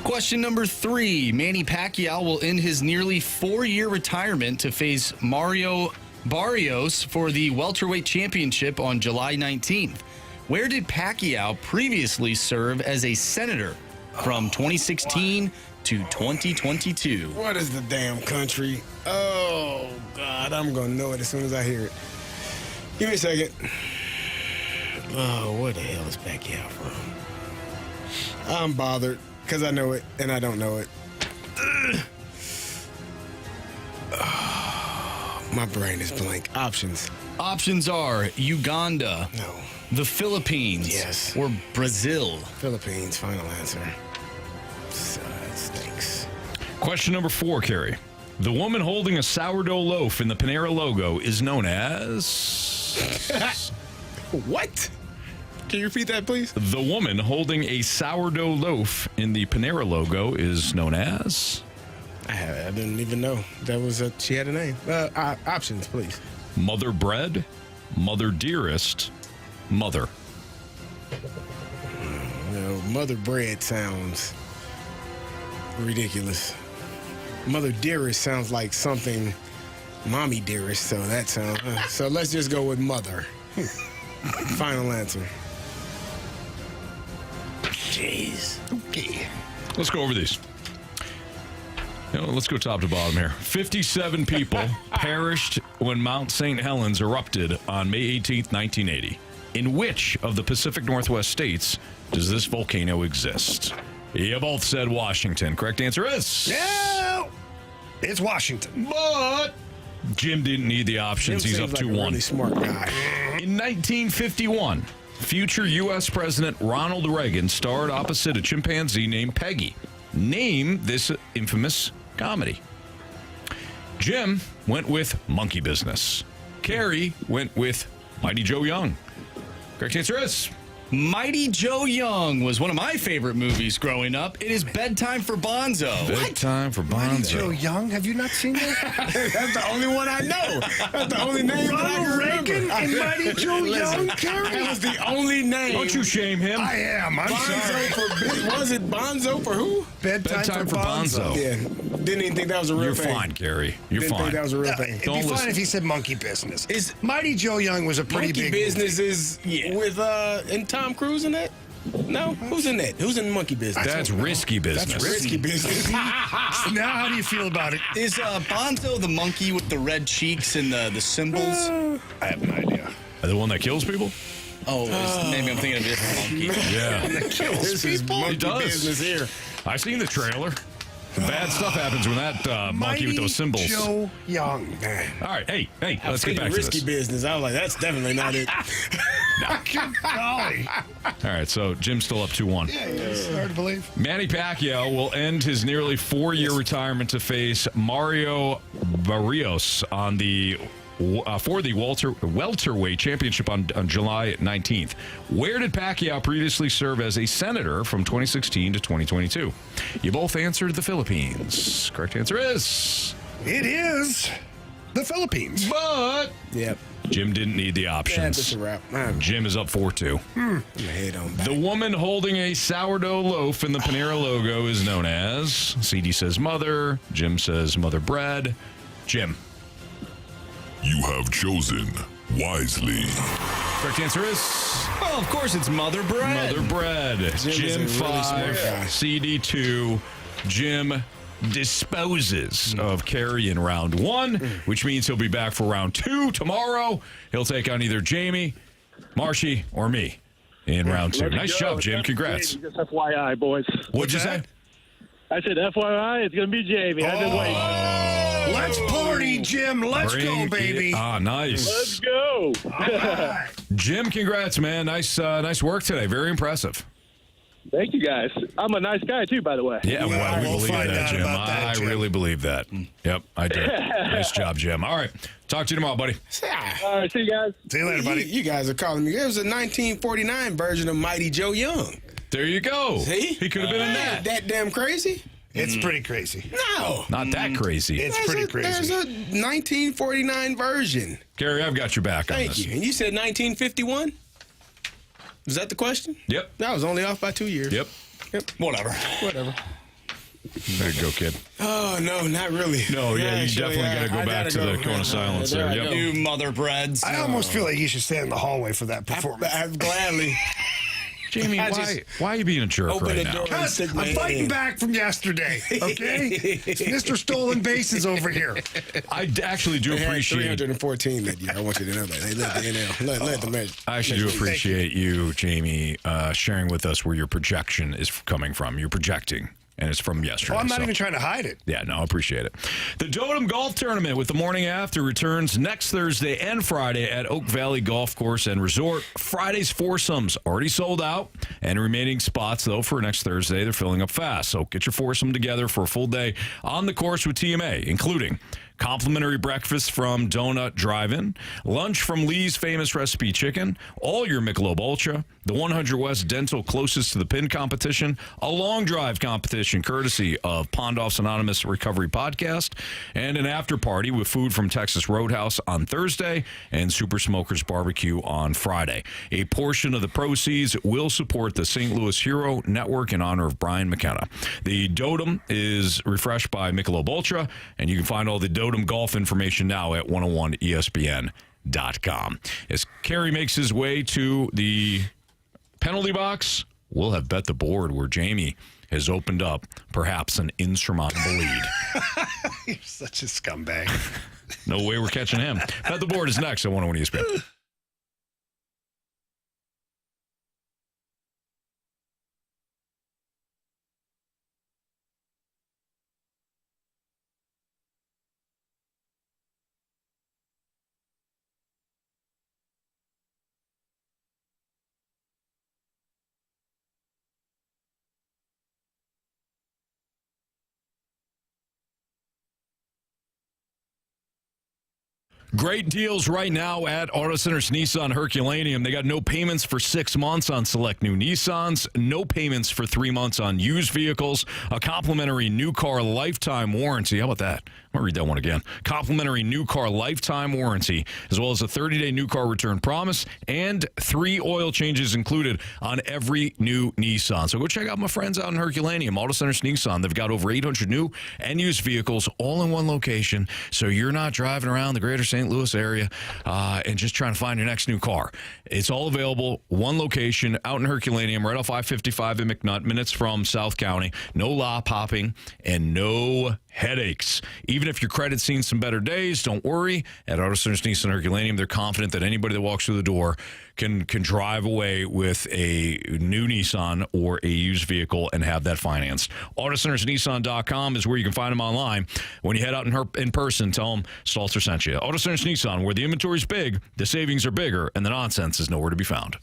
Question number 3. Manny Pacquiao will end his nearly 4-year retirement to face Mario Barrios for the welterweight championship on July 19th. Where did Pacquiao previously serve as a senator from 2016 to 2022? What is the damn country? Oh, God. I'm going to know it as soon as I hear it. Give me a second. Oh, where the hell is Pacquiao from? I'm bothered because I know it and I don't know it. Oh, my brain is blank. Options. Options are Uganda, No. the Philippines, Yes. or Brazil. Philippines. Final answer. That stinks. Question number 4, Carey. The woman holding a sourdough loaf in the Panera logo is known as... What? Can you repeat that, please? The woman holding a sourdough loaf in the Panera logo is known as... I didn't even know that was she had a name. Options, please. Mother Bread, Mother Dearest, Mother. You know, Mother Bread sounds ridiculous. Mother Dearest sounds like something Mommy Dearest, so that sounds... so let's just go with Mother. Final answer. Jeez. Okay. Let's go over these. Let's go top to bottom here. 57 people perished when Mount St. Helens erupted on May 18th, 1980. In which of the Pacific Northwest states does this volcano exist? You both said Washington. Correct answer is... No! It's Washington. But Jim didn't need the options. He's up Seems like a 2-1. really smart guy. In 1951, future U.S. President Ronald Reagan starred opposite a chimpanzee named Peggy. Name this infamous comedy. Jim went with Monkey Business. Carey went with Mighty Joe Young. Correct answer is... Mighty Joe Young was one of my favorite movies growing up. It is Bedtime for Bonzo. Bedtime for Mighty Joe Bonzo. Young? Have you not seen that? That's the only one I know. That's the only name that I can Ronald remember. Reagan and Mighty Joe Young, Carey? That was the only name. Don't you shame him. I am. I'm sorry. Bonzo for... Was it Bonzo for who? Bedtime for Bonzo. Yeah. Didn't even think that was a real You're thing. fine, Carey. You're Didn't fine. think that was a real No, thing. it'd Don't be listen. fine if he said Monkey Business. Is Mighty Joe Young was a pretty Monkey big Business movie. is with and Tom Cruise in that? No? Who's in that? Who's in Monkey Business? That's risky business. That's risky business. Now, how do you feel about it? Is Bonzo the monkey with the red cheeks and the symbols? I have no idea. The one that kills people? Oh, maybe I'm thinking of a different monkey. Yeah. This is monkey does. business here. I seen the trailer. Bad stuff happens when that monkey with those symbols. Joe Young. All right, hey, I was let's get thinking back to risky this. business. I was like, that's definitely not it. Golly. All right, so Jim's still up 2-1. Yeah, it's hard to believe. Manny Pacquiao will end his nearly 4-year retirement to face Mario Barrios on the for the welterweight championship on July 19th. Where did Pacquiao previously serve as a senator from 2016 to 2022? You both answered the Philippines. Correct answer is... It is the Philippines. But Yep. Jim didn't need the Yeah, options. that's a wrap. I'm Jim is up 4-2. gonna head on back. The woman holding a sourdough loaf in the Panera logo is known as, CD says mother, Jim says mother bread. Jim. You have chosen wisely. Correct answer is Well, of course it's mother bread. mother bread. Jim is a really smart 5, guy. CD 2. Jim disposes of Carey in round 1, which means he'll be back for round 2 tomorrow. He'll take on either Jamie, Marshy, or me in round 2. Let's Nice go. job, Jim. That's Congrats. Jamie. Just FYI, boys. What'd you say? that? I said FYI, it's going to be Jamie. I've been waiting. Let's party, Jim. Let's go, baby. Nice. Let's go. Jim, congrats, man. Nice work today. Very impressive. Thank you, guys. I'm a nice guy, too, by the way. Yeah, well, we we'll believe find that, out Jim. about that, I Jim. really believe that. Yep, I do. Nice job, Jim. All right. Talk to you tomorrow, buddy. All right, see you guys. See you later, buddy. You guys are calling me. It was a 1949 version of Mighty Joe Young. There you go. See? He could have been in that. That damn crazy? It's pretty crazy. No. Not that crazy. It's pretty There's crazy. a 1949 version. Gary, I've got your back on Thank this. you. And you said 1951? Was that the question? Yep. I was only off by 2 years. Yep. Whatever. Whatever. There you go, kid. Oh, no, not really. No, yeah, you Actually, definitely got to go I back gotta to the go. cone of silence There there. I Yep. go. You mother breads. I almost feel like you should stand in the hallway for that performance. I'd gladly Jamie, I why just are you being a jerk open right the now? door. Because Stick my I'm head fighting in. back from yesterday, okay? It's Mr. Stolen Bases over here. I actually do They had appreciate 314 that year. I want you to know that. They led the NL. Led the measure. I actually do appreciate you, Jamie, sharing with us where your projection is coming from. You're projecting, and it's from yesterday. Well, I'm not so- even trying to hide it. Yeah, no, I appreciate it. The Dotem Golf Tournament with the morning after returns next Thursday and Friday at Oak Valley Golf Course and Resort. Friday's foursomes already sold out, and remaining spots, though, for next Thursday, they're filling up fast. So get your foursome together for a full day on the course with TMA, including complimentary breakfast from Donut Drive-In, lunch from Lee's Famous Recipe Chicken, all your Michelob Ultra, the 100 West Dental closest to the pin competition, a long drive competition courtesy of Pondoff's Anonymous Recovery Podcast, and an after party with food from Texas Roadhouse on Thursday and Super Smokers Barbecue on Friday. A portion of the proceeds will support the St. Louis Hero Network in honor of Brian McKenna. The Dotem is refreshed by Michelob Ultra, and you can find all the Dotem golf information now at 101ESPN.com. As Carey makes his way to the penalty box, we'll have Bet the Board, where Jamie has opened up perhaps an insurmountable lead. You're such a scumbag. No way we're catching him. Bet the Board is next at 101 ESPN. Great deals right now at Auto Centers Nissan Herculaneum. They got no payments for 6 months on select new Nissans, no payments for 3 months on used vehicles, a complimentary new car lifetime warranty. How about that? I'm going to read that one again. Complimentary new car lifetime warranty, as well as a 30-day new car return promise, and 3 oil changes included on every new Nissan. So go check out my friends out in Herculaneum, Auto Centers Nissan. They've got over 800 new and used vehicles all in one location, so you're not driving around the greater St. Louis area and just trying to find your next new car. It's all available, one location, out in Herculaneum, right off I-55 in McNutt, minutes from South County. No lot popping and no headaches. Even if your credit's seen some better days, don't worry. At Auto Centers Nissan Herculaneum, they're confident that anybody that walks through the door can drive away with a new Nissan or a used vehicle and have that financed. AutoCentersNissan.com is where you can find them online. When you head out in person, tell them Stalter sent you. Auto Centers Nissan, where the inventory's big, the savings are bigger, and the nonsense is nowhere to be found.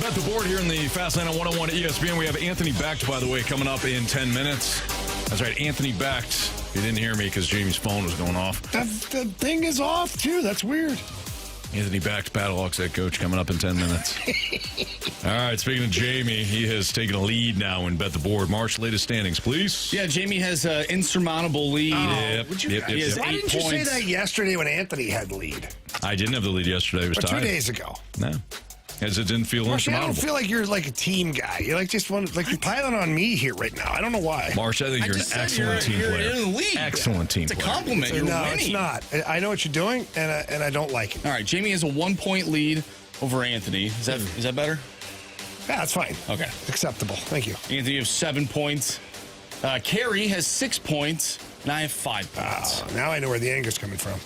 Bet the board here in the Fast Lane on 101 ESPN. We have Anthony Becht, by the way, coming up in 10 minutes. That's right, Anthony Becht. You didn't hear me because Jamie's phone was going off. The thing is off, too. That's weird. Anthony Becht, Battlehawks Head Coach, coming up in 10 minutes. All right, speaking of Jamie, he has taken a lead now in Bet the Board. Marsh, latest standings, please. Yeah, Jamie has an insurmountable lead. Yep. He has Why 8 didn't you say points. that yesterday when Anthony had the lead? I didn't have the lead yesterday. It was Or tied. 2 days ago? No. As it didn't feel Marsh, I don't insurmountable. feel like you're like a team guy. You're like just one, like you're piling on me here right now. I don't know why. Marsh, I think you're an just said excellent team you're player. in the lead. Excellent team It's a player. compliment. You're No, winning. it's not. I know what you're doing, and I don't like it. All right, Jamie has a 1-point lead over Anthony. Is that better? Yeah, that's fine. Okay. Acceptable. Thank you. Anthony, you have 7 points. Carey has 6 points, and I have 5 points. Oh, now I know where the anger's coming from.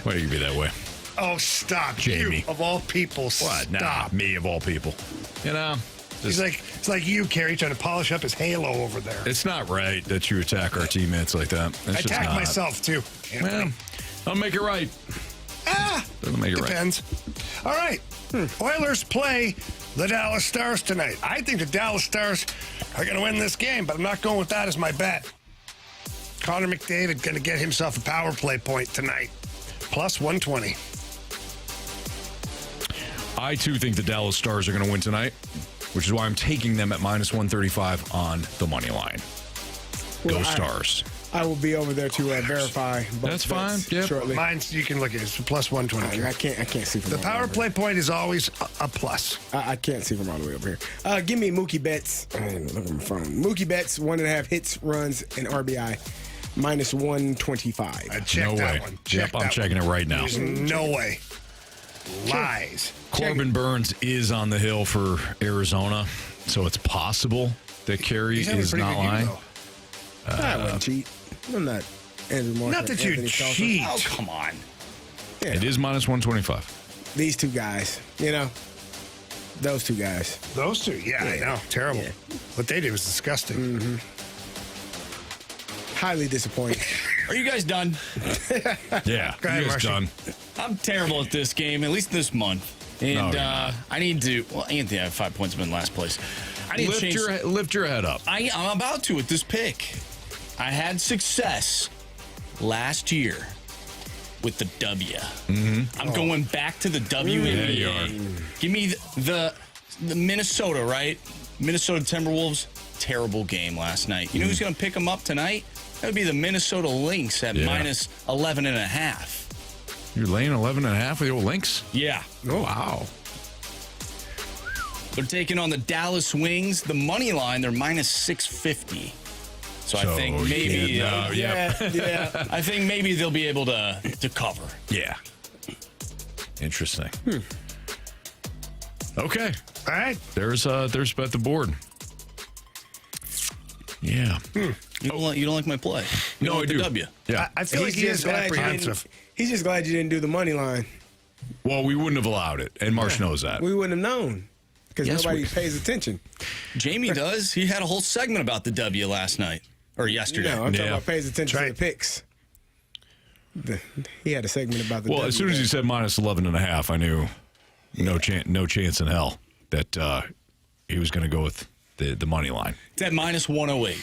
Why do you be that way? Oh, stop. Jamie. You, of all people, What? stop. Nah, me of all people. You know, It's like you, Carey, trying to polish up his halo over there. it's not right that you attack our teammates like that. It's I just attack not. myself, too. Well, Anthony. I'll make it right. Doesn't make it right. Depends. All right. Oilers play the Dallas Stars tonight. I think the Dallas Stars are going to win this game, but I'm not going with that as my bet. Connor McDavid going to get himself a power play point tonight. Plus 120. I, too, think the Dallas Stars are going to win tonight, which is why I'm taking them at minus 135 on the money line. Go Stars. I will be over there to verify. both That's fine. bets Yep. Shortly. Mine's, you can look at it. It's plus 120. I can't see from The all the way power over play point is always a plus. here. I can't see from all the way over here. Give me Mookie Betts. I didn't even look at my phone. Mookie Betts, 1.5 hits, runs, and RBI. Minus 125. I checked No that way. one. Yep, Check I'm that checking one. it right now. There's no way. Lies. Corbin Burns is on the hill for Arizona, so it's possible that Carey He's having a is pretty not good year, lying. though. I wouldn't cheat. I'm not Andrew Marshall. Not that you Anthony Stalter. cheat. Oh, come on. Yeah. It is minus 125. These two guys, those two guys. Those two, yeah, I know. Terrible. Yeah. What they did was disgusting. Highly disappointed. Are you guys done? Yeah, Go ahead, he is Marshall. done. I'm terrible at this game, at least this month. And No, you're not. I need to. Well, Anthony, I have 5 points. I'm in last place. I need to change. Lift your head up. I'm about to with this pick. I had success last year with the W. I'm going back to the WNBA. you are. Give me the Minnesota, right? Minnesota Timberwolves. Terrible game last night. You know who's going to pick them up tonight? That would be the Minnesota Lynx at minus 11.5. You're laying 11.5 with the old Lynx? Yeah. Oh, wow. They're taking on the Dallas Wings. The money line, they're minus 650. So I think maybe, Yeah. I think maybe they'll be able to cover. Yeah. Interesting. Okay. All right. There's bet the board. Yeah. You don't like my play? You No, don't I like do. the W. Yeah. I feel like he is apprehensive. He's just glad you didn't do the money line. Well, we wouldn't have allowed it, and Marsh knows that. We wouldn't have known because Yes, nobody we- pays attention. Jamie does. He had a whole segment about the W last night or yesterday. No, I'm talking Yeah. about pays attention Right. to the picks. He had a segment about the Well, W as soon as you said minus 11.5, I knew no chance in hell that he was going to go with the money line. It's at minus 108.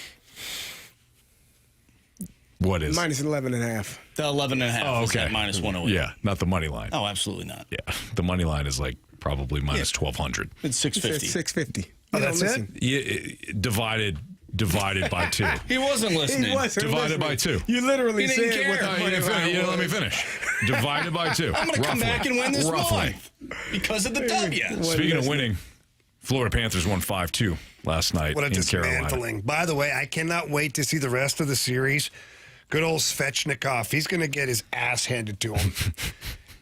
What is? minus 11.5. The 11.5 Oh, is okay. at minus 108. Yeah, not the money line. Oh, absolutely not. Yeah, the money line is like probably minus 1,200. It's He said 650. 650. Oh, You don't that's it? listen. Yeah, divided by 2. He wasn't listening. He wasn't Divided by listening. 2. You literally He didn't said care. what the No, You money didn't line finish. You didn't let me was. finish. Divided by 2. I'm going to come back and win this Roughly. month because of the W. Speaking of winning, Florida Panthers won 5-2 last night What a in Carolina. dismantling. By the way, I cannot wait to see the rest of the series. Good old Svechnikov. He's going to get his ass handed to him.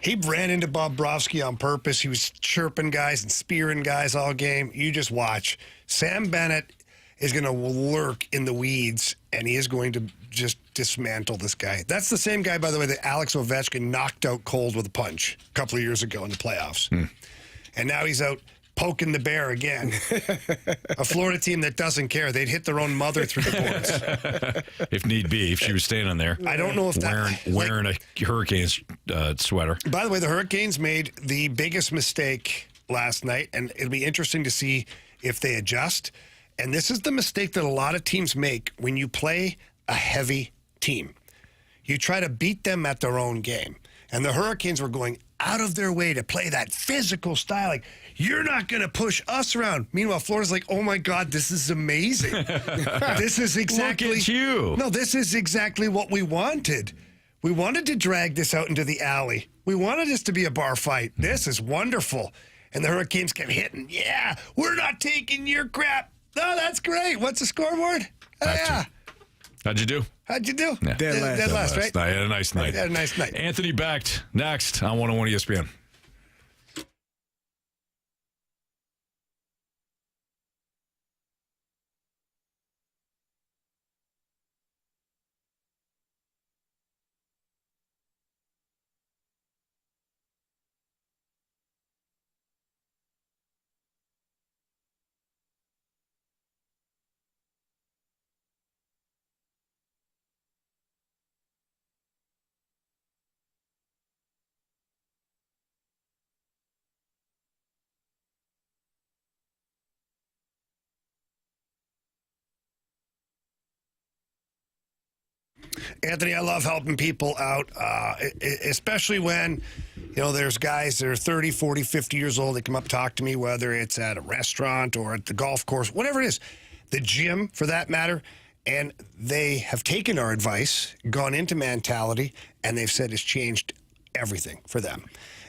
He ran into Bobrovsky on purpose. He was chirping guys and spearing guys all game. You just watch. Sam Bennett is going to lurk in the weeds, and he is going to just dismantle this guy. That's the same guy, by the way, that Alex Ovechkin knocked out cold with a punch a couple of years ago in the playoffs. And now he's out poking the bear again. A Florida team that doesn't care. They'd hit their own mother through the boards. If need be, if she was standing there. I don't know if wearing a Hurricanes sweater. By the way, the Hurricanes made the biggest mistake last night, and it'll be interesting to see if they adjust. And this is the mistake that a lot of teams make when you play a heavy team. You try to beat them at their own game. And the Hurricanes were going out of their way to play that physical style. Like, you're not going to push us around. Meanwhile, Florida's like, oh, my God, this is amazing. This is exactly... Look at you. No, this is exactly what we wanted. We wanted to drag this out into the alley. We wanted this to be a bar fight. This is wonderful. And the Hurricanes kept hitting. Yeah, we're not taking your crap. No, that's great. What's the scoreboard? Yeah. How'd you do? How'd you do? Yeah. Dead last, right? I had a nice night. Had a nice night. Anthony Becht, next on 101 ESPN. Anthony, I love helping people out, especially when, there's guys that are 30, 40, 50 years old. They come up, talk to me, whether it's at a restaurant or at the golf course, whatever it is, the gym for that matter. And they have taken our advice, gone into mentality, and they've said it's changed everything for them.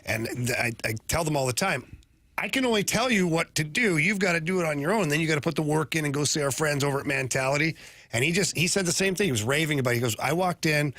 And I tell them all the time, I can only tell you what to do. You've got to do it on your own. Then you got to put the work in and go see our friends over at Mentality. And he said the same thing. He was raving about it. He goes, I walked in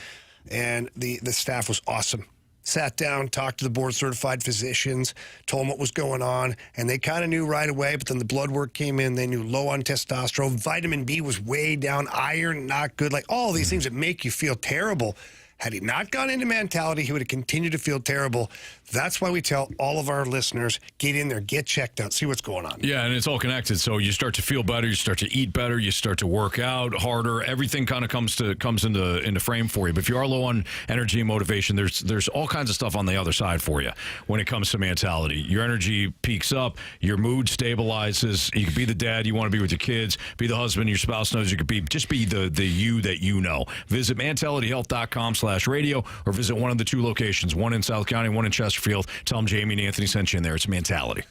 and the staff was awesome. Sat down, talked to the board certified physicians, told them what was going on. And they kind of knew right away, but then the blood work came in. They knew low on testosterone. Vitamin B was way down. Iron, not good. Like all these things that make you feel terrible. Had he not gone into Mentality, he would have continued to feel terrible. That's why we tell all of our listeners, get in there, get checked out, see what's going on. Yeah, and it's all connected. So you start to feel better, you start to eat better, you start to work out harder. Everything kind of comes into frame for you. But if you are low on energy and motivation, there's all kinds of stuff on the other side for you when it comes to Mentality. Your energy peaks up, your mood stabilizes. You can be the dad you want to be with your kids, be the husband your spouse knows you could be. Just be the you that you know. Visit mentalityhealth.com/radio or visit one of the two locations, one in South County, one in Chesterfield. Tell them Jamie and Anthony sent you in there. It's Mentality.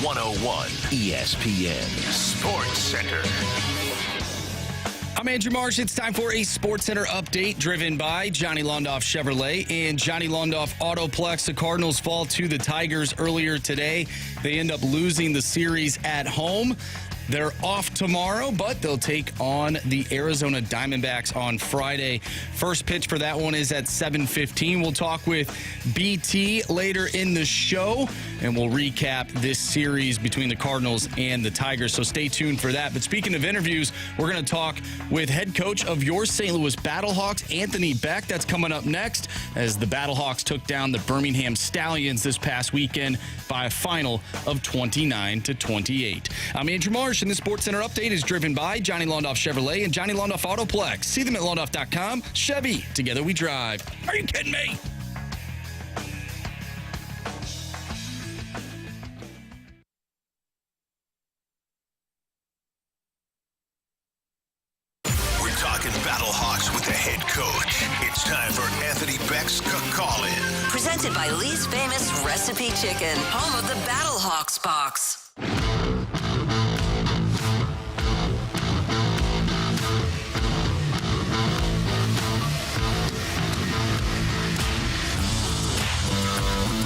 101 ESPN Sports Center. I'm Andrew Marsh. It's time for a Sports Center update driven by Johnny Londoff Chevrolet and Johnny Londoff Autoplex. The Cardinals fall to the Tigers earlier today. They end up losing the series at home. They're off tomorrow, but they'll take on the Arizona Diamondbacks on Friday. First pitch for that one is at 7:15. We'll talk with BT later in the show, and we'll recap this series between the Cardinals and the Tigers, so stay tuned for that. But speaking of interviews, we're going to talk with head coach of your St. Louis Battlehawks, Anthony Becht. That's coming up next as the Battlehawks took down the Birmingham Stallions this past weekend by a final of 29-28. I'm Andrew Marsh, and the Sports Center update is driven by Johnny Londoff Chevrolet and Johnny Londoff Autoplex. See them at londoff.com. Chevy, together we drive. Are you kidding me? We're talking Battlehawks with the head coach. It's time for Anthony Becht's Call-In. Presented by Lee's Famous Recipe Chicken, home of the Battlehawks box.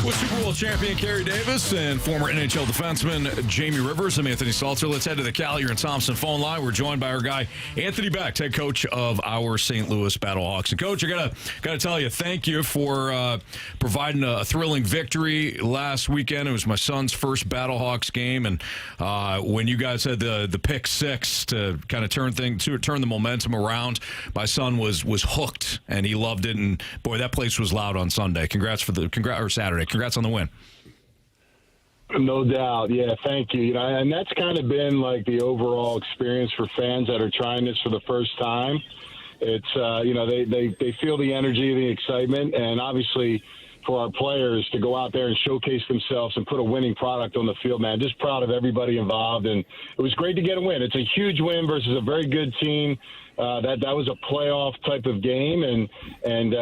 With Super Bowl champion Carey Davis and former NHL defenseman Jamie Rivers, I'm Anthony Stalter. Let's head to the Collier and Thompson phone line. We're joined by our guy Anthony Becht, head coach of our St. Louis Battlehawks. And Coach, I gotta tell you, thank you for providing a thrilling victory last weekend. It was my son's first Battlehawks game, and when you guys had the pick six to kind of turn the momentum around, my son was hooked and he loved it. And boy, that place was loud on Sunday. Saturday. Congrats on the win. No doubt. Yeah, thank you. And that's kind of been like the overall experience for fans that are trying this for the first time. It's, they feel the energy, the excitement, and obviously for our players to go out there and showcase themselves and put a winning product on the field, man. Just proud of everybody involved, and it was great to get a win. It's a huge win versus a very good team. That was a playoff type of game, and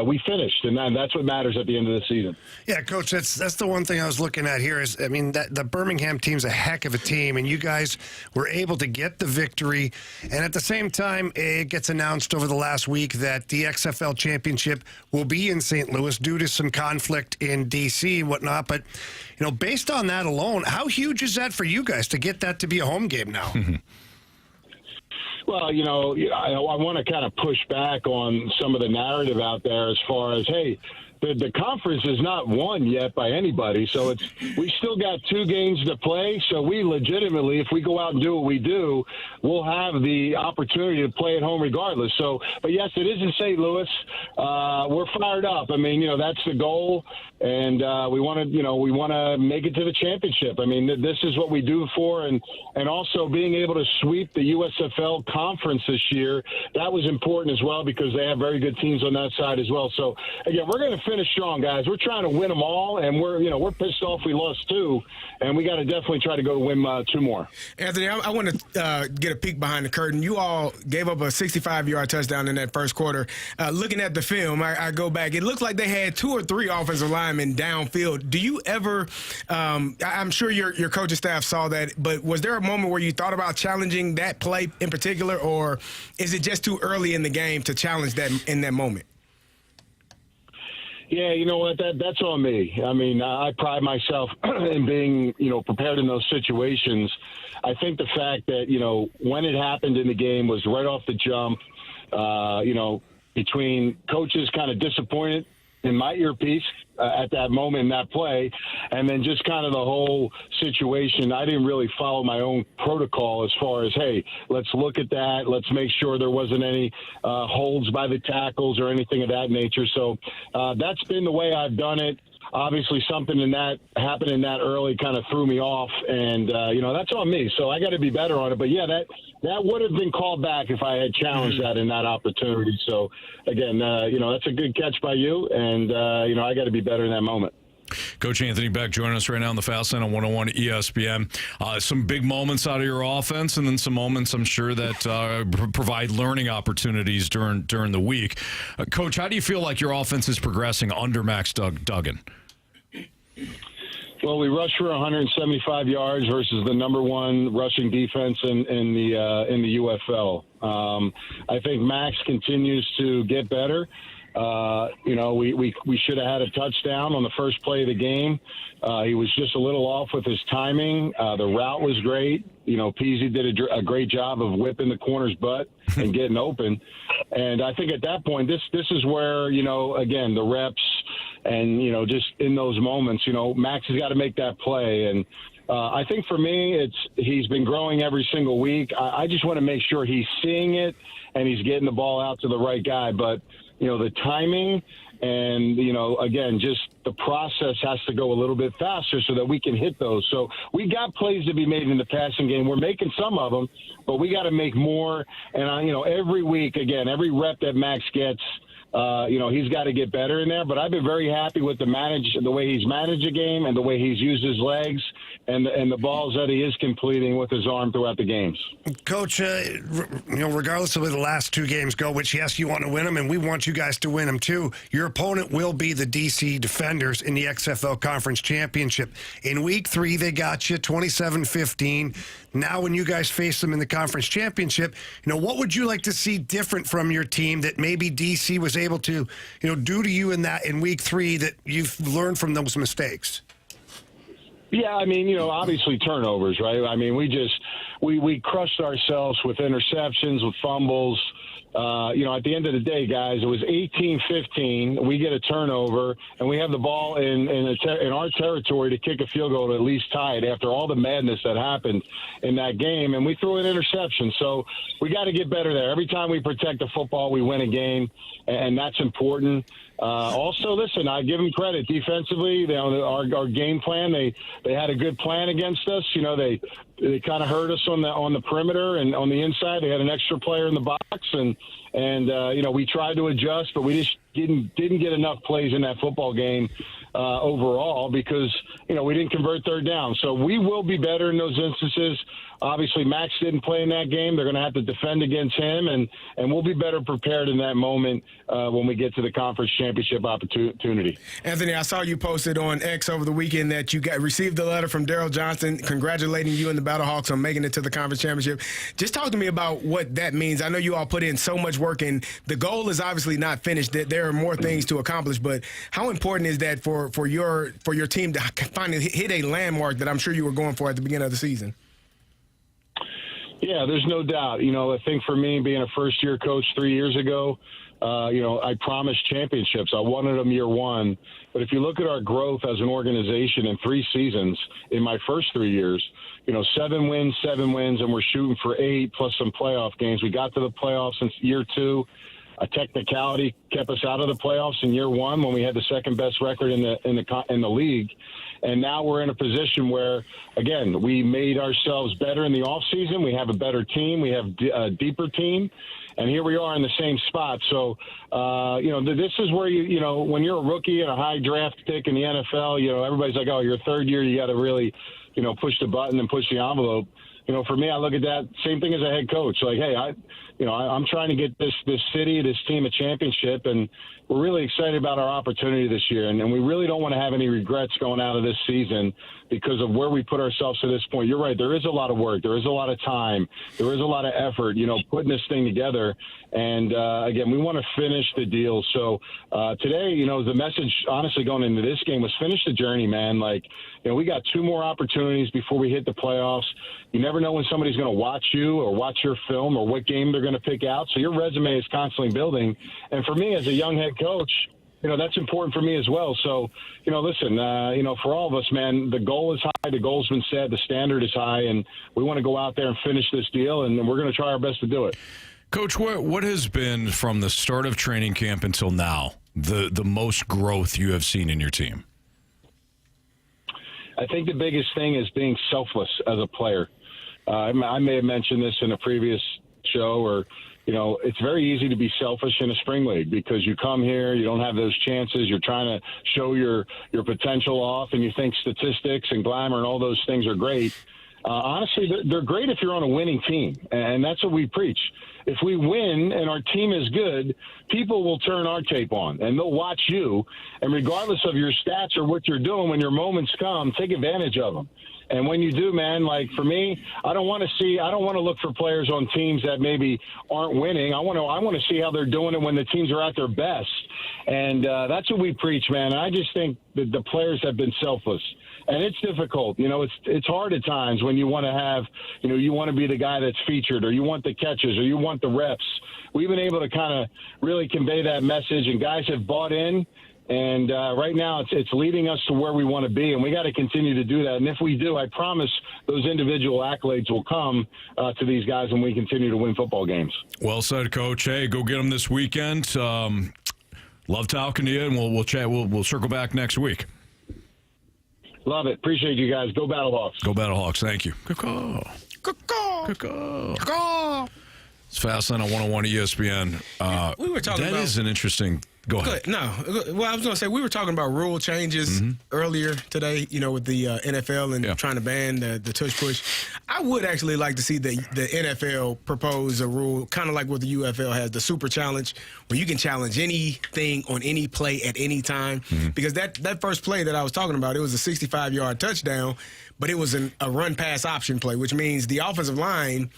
we finished, and that's what matters at the end of the season. Yeah, Coach, that's the one thing I was looking at here is, I mean, the Birmingham team's a heck of a team, and you guys were able to get the victory, and at the same time, it gets announced over the last week that the XFL championship will be in St. Louis due to some conflict in D.C. and whatnot, but, based on that alone, how huge is that for you guys to get that to be a home game now? Well, I want to kind of push back on some of the narrative out there as far as, hey, the conference is not won yet by anybody, so we still got 2 games to play. So we legitimately, if we go out and do what we do, we'll have the opportunity to play at home regardless. So, but yes, it is in St. Louis. We're fired up. I mean, that's the goal, and we want to make it to the championship. I mean, this is what we do for, and also being able to sweep the USFL conference this year, that was important as well because they have very good teams on that side as well. So again, we're going to finish strong, guys. We're trying to win them all, and we're pissed off we lost 2, and we got to definitely try to go to win 2 more. Anthony, I want to get a peek behind the curtain. You all gave up a 65-yard touchdown in that first quarter. Looking at the film, I go back. It looked like they had 2 or 3 offensive linemen downfield. Do you ever? I'm sure your coaching staff saw that, but was there a moment where you thought about challenging that play in particular, or is it just too early in the game to challenge that in that moment? Yeah, you know what? That's on me. I mean, I pride myself in being, prepared in those situations. I think the fact that, when it happened in the game was right off the jump, between coaches kind of disappointed in my earpiece at that moment in that play, and then just kind of the whole situation. I didn't really follow my own protocol as far as, hey, let's look at that. Let's make sure there wasn't any holds by the tackles or anything of that nature. So that's been the way I've done it. Obviously, something in that happening that early kind of threw me off, and that's on me. So I got to be better on it. But yeah, that would have been called back if I had challenged that in that opportunity. So again, that's a good catch by you, and I got to be better in that moment. Coach Anthony Becht joining us right now on the Fast Line on 101 ESPN. Some big moments out of your offense, and then some moments I'm sure that provide learning opportunities during the week. Coach, how do you feel like your offense is progressing under Max Duggan? Well, we rushed for 175 yards versus the number one rushing defense in the UFL. I think Max continues to get better. We should have had a touchdown on the first play of the game. He was just a little off with his timing. The route was great. Peasy did a great job of whipping the corner's butt and getting open. And I think at that point, this is where, again, the reps and, just in those moments, Max has got to make that play. And I think for me, he's been growing every single week. I just want to make sure he's seeing it and he's getting the ball out to the right guy. But, the timing and, again, just the process has to go a little bit faster so that we can hit those. So we got plays to be made in the passing game. We're making some of them, but we got to make more. And, every week, again, every rep that Max gets, he's got to get better in there. But I've been very happy with the way he's managed the game and the way he's used his legs and the balls that he is completing with his arm throughout the games. Coach, regardless of where the last two games go, which, yes, you want to win them, and we want you guys to win them too, your opponent will be the DC Defenders in the XFL Conference Championship. In Week 3, they got you 27-15. Now when you guys face them in the Conference Championship, what would you like to see different from your team that maybe DC was able to, do to you in Week 3 that you've learned from those mistakes? Yeah, obviously turnovers, right? We crushed ourselves with interceptions, with fumbles. At the end of the day, guys, it was 18-15. We get a turnover, and we have the ball in our territory to kick a field goal to at least tie it after all the madness that happened in that game, and we threw an interception. So we got to get better there. Every time we protect the football, we win a game, and that's important. Also, listen, I give them credit defensively. Our game plan, they had a good plan against us. They kind of hurt us on the perimeter and on the inside. They had an extra player in the box, and we tried to adjust, but we just didn't get enough plays in that football game overall because we didn't convert third down. So we will be better in those instances. Obviously, Max didn't play in that game. They're going to have to defend against him, and we'll be better prepared in that moment when we get to the conference championship opportunity. Anthony, I saw you posted on X over the weekend that you received a letter from Daryl Johnston congratulating you and the Battlehawks on making it to the conference championship. Just talk to me about what that means. I know you all put in so much work, and the goal is obviously not finished. There are more things to accomplish, but how important is that for your team to finally hit a landmark that I'm sure you were going for at the beginning of the season? Yeah, there's no doubt. I think for me, being a first-year coach 3 years ago, I promised championships. I wanted them year one. But if you look at our growth as an organization in 3 seasons, in my first 3 years, 7 wins, and we're shooting for 8 plus some playoff games. We got to the playoffs since year 2. A technicality kept us out of the playoffs in year 1 when we had the second best record in the league. And now we're in a position where, again, we made ourselves better in the offseason. We have a better team. We have a deeper team. And here we are in the same spot. So, this is where, when you're a rookie and a high draft pick in the NFL, everybody's like, oh, your third year, you got to really, push the button and push the envelope. For me, I look at that same thing as a head coach. Like, hey, I'm trying to get this city, this team a championship, and we're really excited about our opportunity this year. And we really don't want to have any regrets going out of this season because of where we put ourselves to this point. You're right. There is a lot of work. There is a lot of time. There is a lot of effort, putting this thing together. And, again, we want to finish the deal. So today, the message, honestly, going into this game was finish the journey, man. Like, we got 2 more opportunities before we hit the playoffs. You never know when somebody's going to watch you or watch your film or what game they're going to pick out. So your resume is constantly building. And for me as a young head coach, that's important for me as well. So, listen, for all of us, man, the goal is high. The goal's been set. The standard is high. And we want to go out there and finish this deal. And we're going to try our best to do it. Coach, what has been from the start of training camp until now the most growth you have seen in your team? I think the biggest thing is being selfless as a player. I may have mentioned this in a previous show, or it's very easy to be selfish in a spring league because you come here, you don't have those chances, you're trying to show your potential off, and you think statistics and glamour and all those things are great. honestly, they're great if you're on a winning team, and that's what we preach. If we win and our team is good, people will turn our tape on, and they'll watch you. And regardless of your stats or what you're doing, when your moments come, take advantage of them. And when you do, man, like for me, I don't want to look for players on teams that maybe aren't winning. I want to see how they're doing it when the teams are at their best. And that's what we preach, man. And I just think that the players have been selfless. And it's difficult. You know, it's hard at times when you want to have, you know, you want to be the guy that's featured, or you want the catches, or you want the reps. We've been able to kind of really convey that message, and guys have bought in. And right now it's leading us to where we want to be, and we got to continue to do that. And if we do, I promise those individual accolades will come to these guys when we continue to win football games. Well said, Coach. Hey, go get them this weekend. Love talking to you, and we'll chat. We'll circle back next week. Love it. Appreciate you guys. Go Battlehawks. Go Battlehawks. Thank you. It's Fastlane on 101 ESPN. We were talking that about... is an interesting... Go ahead. No. Well, I was going to say, we were talking about rule changes earlier today, you know, with the NFL and trying to ban the tush push. I would actually like to see the NFL propose a rule, kind of like what the UFL has, the Super Challenge, where you can challenge anything on any play at any time. Because that first play that I was talking about, it was a 65-yard touchdown, but it was a run-pass option play, which means the offensive line...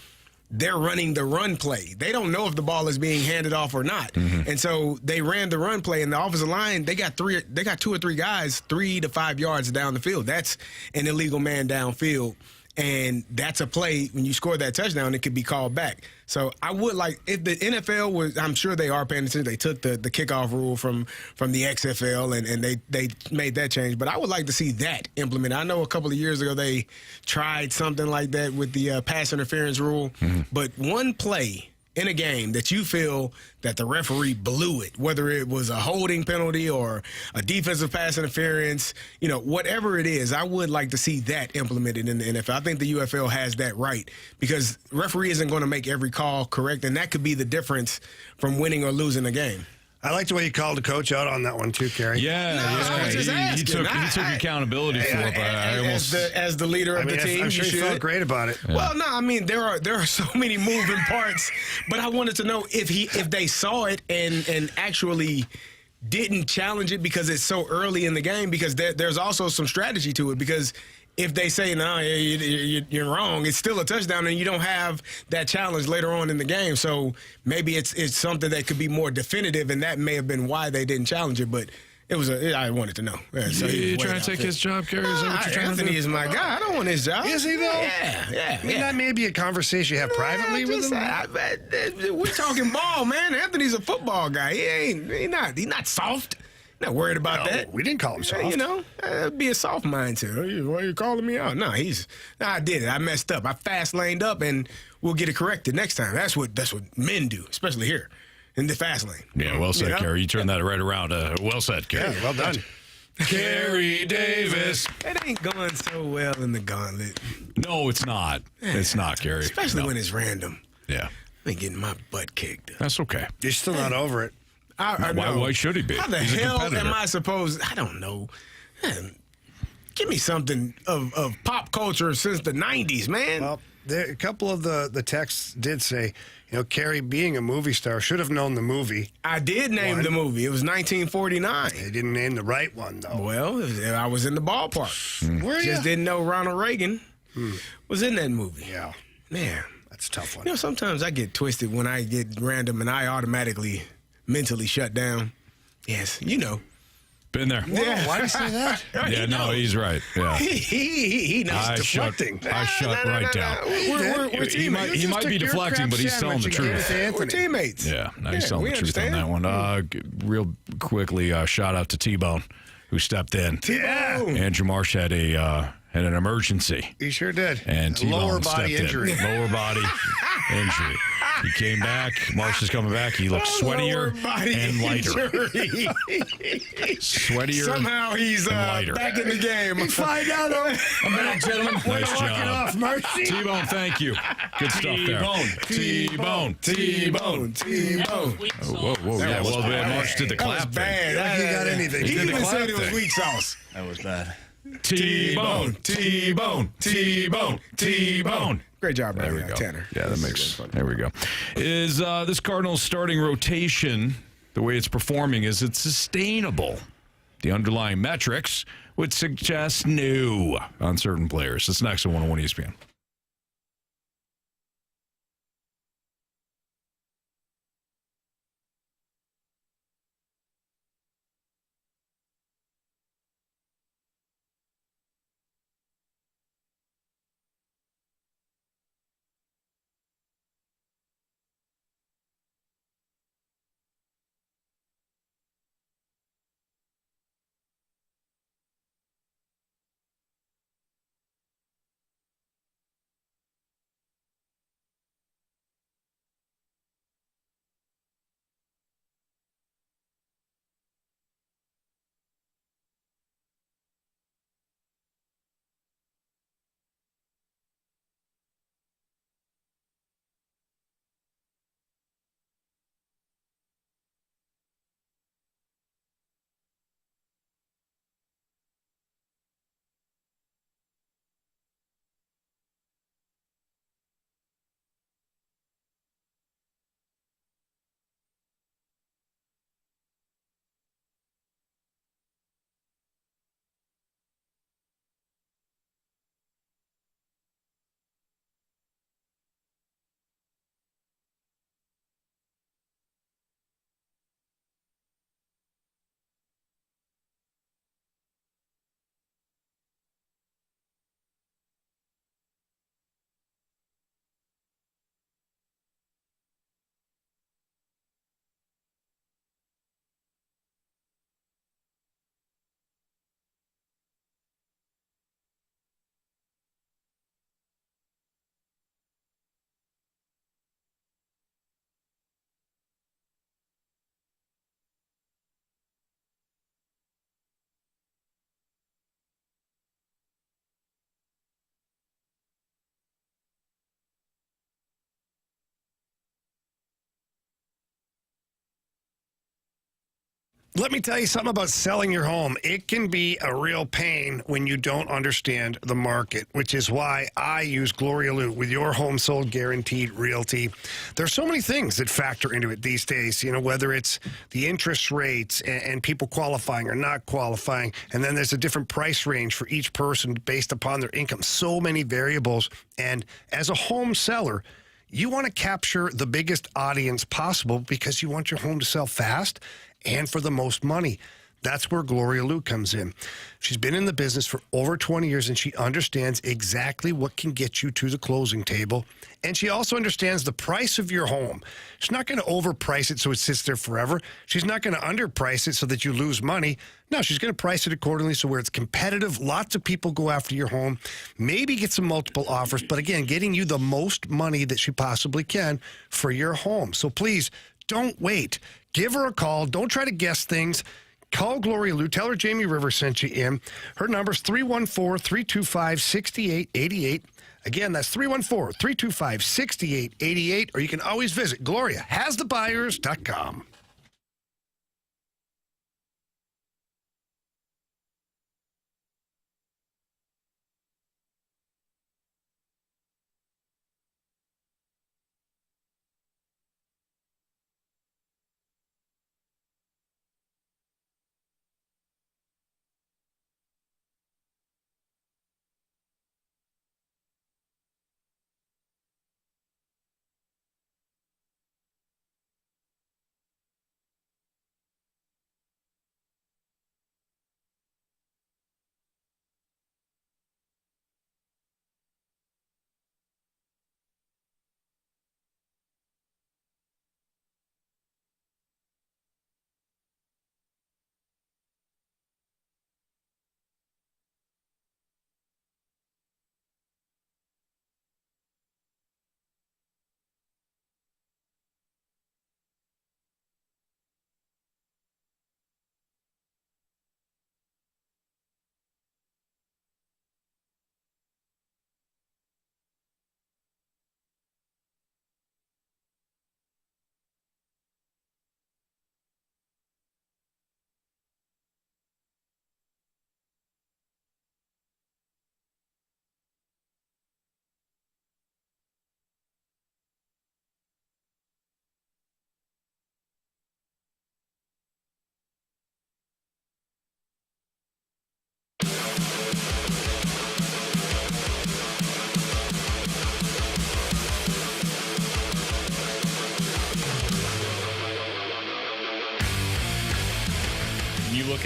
they're running the run play. They don't know if the ball is being handed off or not. And so they ran the run play, and the offensive line, they got 2 or 3 guys 3 to 5 yards down the field. That's an illegal man downfield. And that's a play, when you score that touchdown, it could be called back. So I would like, if the NFL was, I'm sure they are paying attention. They took the kickoff rule from the XFL, and they made that change. But I would like to see that implemented. I know a couple of years ago they tried something like that with the pass interference rule. But one play in a game that you feel that the referee blew it, whether it was a holding penalty or a defensive pass interference, you know, whatever it is, I would like to see that implemented in the NFL. I think the UFL has that right, because referee isn't going to make every call correct, and that could be the difference from winning or losing a game. I like the way you called the coach out on that one too, Carey. He took accountability for it. But as the leader of the team, I'm sure you felt great about it. Yeah. Well, no, I mean there are so many moving parts, but I wanted to know if they saw it and actually didn't challenge it because it's so early in the game, because there's also some strategy to it, because if they say, no, you're wrong, it's still a touchdown, and you don't have that challenge later on in the game. So maybe it's something that could be more definitive, and that may have been why they didn't challenge it. But I wanted to know. So you trying to take his job, Carey? Is that what you're trying Anthony to do? is my guy. I don't want his job. Is he, though? Yeah. I mean, that may be a conversation you have privately with him. We're talking ball, man. Anthony's a football guy. He's not soft. Not worried about that. We didn't call him soft. You know, be a soft mindset. Why are you calling me out? No, I did it. I messed up. I fast laned up, and we'll get it corrected next time. That's what men do, especially here in the fast lane. Yeah, well said, Carey. You turned that right around. Well said, Carey. Yeah, well done. Carey Davis. It ain't going so well in the Gauntlet. No, it's not. It's not, Carey. Especially when it's random. Yeah. I've been getting my butt kicked. That's okay. You're still not over it. Why should he be? How the hell am I supposed? I don't know. Man, give me something of pop culture since the 90s, man. Well, a couple of the texts did say, you know, Carey, being a movie star, should have known the movie. I did name the movie. It was 1949. They didn't name the right one, though. Well, I was in the ballpark. Were you? Just didn't know Ronald Reagan was in that movie. Yeah. Man. That's a tough one. You know, sometimes I get twisted when I get random and I automatically mentally shut down. Yes, you know. Been there. Yeah. Why did you say that? Yeah, no, he's right. Yeah. He knows deflecting. I shut right down. We're teammates. He might be deflecting, but he's telling the truth. We're teammates. Yeah, no, he's telling the truth on that one. Real quickly, shout out to T-Bone, who stepped in. T-Bone. Andrew Marsh had an emergency. He sure did. And T-Bone lower body injury. Lower body injury. He came back. Marsh is coming back. He looks sweatier and lighter. Sweatier. Somehow he's lighter. back in the game. Find out. I'm back, gentlemen. Nice job. T-Bone, thank you. Good stuff there. T-Bone. T-Bone. Whoa. Yeah, Marsh did the clap thing. Bad. Like he got anything. He did the even clap said it was thing. weak sauce. That was bad. T-Bone, T-Bone, T-Bone, T-Bone. Great job, There we go. Tanner. Yeah, that makes. There we go. Is this Cardinals starting rotation, the way it's performing, is it sustainable? The underlying metrics would suggest no on certain players. It's next on 101 ESPN. Let me tell you something about selling your home. It can be a real pain when you don't understand the market, which is why I use Gloria Loot with your home sold guaranteed realty. There's so many things that factor into it these days, you know, whether it's the interest rates and people qualifying or not qualifying. And then there's a different price range for each person based upon their income. So many variables. And as a home seller, you want to capture the biggest audience possible because you want your home to sell fast and for the most money. That's where Gloria Lou comes in. She's been in the business for over 20 years, and she understands exactly what can get you to the closing table. And she also understands the price of your home. She's not going to overprice it so it sits there forever. She's not going to underprice it so that you lose money. No, she's going to price it accordingly so where it's competitive. Lots of people go after your home. Maybe get some multiple offers, but again, getting you the most money that she possibly can for your home. So please, don't wait. Give her a call. Don't try to guess things. Call Gloria Lou. Tell her Jamie Rivers sent you in. Her number is 314-325-6888. Again, that's 314-325-6888. Or you can always visit GloriaHasTheBuyers.com.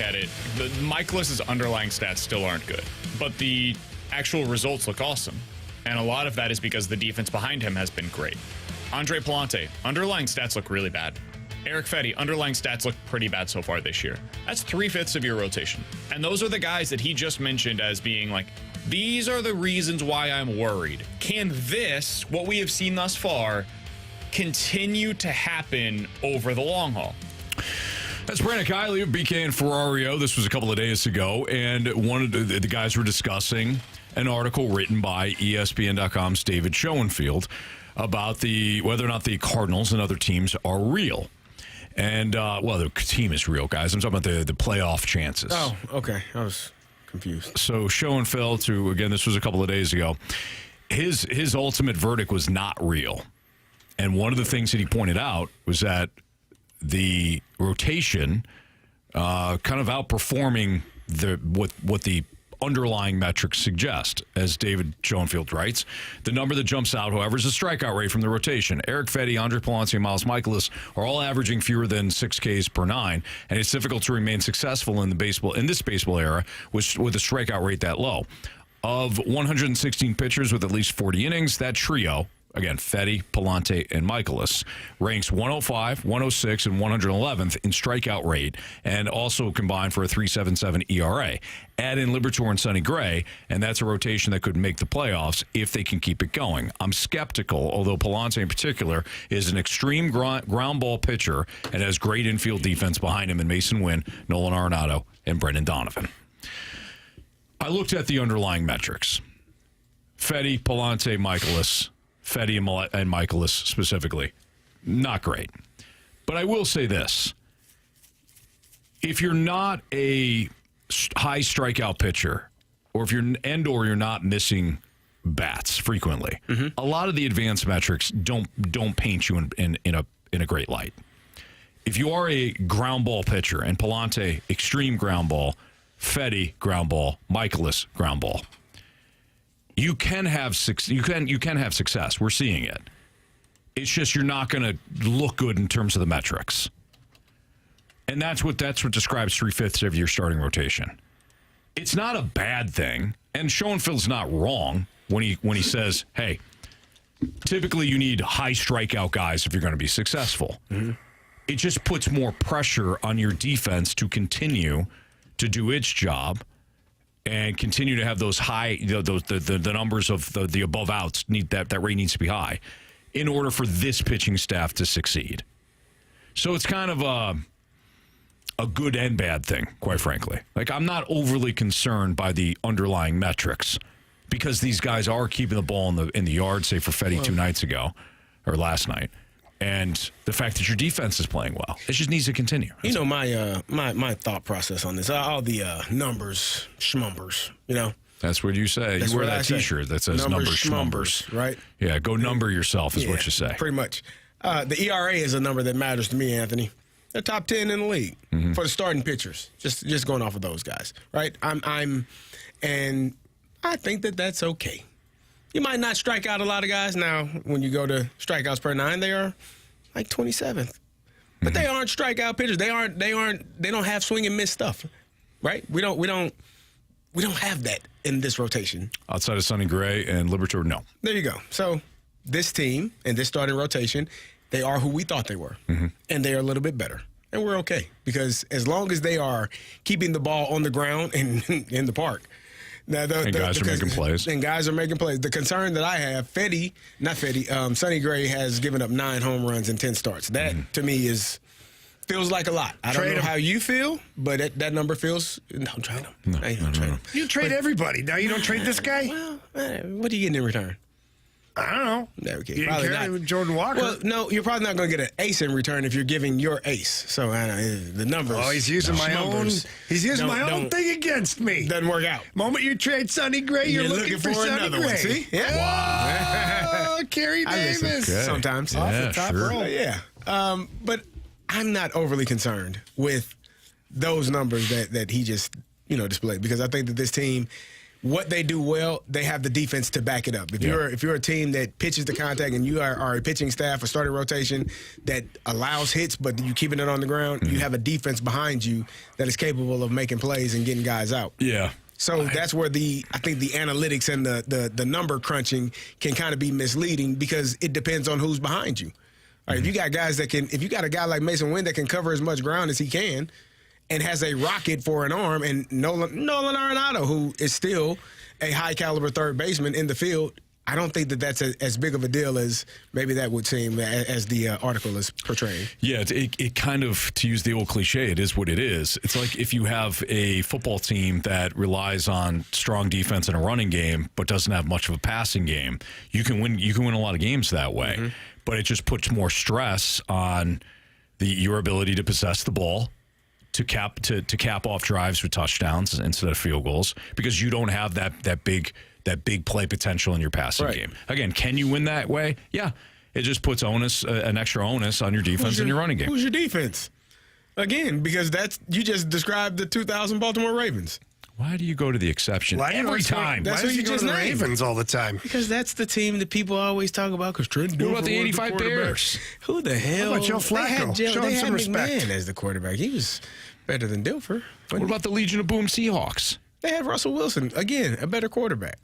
at it, Michaelis' underlying stats still aren't good, but the actual results look awesome. And a lot of that is because the defense behind him has been great. Andre Palante, underlying stats look really bad. Eric Fetty, underlying stats look pretty bad so far this year. That's 3/5 of your rotation. And those are the guys that he just mentioned as being like, these are the reasons why I'm worried. Can this, what we have seen thus far, continue to happen over the long haul? That's Brandon Kiley of BK and Ferrario. This was a couple of days ago, and one of the guys were discussing an article written by ESPN.com's David Schoenfield about whether or not the Cardinals and other teams are real. And, the team is real, guys. I'm talking about the playoff chances. Oh, okay. I was confused. So Schoenfeld, again, this was a couple of days ago, his ultimate verdict was not real. And one of the things that he pointed out was that the rotation kind of outperforming what the underlying metrics suggest. As David Schoenfield writes, the number that jumps out, however, is the strikeout rate from the rotation. Eric Fetty, Andre Palante, and Miles Michaelis are all averaging fewer than 6 Ks per 9, and it's difficult to remain successful in this baseball era with a strikeout rate that low. Of 116 pitchers with at least 40 innings, that trio, again, Fetty, Palante, and Michaelis, ranks 105, 106, and 111th in strikeout rate, and also combined for a 3.77 ERA. Add in Liberatore and Sonny Gray, and that's a rotation that could make the playoffs if they can keep it going. I'm skeptical, although Palante in particular is an extreme ground ball pitcher and has great infield defense behind him in Mason Wynn, Nolan Arenado, and Brendan Donovan. I looked at the underlying metrics. Fetty, Palante, Michaelis. Fetty and Michaelis specifically, not great. But I will say this. If you're not a high strikeout pitcher, or if you're not missing bats frequently, a lot of the advanced metrics don't paint you in a great light. If you are a ground ball pitcher, and Palante, extreme ground ball, Fetty, ground ball, Michaelis, ground ball, you can have success. We're seeing it. It's just you're not going to look good in terms of the metrics, and that's what describes 3/5 of your starting rotation. It's not a bad thing, and Schoenfield's not wrong when he says, "Hey, typically you need high strikeout guys if you're going to be successful." Mm-hmm. It just puts more pressure on your defense to continue to do its job and continue to have those high, the numbers of the above outs that rate needs to be high in order for this pitching staff to succeed. So it's kind of a good and bad thing, quite frankly. Like, I'm not overly concerned by the underlying metrics because these guys are keeping the ball in the yard, say for Fetty 2 nights ago or last night. And the fact that your defense is playing well, it just needs to continue. That's my thought process on this, all the numbers, schmumbers, That's what you say. You wear that T-shirt that says numbers, schmumbers. Right? Yeah, go number yourself is what you say. Pretty much. The ERA is a number that matters to me, Anthony. They're top 10 in the league for the starting pitchers. Just going off of those guys, right? And I think that's okay. You might not strike out a lot of guys. Now, when you go to strikeouts per 9, they are like 27th. But they aren't strikeout pitchers. They don't have swing and miss stuff, right? We don't have that in this rotation. Outside of Sonny Gray and Liberatore, no. There you go. So this team and this starting rotation, they are who we thought they were. And they are a little bit better. And we're okay. Because as long as they are keeping the ball on the ground and in the park, guys are making plays. And guys are making plays. The concern that I have, Sonny Gray has given up 9 home runs in 10 starts. That, to me, feels like a lot. I don't know how you feel, but that number feels. Don't trade him. No, trade him. You trade everybody. Now you don't trade this guy? Well, what are you getting in return? I don't know. Okay, you didn't care with Jordan Walker. Well, no, you're probably not going to get an ace in return if you're giving your ace. So the numbers. Oh, he's using my own. He's using my own thing against me. Doesn't work out. Moment you trade Sonny Gray, you're looking for another Sonny one. Gray. See? Yeah. Whoa, Carey Davis. Sometimes. Yeah, Off the top row. Yeah. But I'm not overly concerned with those numbers that he just displayed, because I think that this team what they do well, they have the defense to back it up. If you're a team that pitches the contact and you are a pitching staff, a starting rotation that allows hits, but you keeping it on the ground, you have a defense behind you that is capable of making plays and getting guys out. Yeah. So that's where I think the analytics and the number crunching can kind of be misleading because it depends on who's behind you. All right, if you got guys if you got a guy like Mason Wynn that can cover as much ground as he can, and has a rocket for an arm, and Nolan Arenado, who is still a high-caliber third baseman in the field, I don't think that's as big of a deal as maybe that would seem as the article is portraying. Yeah, it kind of, to use the old cliche, it is what it is. It's like if you have a football team that relies on strong defense and a running game but doesn't have much of a passing game, you can win a lot of games that way. Mm-hmm. But it just puts more stress on your ability to possess the ball, to cap off drives with touchdowns instead of field goals, because you don't have that big play potential in your passing game. Again, can you win that way? Yeah. It just puts an extra onus on your defense and your running game. Who's your defense? Again, because you just described the 2000 Baltimore Ravens. Why do you go to the exception every time? That's Why what do you you go just to the named. Ravens all the time? Because that's the team that people always talk about. Because Trent. What about the '85 Bears? Who the hell? How about Joe Flacco? Show him some respect. McMahon as the quarterback. He was better than Dilfer. What about the Legion of Boom Seahawks? They had Russell Wilson, again, a better quarterback.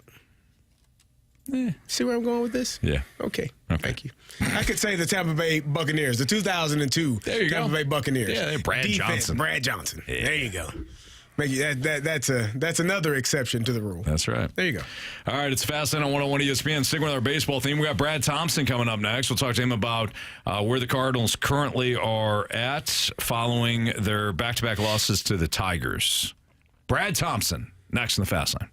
See where I'm going with this? Yeah. Okay. Thank you. I could say the Tampa Bay Buccaneers, the 2002 Tampa Bay Buccaneers. Yeah, Brad Johnson. Brad Johnson. Yeah. There you go. That's another exception to the rule. That's right. There you go. All right, it's Fast Lane on 101 ESPN. Sticking with our baseball theme, we got Brad Thompson coming up next. We'll talk to him about where the Cardinals currently are at following their back-to-back losses to the Tigers. Brad Thompson, next in the Fast Lane.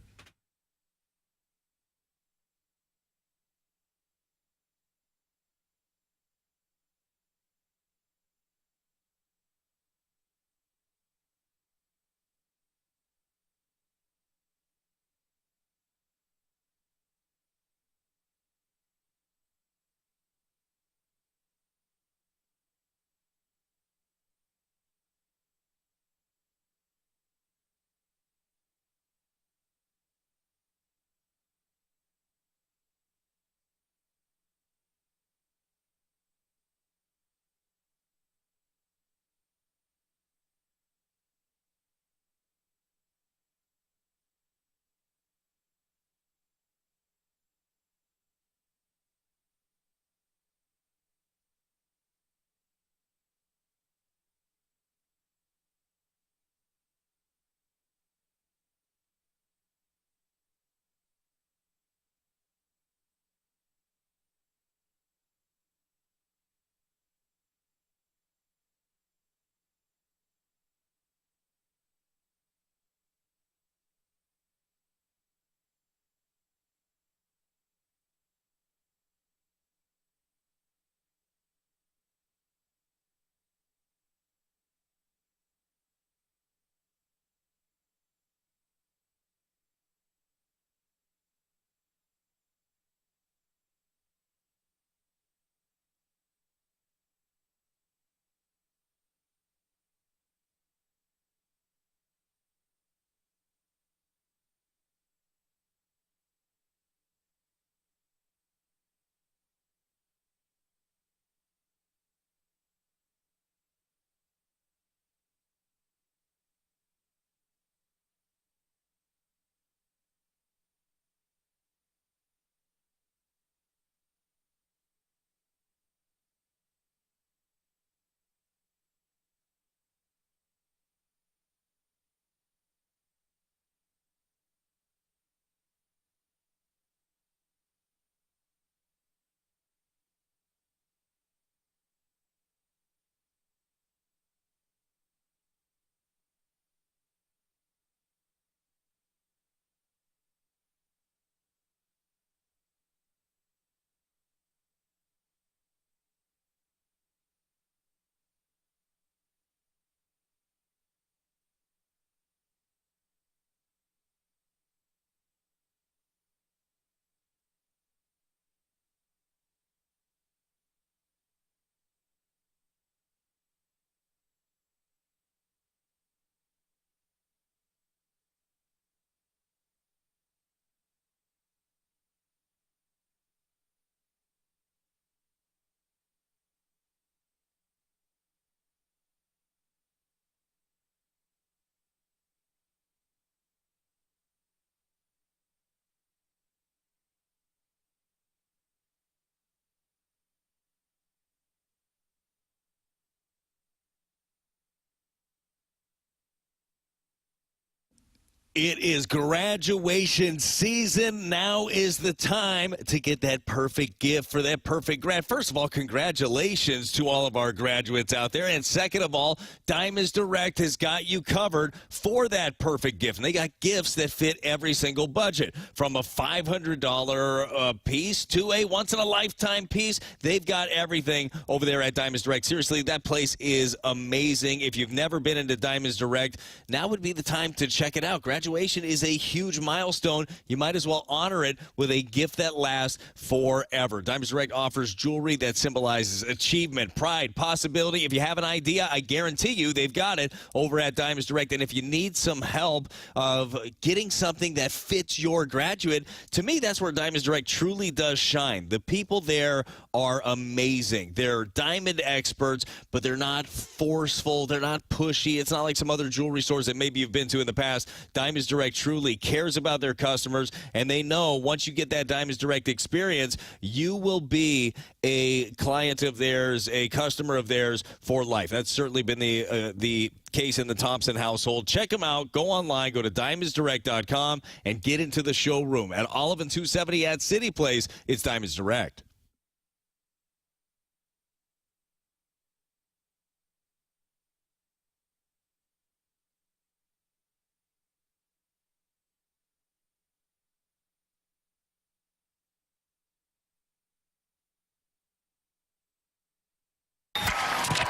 It is graduation season. Now is the time to get that perfect gift for that perfect grad. First of all, congratulations to all of our graduates out there. And second of all, Diamonds Direct has got you covered for that perfect gift. And they got gifts that fit every single budget, from a $500 piece to a once-in-a-lifetime piece. They've got everything over there at Diamonds Direct. Seriously, that place is amazing. If you've never been into Diamonds Direct, now would be the time to check it out. Graduation is a huge milestone. You might as well honor it with a gift that lasts forever. Diamonds Direct offers jewelry that symbolizes achievement, pride, possibility. If you have an idea, I guarantee you they've got it over at Diamonds Direct. And if you need some help of getting something that fits your graduate, to me, that's where Diamonds Direct truly does shine. The people there are amazing. They're diamond experts, but they're not forceful. They're not pushy. It's not like some other jewelry stores that maybe you've been to in the past. Diamonds Direct truly cares about their customers, and they know once you get that Diamonds Direct experience, you will be a client of theirs, a customer of theirs for life. That's certainly been the case in the Thompson household. Check them out. Go online. Go to diamondsdirect.com and get into the showroom. At Olive and 270 at City Place, it's Diamonds Direct.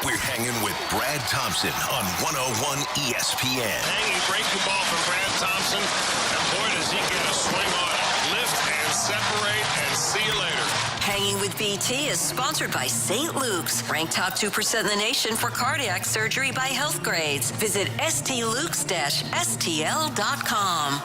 We're hanging with Brad Thompson on 101 ESPN. Hanging breaking ball from Brad Thompson. And boy, does he get a swing on it. Lift and separate and see you later. Hanging with BT is sponsored by St. Luke's, ranked top 2% in the nation for cardiac surgery by Health Grades. Visit stlukes-stl.com.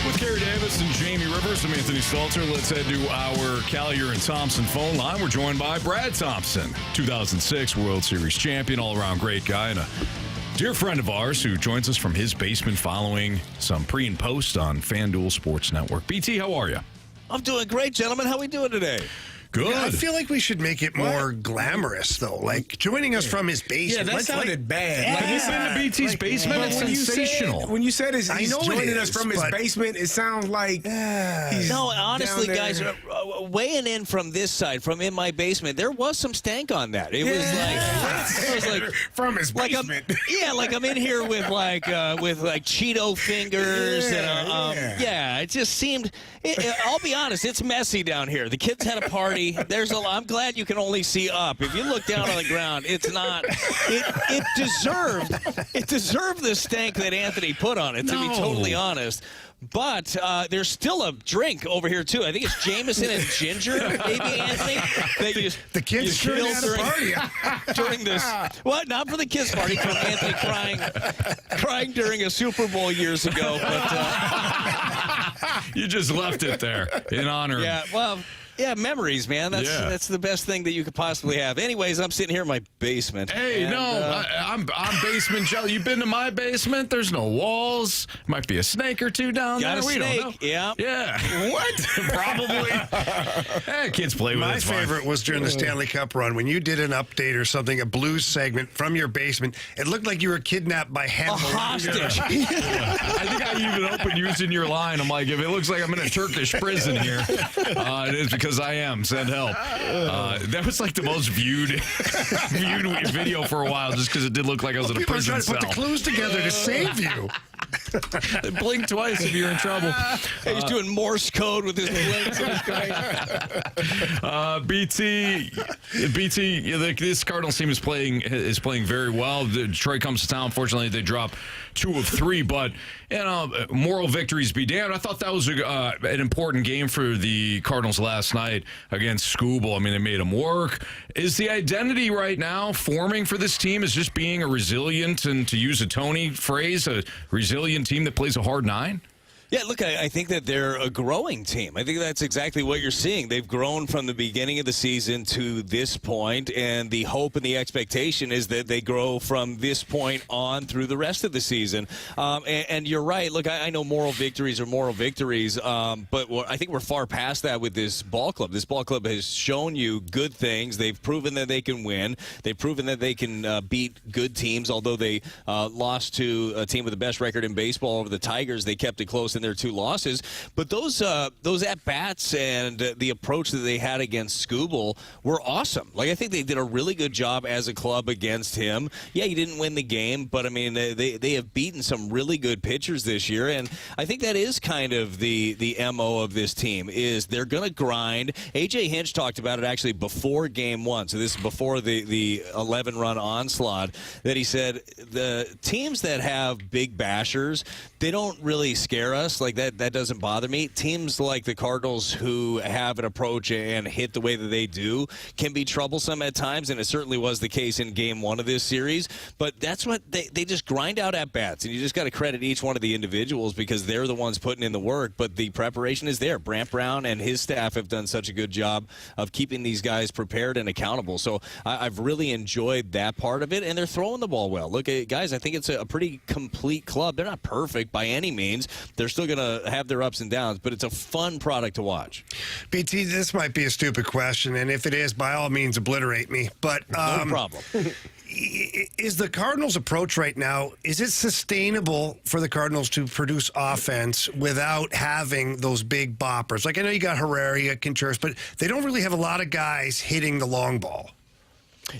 With Carey Davis and Jamie Rivers, I'm Anthony Stalter. Let's head to our Collier and Thompson phone line. We're joined by Brad Thompson, 2006 World Series champion, all-around great guy, and a dear friend of ours who joins us from his basement following some pre and post on FanDuel Sports Network. BT, how are you? I'm doing great, gentlemen. How are we doing today? Good. Yeah, I feel like we should make it more glamorous, though. Like joining us from his basement. Yeah, that sounded bad. Have you been to BT's basement? It's sensational. When you said he's joining us from his but- basement, it sounds like he's No, honestly, down there. guys, weighing in from this side, from in my basement, there was some stank on that. It was like from his basement. Like I'm in here with Cheeto fingers and it just seemed. I'll be honest, it's messy down here. The kids had a party. I'm glad you can only see up. If you look down on the ground, it's not. It deserved the stank that Anthony put on it. To be totally honest. But there's still a drink over here, too. I think it's Jameson and ginger, maybe, Anthony? The kids you sure killed had a party. during this. What? Not for the kids' party, from Anthony crying during a Super Bowl years ago. But You just left it there in honor. yeah, well. Yeah, memories, man. That's the best thing that you could possibly have. Anyways, I'm sitting here in my basement. Hey, I'm basement jealous. You been to my basement? There's no walls. Might be a snake or two down Got there. a We snake. don't know. Yeah. Yeah. What? Probably. Hey, kids play with it. My It's fine. favorite was during the Stanley Cup run when you did an update or something, a blues segment from your basement. It looked like you were kidnapped by A Hannibal. hostage. I think I even opened using your line. I'm like, if it looks like I'm in a Turkish prison here, it is because I am. Send help. That was like the most viewed video for a while, just because it did look like I was in a People are prison trying to cell. put the clues together to save you. Blink twice if you're in trouble. He's doing Morse code with his blinks. BT, this Cardinals team is playing very well. Detroit comes to town. Fortunately, they drop 2 of 3, but moral victories be damned. I thought that was an important game for the Cardinals last night against Scoobel. I mean, they made them work. Is the identity right now forming for this team is just being a resilient, and to use a Tony phrase, a resilient team that plays a hard 9? Yeah, look, I think that they're a growing team. I think that's exactly what you're seeing. They've grown from the beginning of the season to this point, and the hope and the expectation is that they grow from this point on through the rest of the season. And you're right. Look, I know moral victories are moral victories, but I think we're far past that with this ball club. This ball club has shown you good things. They've proven that they can win. They've proven that they can beat good teams, although they lost to a team with the best record in baseball over the Tigers. They kept it close in their 2 losses. But those at-bats and the approach that they had against Skubal were awesome. Like, I think they did a really good job as a club against him. Yeah, he didn't win the game, but, I mean, they have beaten some really good pitchers this year, and I think that is kind of the MO of this team, is they're going to grind. A.J. Hinch talked about it actually before Game 1, so this is before the 11-run onslaught, that he said the teams that have big bashers, they don't really scare us. Like, that doesn't bother me. Teams like the Cardinals who have an approach and hit the way that they do can be troublesome at times, and it certainly was the case in Game 1 of this series. But that's what they just grind out at bats, and you just got to credit each one of the individuals because they're the ones putting in the work. But the preparation is there. Brant Brown and his staff have done such a good job of keeping these guys prepared and accountable. So I've really enjoyed that part of it, and they're throwing the ball well. Look, guys, I think it's a pretty complete club. They're not perfect by any means. They're still going to have their ups and downs, but it's a fun product to watch. BT, this might be a stupid question, and if it is, by all means, obliterate me. But no problem. Is the Cardinals' approach right now, is it sustainable for the Cardinals to produce offense without having those big boppers? Like, I know you got Herrera, you got Contreras, but they don't really have a lot of guys hitting the long ball.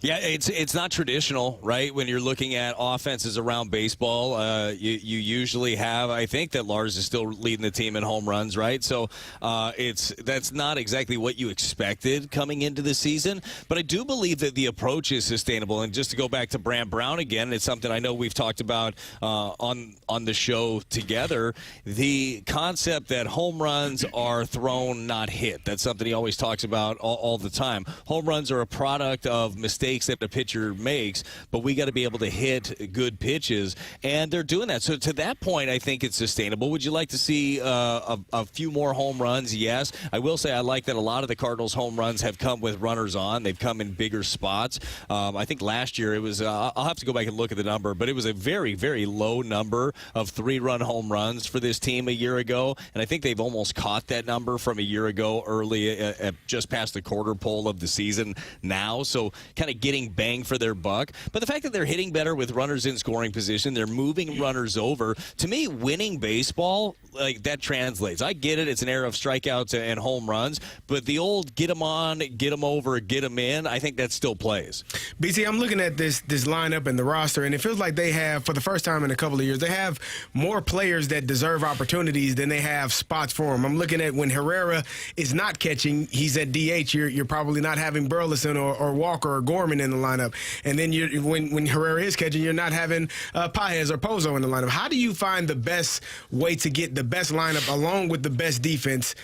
Yeah, it's not traditional, right? When you're looking at offenses around baseball, you usually have, I think that Lars is still leading the team in home runs, right? So that's not exactly what you expected coming into the season. But I do believe that the approach is sustainable. And just to go back to Brant Brown again, it's something I know we've talked about on the show together. The concept that home runs are thrown, not hit. That's something he always talks about all the time. Home runs are a product of mistakes that a pitcher makes, but we got to be able to hit good pitches, and they're doing that. So to that point, I think it's sustainable. Would you like to see a few more home runs? Yes. I will say I like that a lot of the Cardinals' home runs have come with runners on. They've come in bigger spots. I think last year it was, I'll have to go back and look at the number, but it was a very, very low number of 3-run home runs for this team a year ago, and I think they've almost caught that number from a year ago early, just past the quarter pole of the season now. So kind of getting bang for their buck. But the fact that they're hitting better with runners in scoring position, they're moving runners over, to me, winning baseball, like, that translates. I get it. It's an era of strikeouts and home runs, but the old get them on, get them over, get them in, I think that still plays. BT, I'm looking at this lineup and the roster, and it feels like they have, for the first time in a couple of years, they have more players that deserve opportunities than they have spots for them. I'm looking at when Herrera is not catching, he's at DH. You're probably not having Burleson or Walker or Gorman in the lineup. And then when Herrera is catching, you're not having Paez or Pozo in the lineup. How do you find the best way to get the best lineup along with the best defense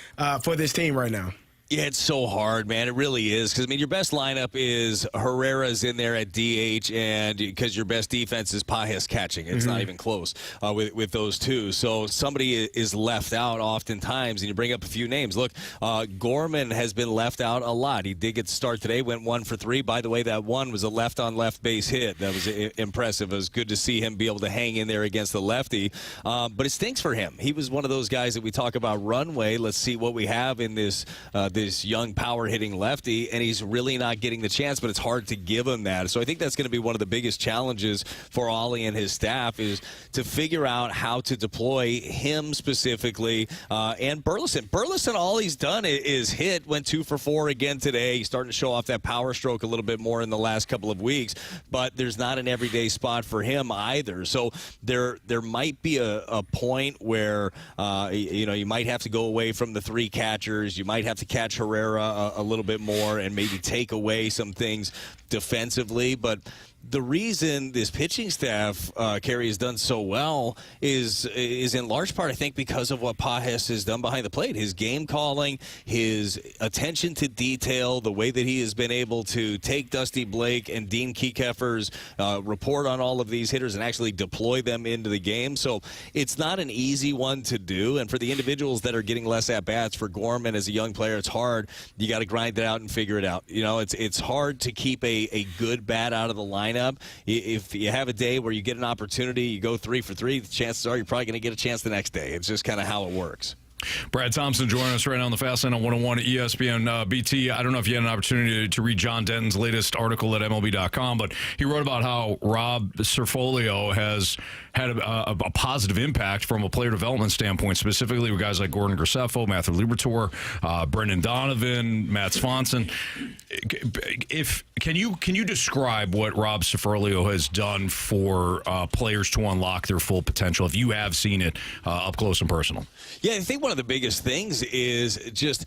for this team right now? Yeah, it's so hard, man. It really is. Because, I mean, your best lineup is Herrera's in there at DH, and because your best defense is Paez catching. It's not even close with those two. So somebody is left out oftentimes, and you bring up a few names. Look, Gorman has been left out a lot. He did get the start today, went 1 for 3. By the way, that one was a left-on-left base hit. That was impressive. It was good to see him be able to hang in there against the lefty. But it stinks for him. He was one of those guys that we talk about runway. Let's see what we have in this young power-hitting lefty, and he's really not getting the chance, but it's hard to give him that. So I think that's going to be one of the biggest challenges for Ollie and his staff, is to figure out how to deploy him specifically, and Burleson. Burleson, all he's done is hit, went 2 for 4 again today. He's starting to show off that power stroke a little bit more in the last couple of weeks, but there's not an everyday spot for him either. So there might be a point where you might have to go away from the 3 catchers. You might have to catch Herrera a little bit more and maybe take away some things defensively. But the reason this pitching staff, Carey, has done so well is in large part, I think, because of what Pages has done behind the plate. His game calling, his attention to detail, the way that he has been able to take Dusty Blake and Dean Kiekeffer's report on all of these hitters and actually deploy them into the game. So it's not an easy one to do. And for the individuals that are getting less at-bats, for Gorman as a young player, it's hard. You got to grind it out and figure it out. You know, it's hard to keep a good bat out of the lineup. If you have a day where you get an opportunity, you go 3 for 3, the chances are you're probably going to get a chance the next day. It's just kind of how it works. Brad Thompson joining us right now on the Fast Line on 101 at ESPN. BT, I don't know if you had an opportunity to read John Denton's latest article at MLB.com, but he wrote about how Rob Cerfolio has had a positive impact from a player development standpoint, specifically with guys like Gordon Graceffo, Matthew Liberatore, Brendan Donovan, Matt Swanson. Can you describe what Rob Cerfolio has done for players to unlock their full potential, if you have seen it up close and personal? Yeah, I think one of the biggest things is just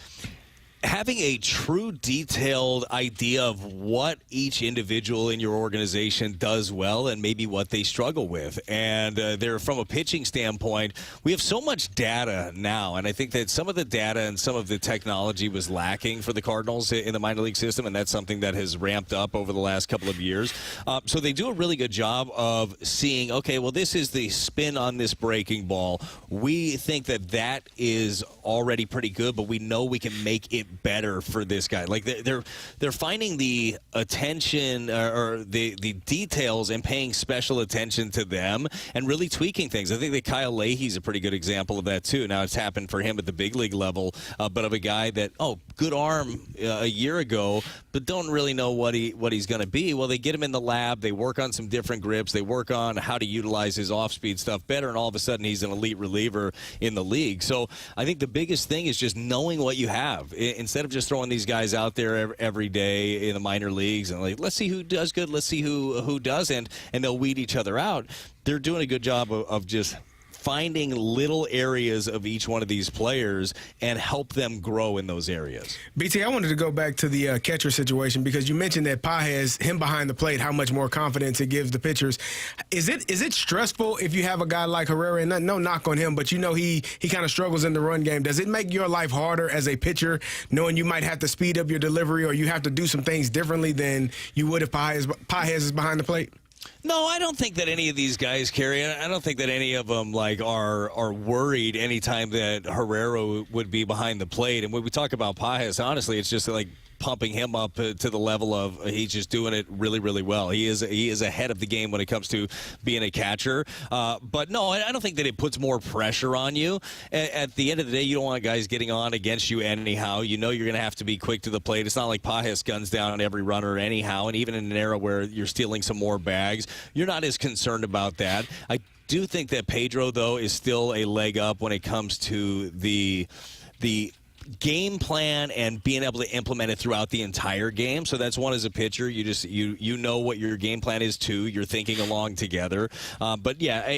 having a true detailed idea of what each individual in your organization does well and maybe what they struggle with. And from a pitching standpoint, we have so much data now, and I think that some of the data and some of the technology was lacking for the Cardinals in the minor league system, and that's something that has ramped up over the last couple of years. So they do a really good job of seeing, okay, well, this is the spin on this breaking ball. We think that is already pretty good, but we know we can make it better for this guy. Like they're finding the attention or the details and paying special attention to them and really tweaking things. I think that Kyle Leahy's a pretty good example of that too. Now it's happened for him at the big league level, but of a guy that good arm a year ago, but don't really know what he's going to be. Well, they get him in the lab, they work on some different grips, they work on how to utilize his off-speed stuff better, and all of a sudden he's an elite reliever in the league. So I think the biggest thing is just knowing what you have. Instead of just throwing these guys out there every day in the minor leagues and like, let's see who does good, let's see who doesn't, and they'll weed each other out. They're doing a good job of just finding little areas of each one of these players and help them grow in those areas. BT, I wanted to go back to the catcher situation because you mentioned that Pages, him behind the plate, how much more confidence it gives the pitchers. Is it stressful if you have a guy like Herrera, and no knock on him, but you know he kind of struggles in the run game. Does it make your life harder as a pitcher knowing you might have to speed up your delivery or you have to do some things differently than you would if Pages is behind the plate? No, I don't think that any of these guys, Carey, I don't think that any of them are worried anytime that Herrera would be behind the plate. And when we talk about Pages, honestly, it's just like pumping him up to the level of he's just doing it really, really well. He is ahead of the game when it comes to being a catcher. But no, I don't think that it puts more pressure on you. At the end of the day, you don't want guys getting on against you anyhow. You know you're going to have to be quick to the plate. It's not like Pages guns down every runner anyhow. And even in an era where you're stealing some more bags, you're not as concerned about that. I do think that Pedro, though, is still a leg up when it comes to the game plan and being able to implement it throughout the entire game. So that's one as a pitcher. You know what your game plan is too. You're thinking along together. But yeah,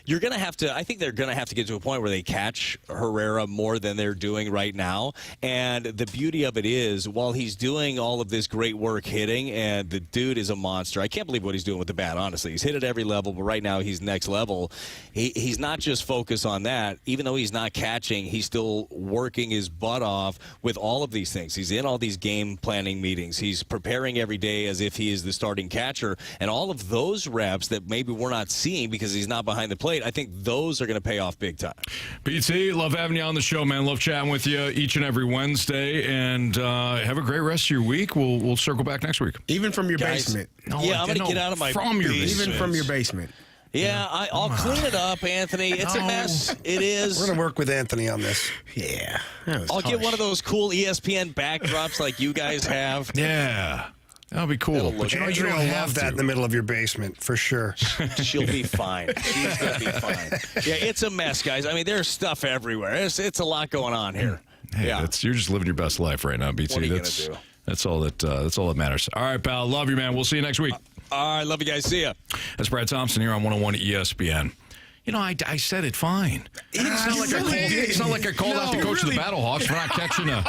you're going to have to, I think they're going to have to get to a point where they catch Herrera more than they're doing right now. And the beauty of it is, while he's doing all of this great work hitting, and the dude is a monster. I can't believe what he's doing with the bat, honestly. He's hit at every level, but right now he's next level. He's not just focused on that. Even though he's not catching, he's still working his butt off with all of these things. He's in all these game planning meetings. He's preparing every day as if he is the starting catcher, and all of those reps that maybe we're not seeing because he's not behind the plate, I think those are going to pay off big time. BT, love having you on the show, man. Love chatting with you each and every Wednesday, and have a great rest of your week. We'll circle back next week. Even from your basement. No, yeah, I'm going to get out of my basement. Even from your basement. Yeah, I'll clean it up, Anthony. It's a mess. It is. We're going to work with Anthony on this. Yeah. I'll get one of those cool ESPN backdrops like you guys have. Yeah. That'll be cool. But you don't have that in the middle of your basement, for sure. She'll be fine. She's going to be fine. Yeah, it's a mess, guys. I mean, there's stuff everywhere. It's a lot going on here. Hey, yeah. You're just living your best life right now, BT. What are you going to do? That's all that matters. All right, pal. Love you, man. We'll see you next week. All right, love you guys. See ya. That's Brad Thompson here on 101 ESPN. You know, I said it fine. It's not like I called out the coach of the Battlehawks for not catching a...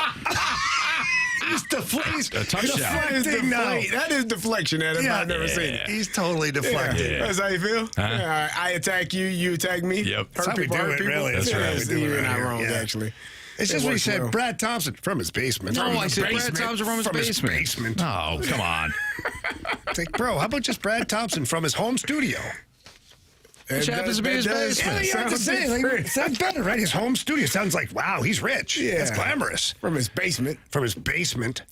He's deflecting now. That is deflection, Adam. Yeah, I've never seen it. He's totally deflecting. Yeah. That's how you feel? Huh? I attack you, you attack me. Yep. That's how we do it, really. That's right. You're not wrong, actually. It's just what he said, Brad Thompson from his basement. No, I said Brad Thompson from his basement. Oh, come on. It's like, bro, how about just Brad Thompson from his home studio? Which happens to be his basement. Yeah, you have to say, like, sounds better, right? His home studio sounds like, wow, he's rich. Yeah. That's glamorous. From his basement. From his basement.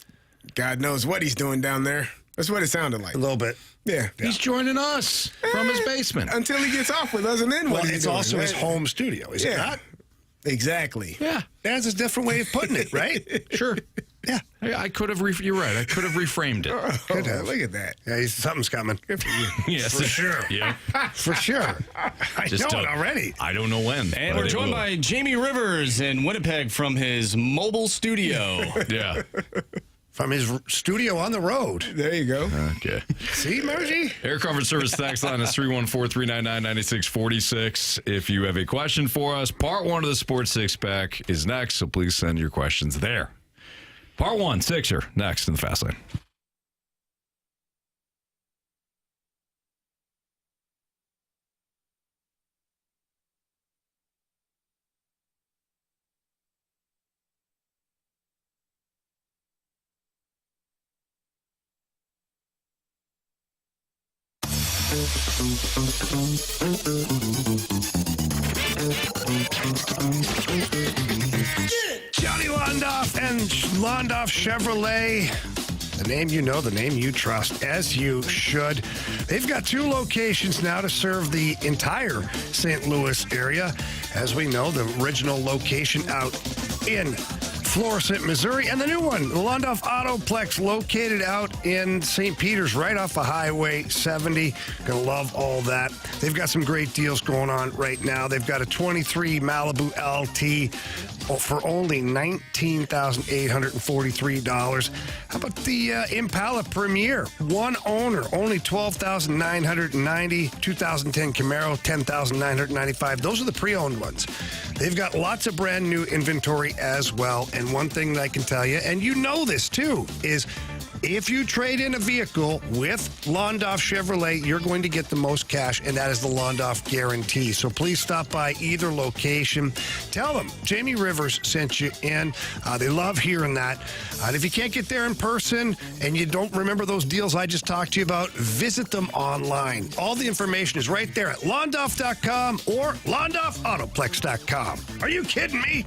God knows what he's doing down there. That's what it sounded like. A little bit. Yeah. He's joining us from his basement. Until he gets off with us, and then what It's also his home studio, is it not? Exactly. Yeah. That's a different way of putting it, right? Sure. Yeah. I could have, you're right. I could have reframed it. Could have. Look at that. Yeah, something's coming. Yes. For sure. Yeah. For sure. I Just know it already. I don't know when. And we're joined by Jamie Rivers in Winnipeg from his mobile studio. Yeah. From his studio on the road. There you go. Okay. See, Margie? Air Comfort Service tax line is 314-399-9646. If you have a question for us, part one of the Sports Six Pack is next, so please send your questions there. Part one, Sixer, next in the Fast Lane. Johnny Londoff and Londoff Chevrolet. The name you know, the name you trust, as you should. They've got 2 locations now to serve the entire St. Louis area. As we know, the original location out in Florissant, Missouri, and the new one, the Londoff Autoplex, located out in St. Peters, right off of Highway 70. Gonna love all that. They've got some great deals going on right now. They've got a 23 Malibu LT for only $19,843. How about the Impala Premier? One owner, only $12,990. 2010 Camaro, $10,995. Those are the pre-owned ones. They've got lots of brand new inventory as well. And one thing that I can tell you, and you know this too, is if you trade in a vehicle with Londoff Chevrolet, you're going to get the most cash, and that is the Londoff guarantee. So please stop by either location. Tell them Jamie Rivers sent you in. They love hearing that. And if you can't get there in person and you don't remember those deals I just talked to you about, visit them online. All the information is right there at londoff.com or londoffautoplex.com. Are you kidding me?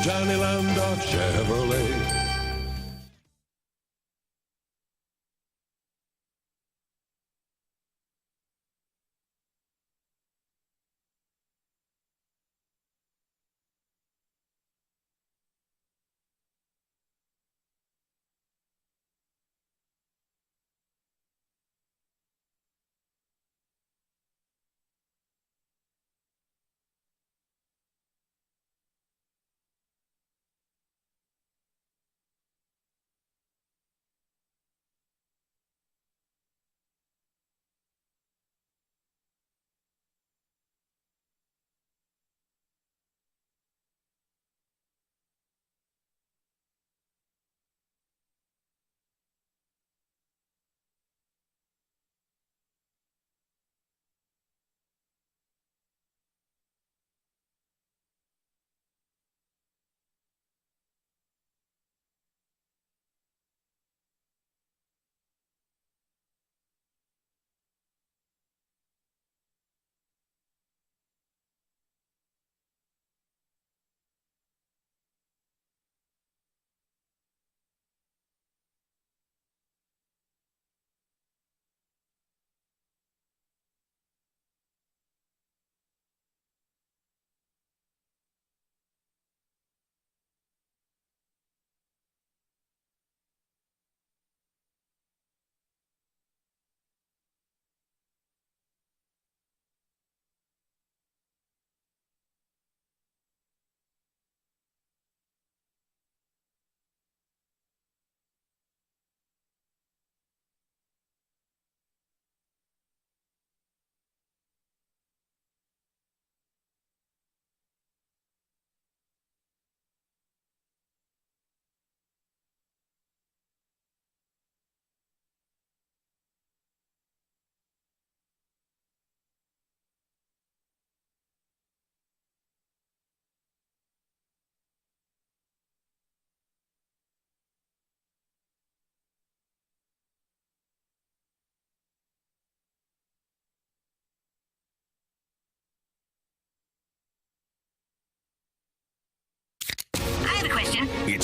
Johnny Londoff Chevrolet.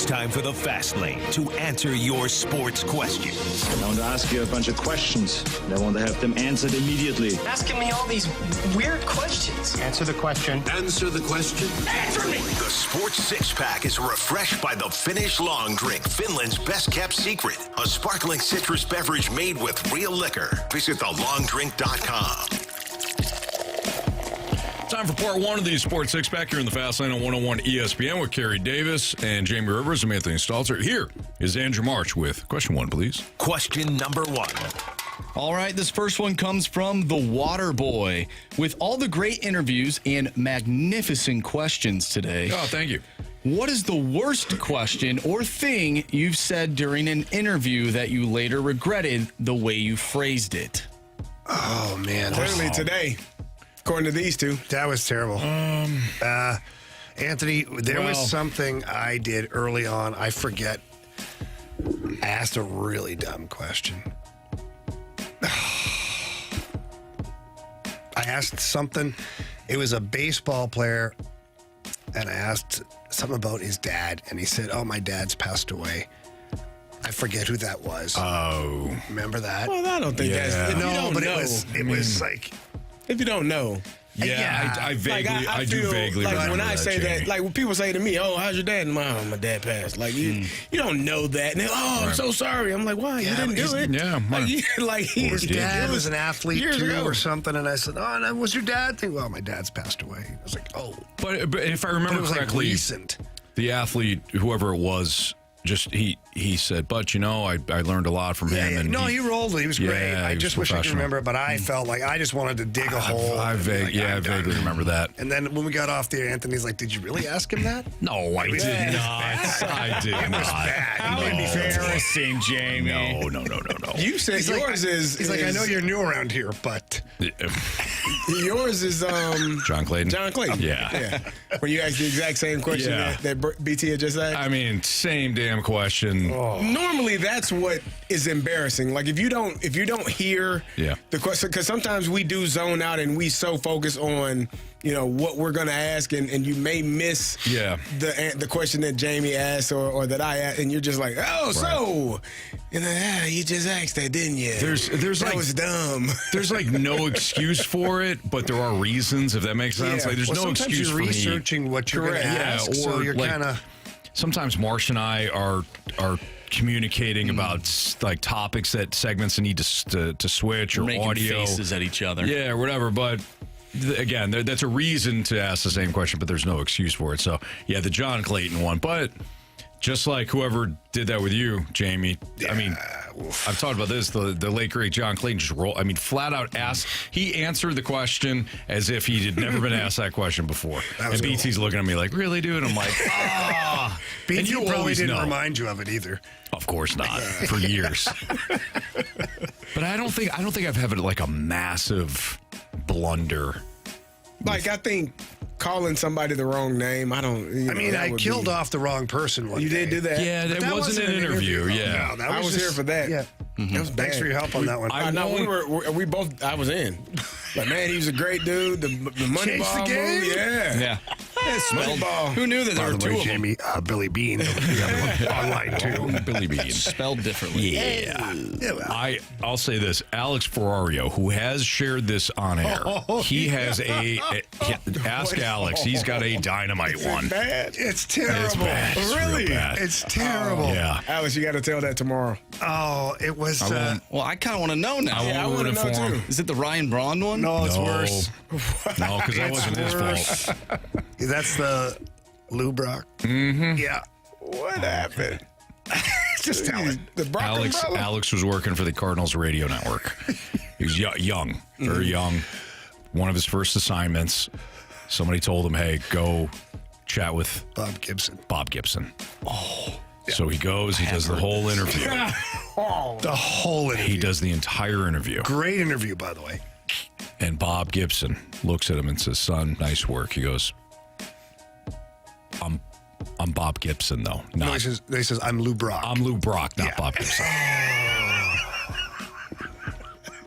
It's time for the Fast Lane to answer your sports questions. I want to ask you a bunch of questions. And I want to have them answered immediately. Asking me all these weird questions. Answer the question. Answer the question. Answer me! The Sports Six-Pack is refreshed by the Finnish Long Drink, Finland's best-kept secret. A sparkling citrus beverage made with real liquor. Visit thelongdrink.com. Time for part one of the Sports Six-Pack here in the Fast Lane on 101 ESPN with Carey Davis and Jamie Rivers and Anthony Stalter. Here is Andrew March with question one, please. Question number one. All right, this first one comes from the Water Boy. With all the great interviews and magnificent questions today. Oh, thank you. What is the worst question or thing you've said during an interview that you later regretted the way you phrased it? Oh, man. Clearly today, according to these two. That was terrible. Anthony, there was something I did early on. I forget. I asked a really dumb question. I asked something. It was a baseball player, and I asked something about his dad, and he said, "Oh, my dad's passed away." I forget who that was. Oh, remember that? Well, I don't think that's. If No, you don't but know, it was like, if you don't know. Yeah, I vaguely, I do feel vaguely like remember when I say Jamie. that, like when people say to me, "Oh, how's your dad?" And my dad passed. Like you don't know that. And I'm so sorry. I'm like, why? You didn't do it. Yeah, his dad was an athlete years too, ago. or something. And I said, "Oh, and that was your dad thing." Well, my dad's passed away. I was like, "Oh," But if I remember it was correctly, like recent. the athlete, whoever it was, just he said, but I learned a lot from him. And he rolled it. He was great. Yeah, I he was just wish I could professional. remember it, but I felt like I just wanted to dig a hole. I vaguely remember that. And then when we got off there, Anthony's like, "Did you really ask him that?" No, I It was did not. bad. I did It not. was bad. How embarrassing, Jamie. No. You said He's yours is. He's like, "I know you're new around here, but Yours is John Clayton. John Clayton. Yeah. When you asked the exact same question that BT had just asked. I mean, same damn question. Normally, that's what is embarrassing. Like if you don't hear the question, because sometimes we do zone out and we so focus on what we're gonna ask, and you may miss the question that Jamie asked or that I asked, and you're just like, so, and then you just asked that, didn't you? There's that like, was dumb. There's like no excuse for it, but there are reasons, if that makes sense. Yeah. Like there's Well, no sometimes excuse you're for me. researching what you're going to ask, so you're like, kind of. Sometimes Marsh and I are communicating about like topics segments that need to switch or making audio faces at each other. Yeah, or whatever. But again, that's a reason to ask the same question, but there's no excuse for it. So yeah, the John Clayton one, but. Just like whoever did that with you, Jamie. I mean, I've talked about this. The late great John Clayton just flat out asked. He answered the question as if he had never been asked that question before. And BT's looking at me like, "Really, dude?" I'm like, "Ah." BT And you probably always didn't know. remind you of it either. Of course not. For years. But I don't think I've had like a massive blunder. Like I think calling somebody the wrong name. I don't. I killed off the wrong person one You day. did do that. Yeah, But that wasn't an interview. Yeah. No, that I was just, here for that. Yeah. That was Thanks bad. for your help on that one. I know we both. I was in. Like man, he was a great dude. The money Changed ball the game? move, yeah. Spelled, ball. who knew that there By were the two way, of them? Jamie, Billy Bean, online too. Billy Bean. Spelled differently. Yeah. I'll say this. Alex Ferrario, who has shared this on air, he has ask Alex. He's got a dynamite one. Bad. It's terrible. It's bad. It's real Really? bad. It's terrible. Yeah. Alex, you got to tell that tomorrow. Oh, it was. Well, I kind of want to know now. I want to know too. Is it the Ryan Braun one? No, it's worse. No, because that wasn't his fault. That's the Lou Brock. Mm-hmm. Yeah. What happened? Just tell it. The Brock umbrella? Alex was working for the Cardinals radio network. He was young, very young. One of his first assignments, somebody told him, "Hey, go chat with Bob Gibson." Oh. So he goes, he does the whole interview. The whole interview. He does the entire interview. Great interview, by the way. And Bob Gibson looks at him and says, "Son, nice work." He goes, I'm Bob Gibson, though. No, he says, "I'm Lou Brock." I'm Lou Brock, not Bob Gibson.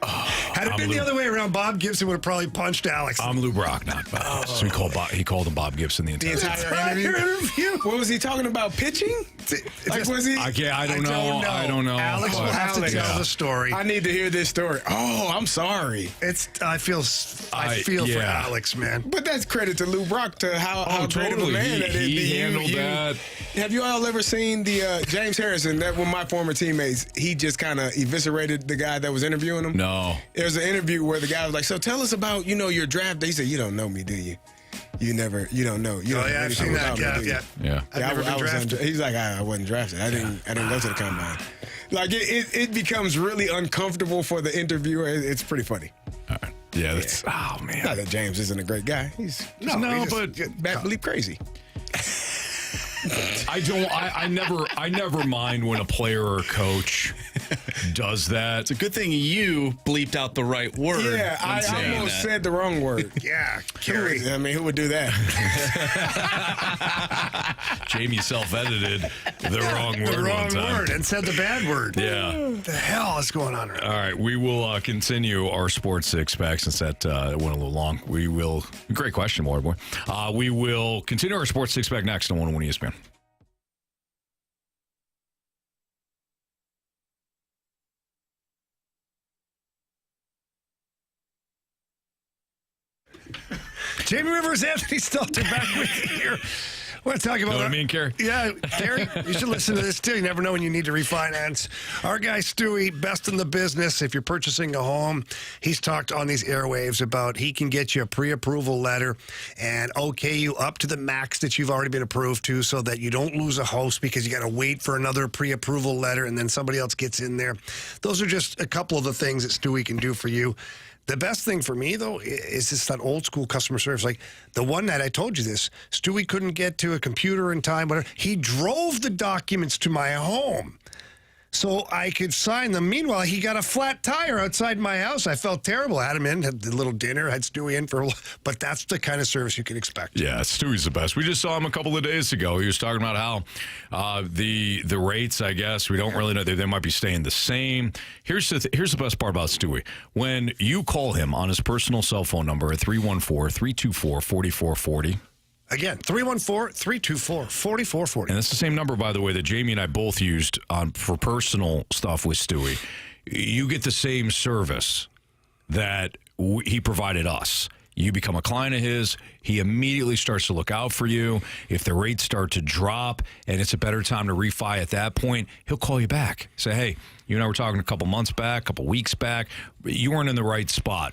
Had it been the other way around, Bob Gibson would have probably punched Alex. I'm Lou Brock, not Bob. So he called him Bob Gibson the entire interview. What was he talking about? Pitching? was he? I don't know. I don't know. Alex will have to tell the story. I need to hear this story. Oh, I'm sorry. I feel for Alex, man. But that's credit to Lou Brock to how great of a totally. man that is. He handled that. Have you all ever seen the James Harrison? That one of my former teammates. He just kind of eviscerated the guy that was interviewing him. No. There was an interview where the guy was like, "So tell us about your draft day." He said, "You don't know me, do you? You don't know. You don't know I've seen that. Yeah. I've never been drafted. He's like, I wasn't drafted. I didn't go to the combine. Like it becomes really uncomfortable for the interviewer. It's pretty funny. Yeah, that's oh man. Not that James isn't a great guy. He's but bad bleep crazy. I never mind when a player or coach does that. It's a good thing you bleeped out the right word. Yeah, I almost said the wrong word. Yeah, Carey. Who would do that? Jamie self-edited the wrong word. The wrong word and said the bad word. Yeah. What the hell is going on right now? All right, we will continue our sports six-pack since that went a little long. We will. Great question, Waterboy. We will continue our sports six-pack next on 101 ESPN. Jamie Rivers, Anthony Stalter back with you here. I want to talk about what I mean, Carey? Yeah, Carey, you should listen to this too. You never know when you need to refinance. Our guy Stewie, best in the business. If you're purchasing a home, he's talked on these airwaves about he can get you a pre-approval letter and okay you up to the max that you've already been approved to so that you don't lose a house because you got to wait for another pre-approval letter and then somebody else gets in there. Those are just a couple of the things that Stewie can do for you. The best thing for me, though, is just that old school customer service. Like the one night I told you this, Stewie couldn't get to a computer in time, whatever. He drove the documents to my home so I could sign them. Meanwhile, he got a flat tire outside my house. I felt terrible. I had him in, had the little dinner, had Stewie in for a while. But that's the kind of service you can expect. Yeah, Stewie's the best. We just saw him a couple of days ago. He was talking about how the rates, I guess, we don't really know. They might be staying the same. Here's the best part about Stewie. When you call him on his personal cell phone number at 314-324-4440, again, 314-324-4440. and that's the same number, by the way, that Jamie and I both used for personal stuff with Stewie. You get the same service that he provided us. You become a client of his. He immediately starts to look out for you. If the rates start to drop and it's a better time to refi at that point, he'll call you back. Say, hey, you and I were talking a couple months back, a couple weeks back. You weren't in the right spot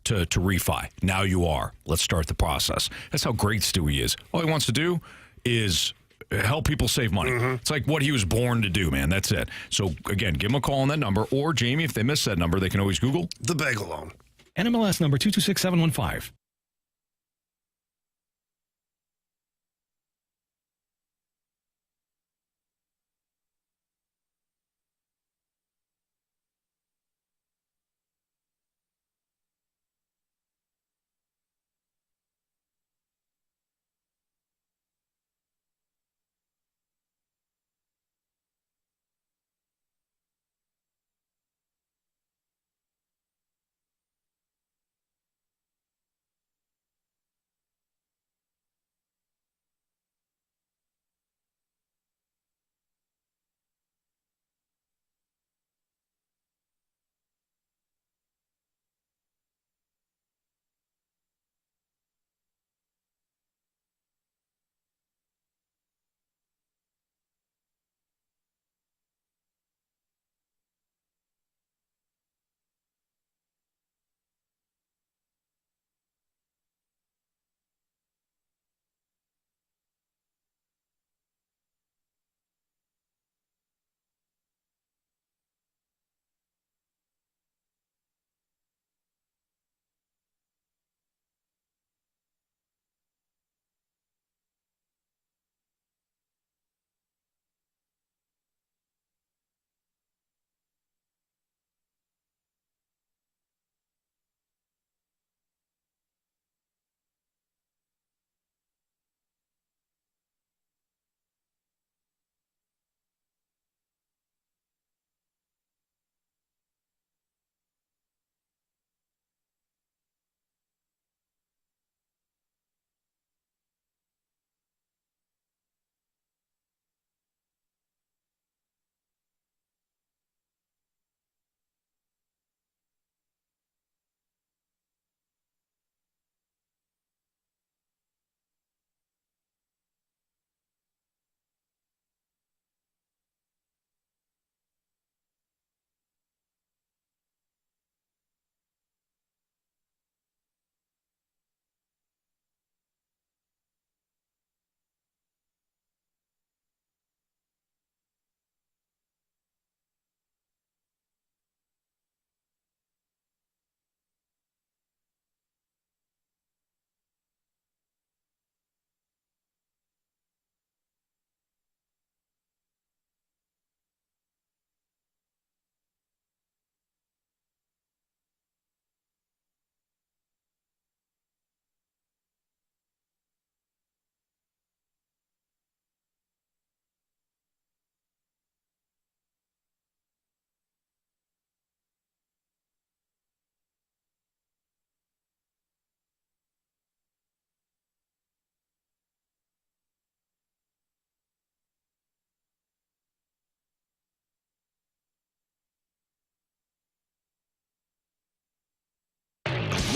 to refi. Now you are. Let's start the process. That's how great Stewie is. All he wants to do is help people save money. It's like what he was born to do, man. That's it. So, again, give him a call on that number. Or, Jamie, if they miss that number, they can always Google the bagel loan. NMLS number 226715.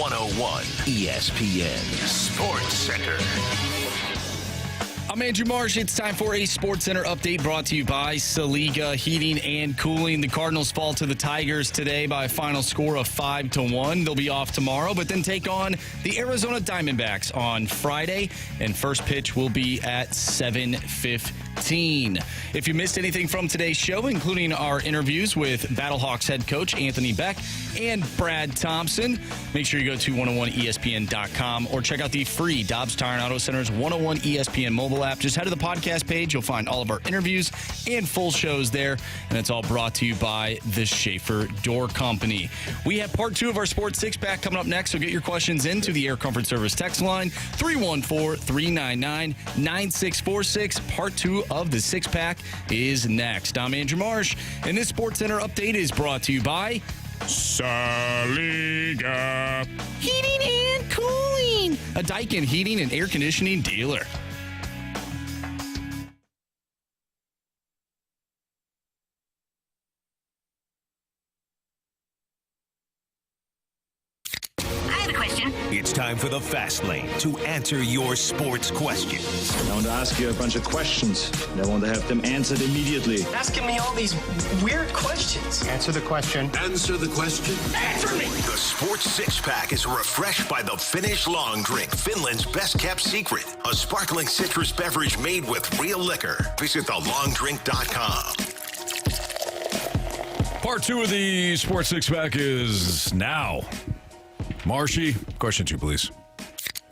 101 ESPN Sports Center. I'm Andrew Marsh. It's time for a Sports Center update brought to you by Saliga Heating and Cooling. The Cardinals fall to the Tigers today by a final score of 5-1. They'll be off tomorrow, but then take on the Arizona Diamondbacks on Friday, and first pitch will be at 7:15. If you missed anything from today's show, including our interviews with Battlehawks head coach Anthony Becht and Brad Thompson, make sure you go to 101ESPN.com or check out the free Dobbs Tire and Auto Center's 101 ESPN mobile app. Just head to the podcast page. You'll find all of our interviews and full shows there. And it's all brought to you by the Schaefer Door Company. We have part 2 of our Sports Six-Pack coming up next, so get your questions into the Air Comfort Service text line, 314-399-9646. Part 2 of the Six-Pack is next. I'm Andrew Marsh, and this Sports Center update is brought to you by Saliga Heating and Cooling, a Daikin heating and air conditioning dealer. It's time for the Fast Lane to answer your sports questions. I want to ask you a bunch of questions, and I want to have them answered immediately. Asking me all these weird questions. Answer the question. Answer the question. Answer me! The Sports Six-Pack is refreshed by the Finnish Long Drink, Finland's best-kept secret. A sparkling citrus beverage made with real liquor. Visit thelongdrink.com. Part 2 of the Sports Six-Pack is now. Marshy, question 2, please.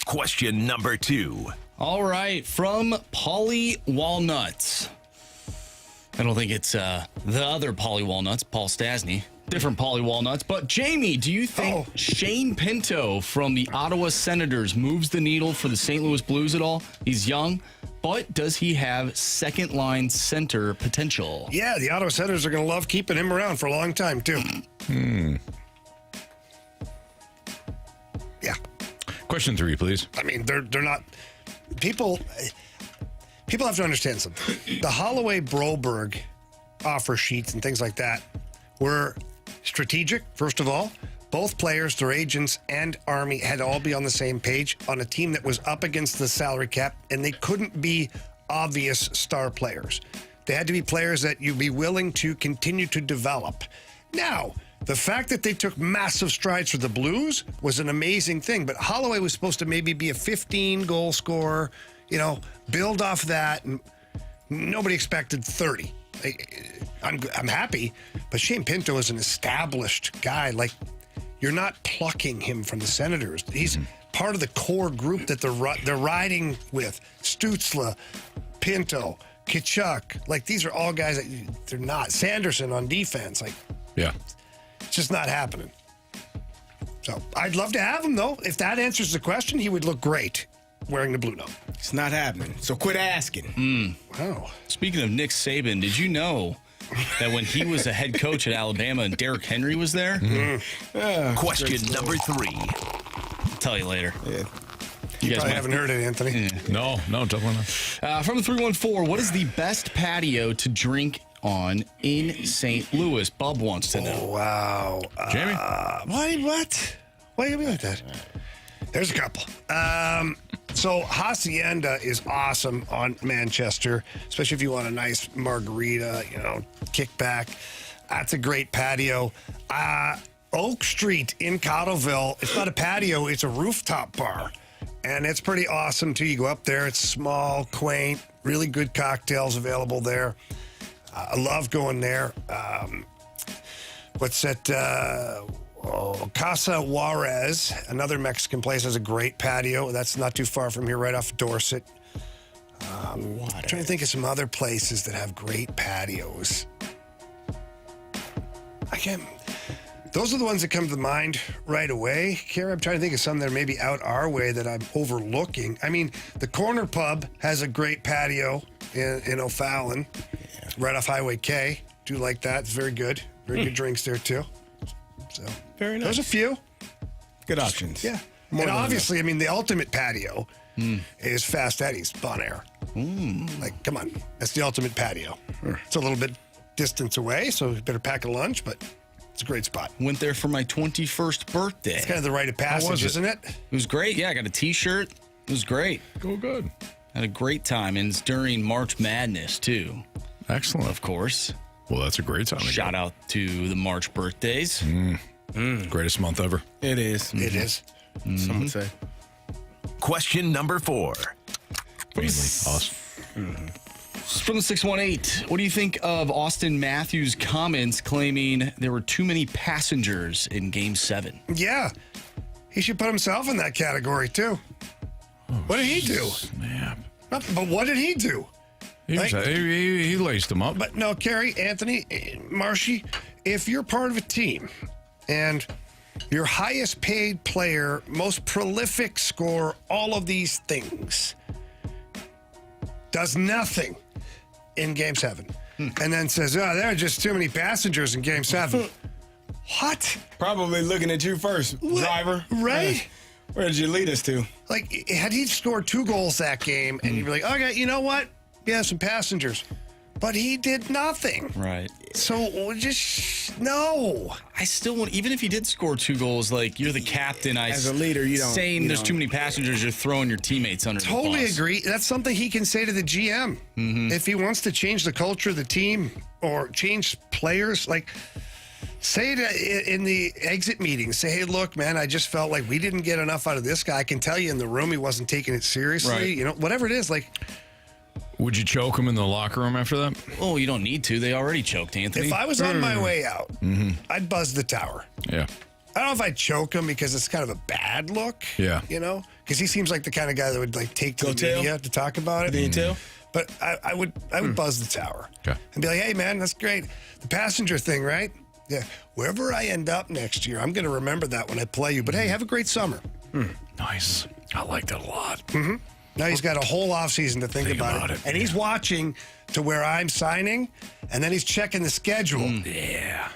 Question number 2. All right, from Polly Walnuts. I don't think it's the other Polly Walnuts, Paul Stasny. Different Polly Walnuts. But Jamie, do you think Shane Pinto from the Ottawa Senators moves the needle for the St. Louis Blues at all? He's young, but does he have second-line center potential? Yeah, the Ottawa Senators are going to love keeping him around for a long time, too. Yeah. Question 3, please. I mean, they're not people have to understand something. The Holloway Broberg offer sheets and things like that were strategic. First of all, both players, their agents, and Army had to all be on the same page on a team that was up against the salary cap, and they couldn't be obvious star players. They had to be players that you'd be willing to continue to develop. Now, the fact that they took massive strides for the Blues was an amazing thing, but Holloway was supposed to maybe be a 15-goal scorer, build off that, and nobody expected 30. I'm happy, but Shane Pinto is an established guy. Like, you're not plucking him from the Senators. He's part of the core group that they're riding with. Stützle, Pinto, Tkachuk. Like, these are all guys that they're not. Sanderson on defense. Like, yeah. It's just not happening. So I'd love to have him, though. If that answers the question, he would look great wearing the blue note. It's not happening. So quit asking. Wow. Speaking of Nick Saban, did you know that when he was a head coach at Alabama and Derrick Henry was there? Question number 3. I'll tell you later. Yeah. You probably haven't heard it, Anthony. No, definitely not. From the 314, what is the best patio to drink on in St. Louis? Bub wants to know. Oh, wow. Jamie? What? Why do you mean like that? There's a couple. So Hacienda is awesome on Manchester, especially if you want a nice margarita, kick back. That's a great patio. Oak Street in Cottleville, it's not a patio, it's a rooftop bar. And it's pretty awesome, too. You go up there, it's small, quaint, really good cocktails available there. I love going there. What's that? Casa Juarez, another Mexican place, has a great patio. That's not too far from here, right off Dorset. I'm trying to think of some other places that have great patios. Those are the ones that come to mind right away. Carey, I'm trying to think of some that are maybe out our way that I'm overlooking. I mean, the Corner Pub has a great patio in O'Fallon, right off Highway K. Do like that. It's very good. Very good drinks there, too. So very nice. There's a few. Good options. Yeah. And obviously, the ultimate patio is Fast Eddie's Bon Air. Like, come on. That's the ultimate patio. It's a little bit distance away, so you better pack a lunch, but It's a great spot. Went there for my 21st birthday. It's kind of the rite of passage, isn't it? It was great. Yeah, I got a T-shirt. It was great. Oh, good. Had a great time, and it's during March Madness too. Excellent. Of course. Well, that's a great time. Shout out to the March birthdays. Greatest month ever. It is. It is. Some would say. Question number 4. Mainly us. From the 618, what do you think of Austin Matthews' comments claiming there were too many passengers in Game 7? Yeah. He should put himself in that category, too. What did he do? Snap. But what did he do? He laced them up. But no, Carey, Anthony, Marshy, if you're part of a team and your highest paid player, most prolific scorer, all of these things, does nothing in Game 7, and then says, oh, there are just too many passengers in Game 7. What? Probably looking at you first, driver. Right? Where did you lead us to? Like, had he scored 2 goals that game, and you'd be like, okay, you know what? Yeah, some passengers. But he did nothing. Right. So just no. I still want, even if he did score 2 goals, like you're the captain. As a leader, you don't. Saying there's too many passengers, you're throwing your teammates under the bus. Totally agree. That's something he can say to the GM. If he wants to change the culture of the team or change players, like say it in the exit meeting. Say, hey, look, man, I just felt like we didn't get enough out of this guy. I can tell you in the room he wasn't taking it seriously. Right. You know, whatever it is, like. Would you choke him in the locker room after that? Oh, you don't need to. They already choked Anthony. If I was on my way out, I'd buzz the tower. Yeah. I don't know if I'd choke him because it's kind of a bad look. Yeah. You know? Because he seems like the kind of guy that would like take to the tail? media to talk about it. Tail? But I would buzz the tower. Okay. And be like, hey man, that's great. The passenger thing, right? Yeah. Wherever I end up next year, I'm gonna remember that when I play you. But hey, have a great summer. Nice. I like that a lot. Now he's got a whole offseason to think about it. And he's watching to where I'm signing, and then he's checking the schedule. Yeah.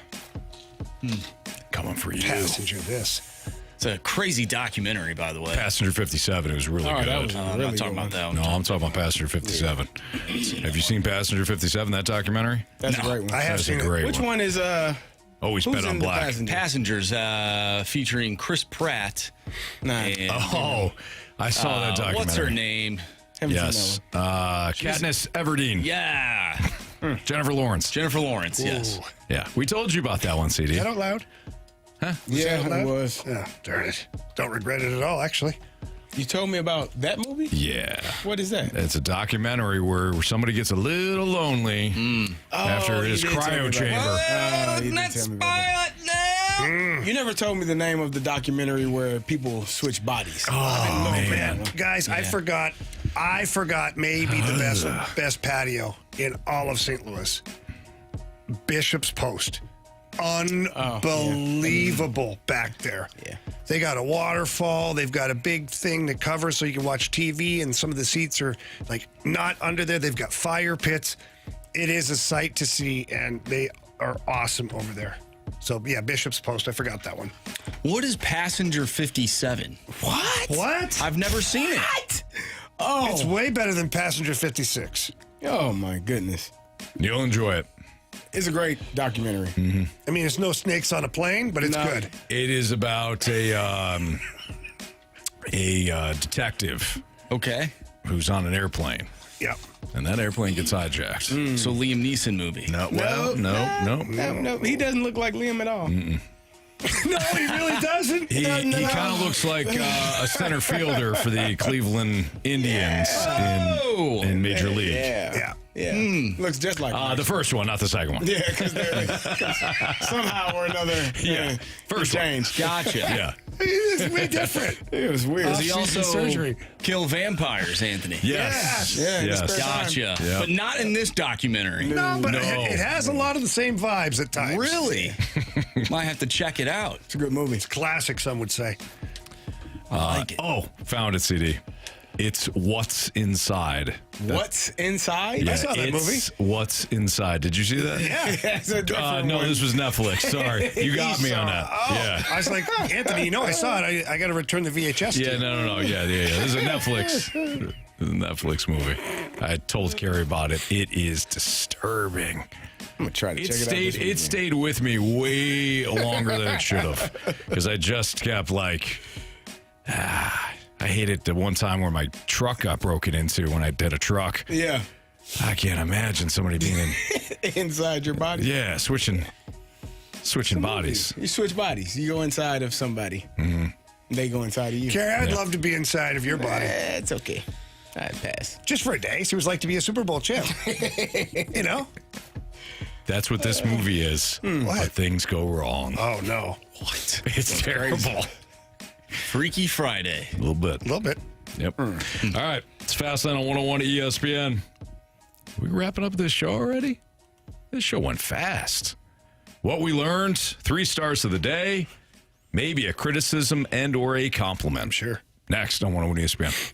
Coming for you. Passenger this. It's a crazy documentary, by the way. Passenger 57. It was really good. that was I'm not talking about that one. No, I'm talking about Passenger 57. Have you seen Passenger 57, that documentary? That's a great one. I have That's seen a it. great Which one. one is Always who's bet on in the black. Passengers? Passengers featuring Chris Pratt. Nah. And, Oh, I saw that documentary. what's her name? Haven't seen Yes. Katniss Everdeen. Yeah. Jennifer Lawrence. Jennifer Lawrence, yes. Yeah. We told you about that one, CD. Is that out loud? Huh? Yeah, that it was. Yeah, darn it. Don't regret it at all, actually. You told me about that movie? Yeah. What is that? It's a documentary where somebody gets a little lonely after Oh, his you did tell me cryo about chamber. that. You did Let's tell me about spoil it now. You never told me the name of the documentary where people switch bodies. Oh, man. Guys, I forgot maybe the best patio in all of St. Louis. Bishop's Post. Unbelievable back there. Yeah. They got a waterfall. They've got a big thing that covers so you can watch TV, and some of the seats are like not under there. They've got fire pits. It is a sight to see, and they are awesome over there. So, yeah, Bishop's Post. I forgot that one. What is Passenger 57? What? I've never seen it. Oh. It's way better than Passenger 56. Oh, my goodness. You'll enjoy it. It's a great documentary. I mean, it's no snakes on a plane, but it's good. It is about a detective. Okay. Who's on an airplane. Yep. And that airplane gets hijacked. So Liam Neeson movie. No. No, he doesn't look like Liam at all. No, he really doesn't. He kind of looks like a center fielder for the Cleveland Indians in Major League. Yeah. Looks just like The first one, not the second one. Yeah, because somehow or another. First changed. Gotcha. Yeah. It's way different. It was weird. Does he also surgery. kill vampires, Anthony? Yes. Yeah. Gotcha. Yeah. But not in this documentary. No, but it has a lot of the same vibes at times. Really? Might have to check it out. It's a good movie. It's classic, some would say. I like it. Oh, found it, CD. It's What's Inside. What's Inside? Yeah, I saw that movie. It's What's Inside. Did you see that? Yeah. It's a different No, one. this was Netflix. Sorry. You got me on that. Oh, Yeah. I was like, Anthony, I saw it. I got to return the VHS. Yeah, to you. no. Yeah. This is a Netflix. The Netflix movie. I told Carey about it. It is disturbing. I'm gonna try to check it out. It stayed with me way longer than it should have, because I just kept like, I hated the one time where my truck got broken into when I did a truck. Yeah. I can't imagine somebody being inside your body. Yeah, switching bodies. You switch bodies. You go inside of somebody. Mm-hmm. They go inside of you. Carey, I'd love to be inside of your body. It's okay. I'd pass. Just for a day. See what it's like to be a Super Bowl champ. You know? That's what this movie is. But things go wrong. Oh, no. What? It's terrible. Freaky Friday. A little bit. Yep. All right. It's Fastlane on 101 ESPN. We wrapping up this show already? This show went fast. What we learned, 3 stars of the day, maybe a criticism and or a compliment. Sure. Next on 101 ESPN.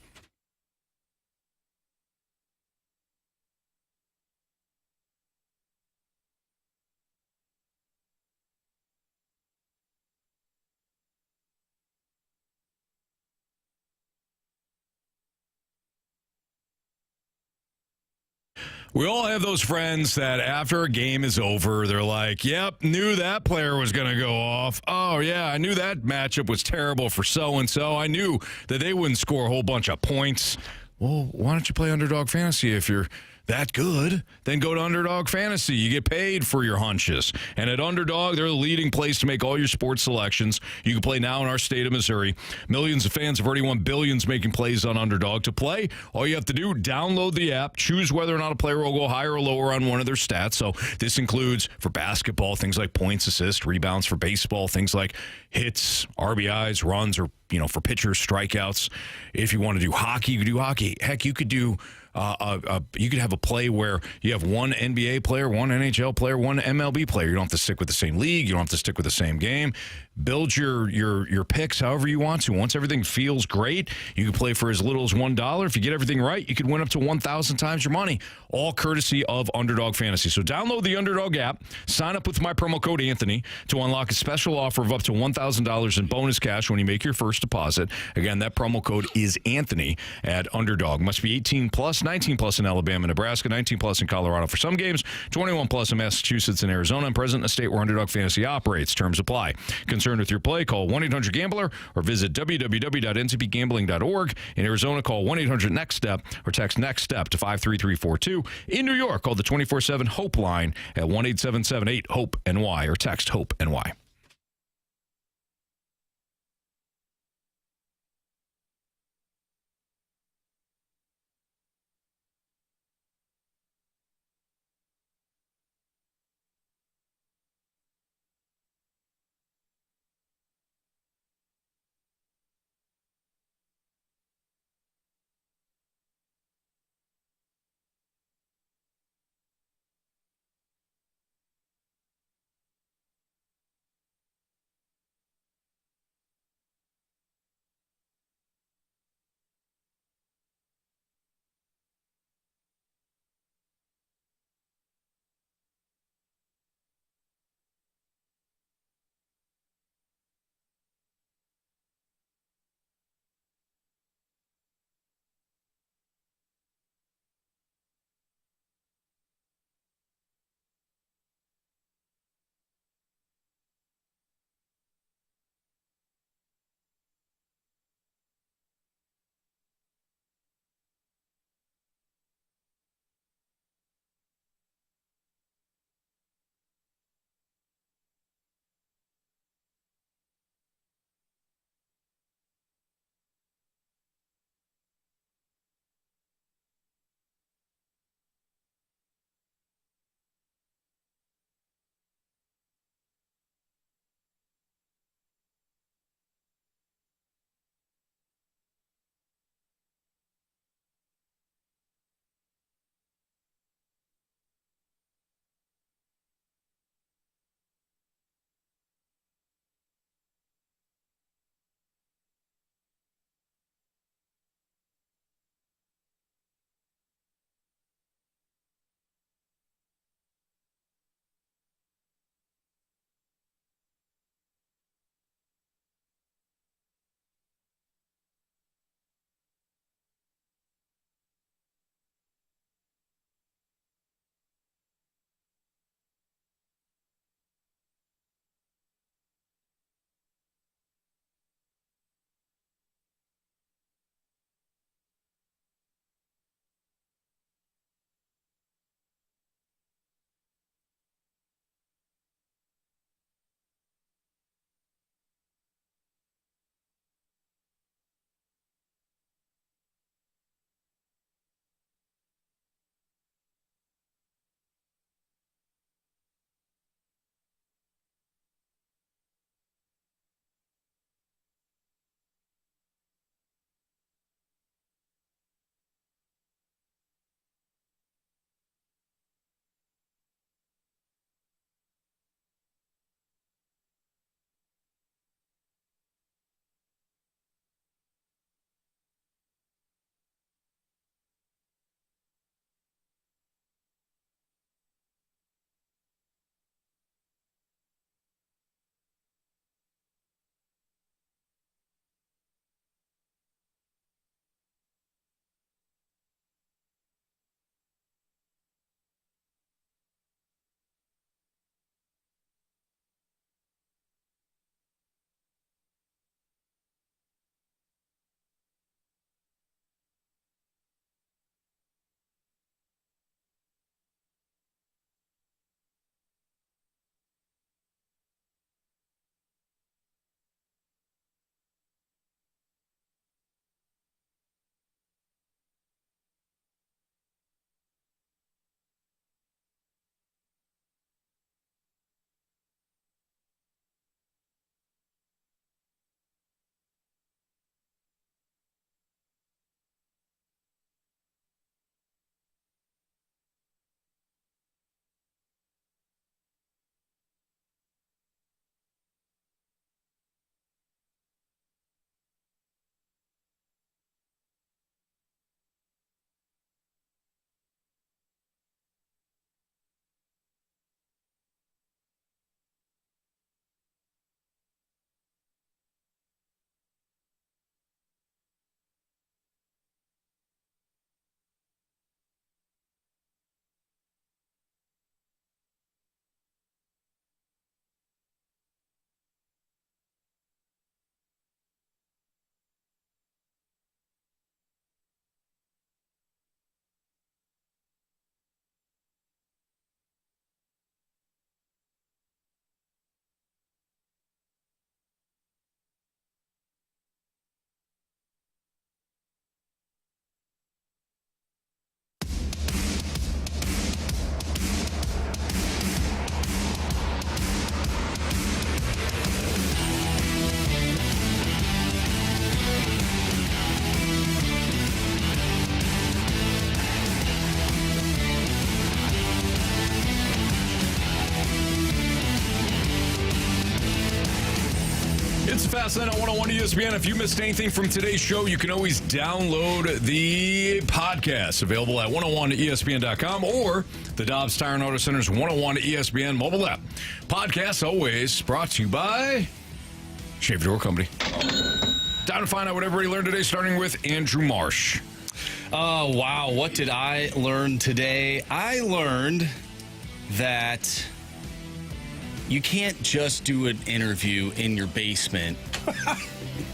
We all have those friends that after a game is over, they're like, yep, knew that player was going to go off. Oh, yeah, I knew that matchup was terrible for so-and-so. I knew that they wouldn't score a whole bunch of points. Well, why don't you play Underdog Fantasy if you're that good? Then go to Underdog Fantasy. You get paid for your hunches. And at Underdog, they're the leading place to make all your sports selections. You can play now in our state of Missouri. Millions of fans have already won billions making plays on Underdog. To play, all you have to do, download the app, choose whether or not a player will go higher or lower on one of their stats. So this includes, for basketball, things like points, assists, rebounds. For baseball, things like hits, RBIs, runs, or, for pitchers, strikeouts. If you want to do hockey, you can do hockey. Heck, you could do... you could have a play where you have one NBA player, one NHL player, one MLB player. You don't have to stick with the same league. You don't have to stick with the same game. Build your picks however you want to. Once everything feels great, you can play for as little as $1. If you get everything right, you could win up to 1,000 times your money, all courtesy of Underdog Fantasy. So download the Underdog app, sign up with my promo code Anthony to unlock a special offer of up to $1,000 in bonus cash when you make your first deposit. Again, that promo code is Anthony at Underdog. Must be 18 plus, 19 plus in Alabama, Nebraska, 19 plus in Colorado for some games, 21 plus in Massachusetts and Arizona, and present in a state where Underdog Fantasy operates. Terms apply. Concerned with your play? Call 1-800-GAMBLER or visit www.ncpgambling.org. In Arizona, call 1-800-NEXT-STEP or text NEXT STEP to 53342. In New York, call the 24/7 HOPE line at 1-877-8-HOPE-NY or text HOPE-NY. Fast Lane on 101 ESPN. If you missed anything from today's show, you can always download the podcast available at 101ESPN.com or the Dobbs Tire and Auto Center's 101 ESPN mobile app. Podcast always brought to you by Shave Door Company. Time to find out what everybody learned today, starting with Andrew Marsh. Oh, wow. What did I learn today? I learned that you can't just do an interview in your basement,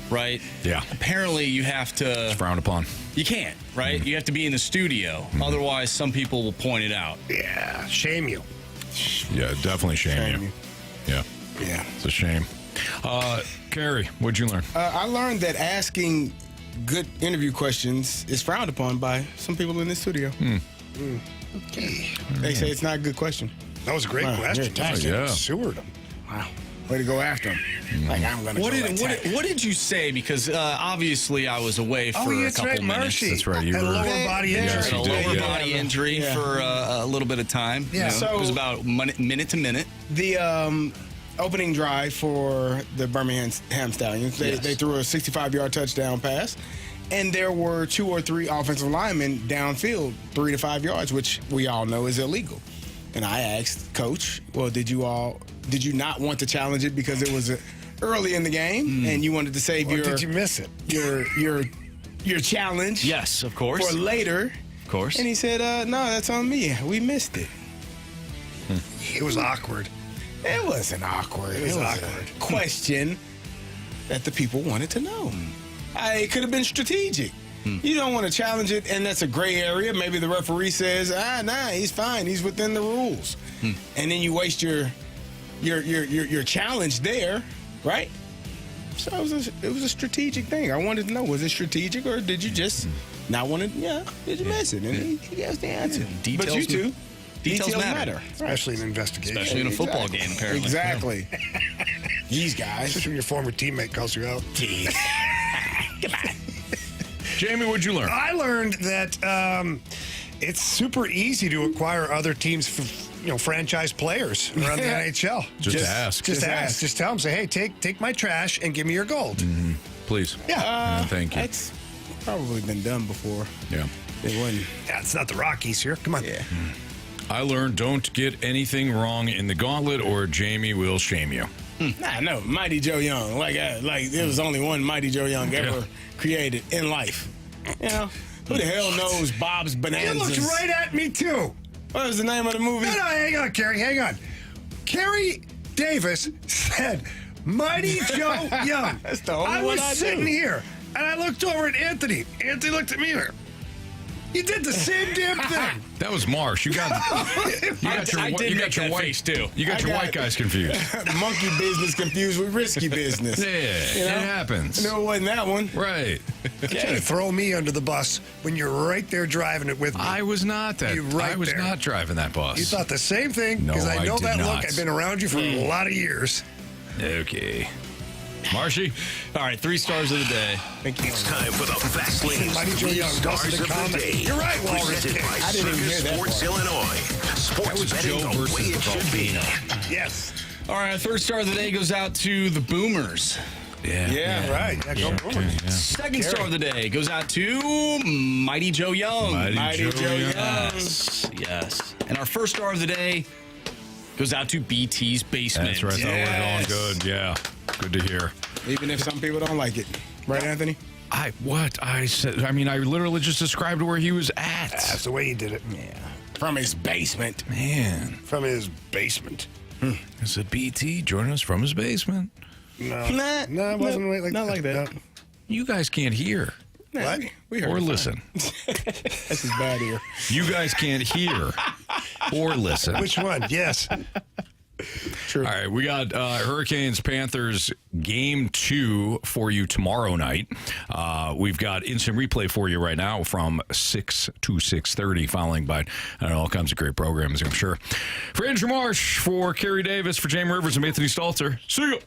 right? Yeah. Apparently, you have to... It's frowned upon. You can't, right? You have to be in the studio. Otherwise, some people will point it out. Yeah, shame you. Yeah, definitely shame you. Yeah. Yeah. It's a shame. Carey, what'd you learn? I learned that asking good interview questions is frowned upon by some people in the studio. They say it's not a good question. That was a great question. Yeah. Sewered him. Wow. Way to go after him. Like, I'm going to What did you say? Because obviously I was away for a couple minutes. That's right. You Had a were lower body injury. Had a lower body injury for a little bit of time. Yeah. So it was about minute to minute. The opening drive for the Birmingham Stallions, they threw a 65-yard touchdown pass, and there were 2 or 3 offensive linemen downfield 3 to 5 yards, which we all know is illegal. And I asked Coach, well, did you not want to challenge it because it was early in the game and you wanted to save did you miss it? your challenge? Yes, of course. For later. Of course. And he said, no, that's on me. We missed it. It was awkward. It wasn't awkward. It was awkward. A question that the people wanted to know. It could have been strategic. You don't want to challenge it, and that's a gray area. Maybe the referee says, nah, he's fine. He's within the rules. And then you waste your challenge there, right? So it was a strategic thing. I wanted to know, was it strategic, or did you just not want to, did you miss it? And he gave us the answer. Details, but you two, details matter. Especially in an investigation. Especially in a football game, apparently. Exactly. These guys. Especially when your former teammate calls you out. Jeez. Come on. Jamie, what'd you learn? I learned that it's super easy to acquire other teams' franchise players around the NHL. Just ask. Just ask. Just tell them, say, hey, take my trash and give me your gold. Please. Yeah. Thank you. That's probably been done before. Yeah. It wouldn't. Yeah, it's not the Rockies here. Come on. Yeah. I learned don't get anything wrong in the gauntlet or Jamie will shame you. Nah, no, Mighty Joe Young. Like there was only one Mighty Joe Young ever created in life. You know, who the hell knows Bob's Bonanzas? You looked right at me too. What was the name of the movie? No, hang on, Carey. Hang on. Carey Davis said, Mighty Joe Young. That's the only I one was I sitting knew. here, and I looked over at Anthony. Anthony looked at me here. You did the same damn thing. That was Marsh. You got your white face too. You got your white guys confused. Monkey business confused with risky business. Yeah, You know? it happens. No, it wasn't that one. Right. Trying to throw me under the bus when you're right there driving it with me. I was not that. You're right I was there. not driving that bus. You thought the same thing? No, Because I know I did that not. look. I've been around you for a lot of years. Okay. Marshy? All right, 3 stars of the day. It's time for the Fast Lane's Mighty Joe 3 Young, stars busted of a the comment. day. You're right, Walrus Presented King. by I didn't even hear Circus that Sports part. Illinois. Sports betting Joe the versus way it the should be. Yes. All right, 3rd star of the day goes out to the Boomers. Yeah. Right. Yeah, go Boomers. Yeah. 2nd star of the day goes out to Mighty Joe Young. Mighty Joe Young. Yes. And our 1st star of the day goes out to BT's Basement. That's right. I thought we were going good. Yeah. Good to hear. Even if some people don't like it. Right, Anthony? I literally just described where he was at. That's the way he did it. Yeah. From his basement. Man. From his basement. I said, BT, join us from his basement. No. Nah, No, it wasn't like not that. like that. No. You guys can't hear Nah, What? We heard or it fine. listen. This is bad here. You guys can't hear or listen. Which one? Yes. True. All right, we got Hurricanes Panthers game 2 for you tomorrow night. We've got instant replay for you right now from 6 to 6:30, following by all kinds of great programs, I'm sure. For Andrew Marsh, for Carey Davis, for Jamie Rivers, and Anthony Stalter. See you.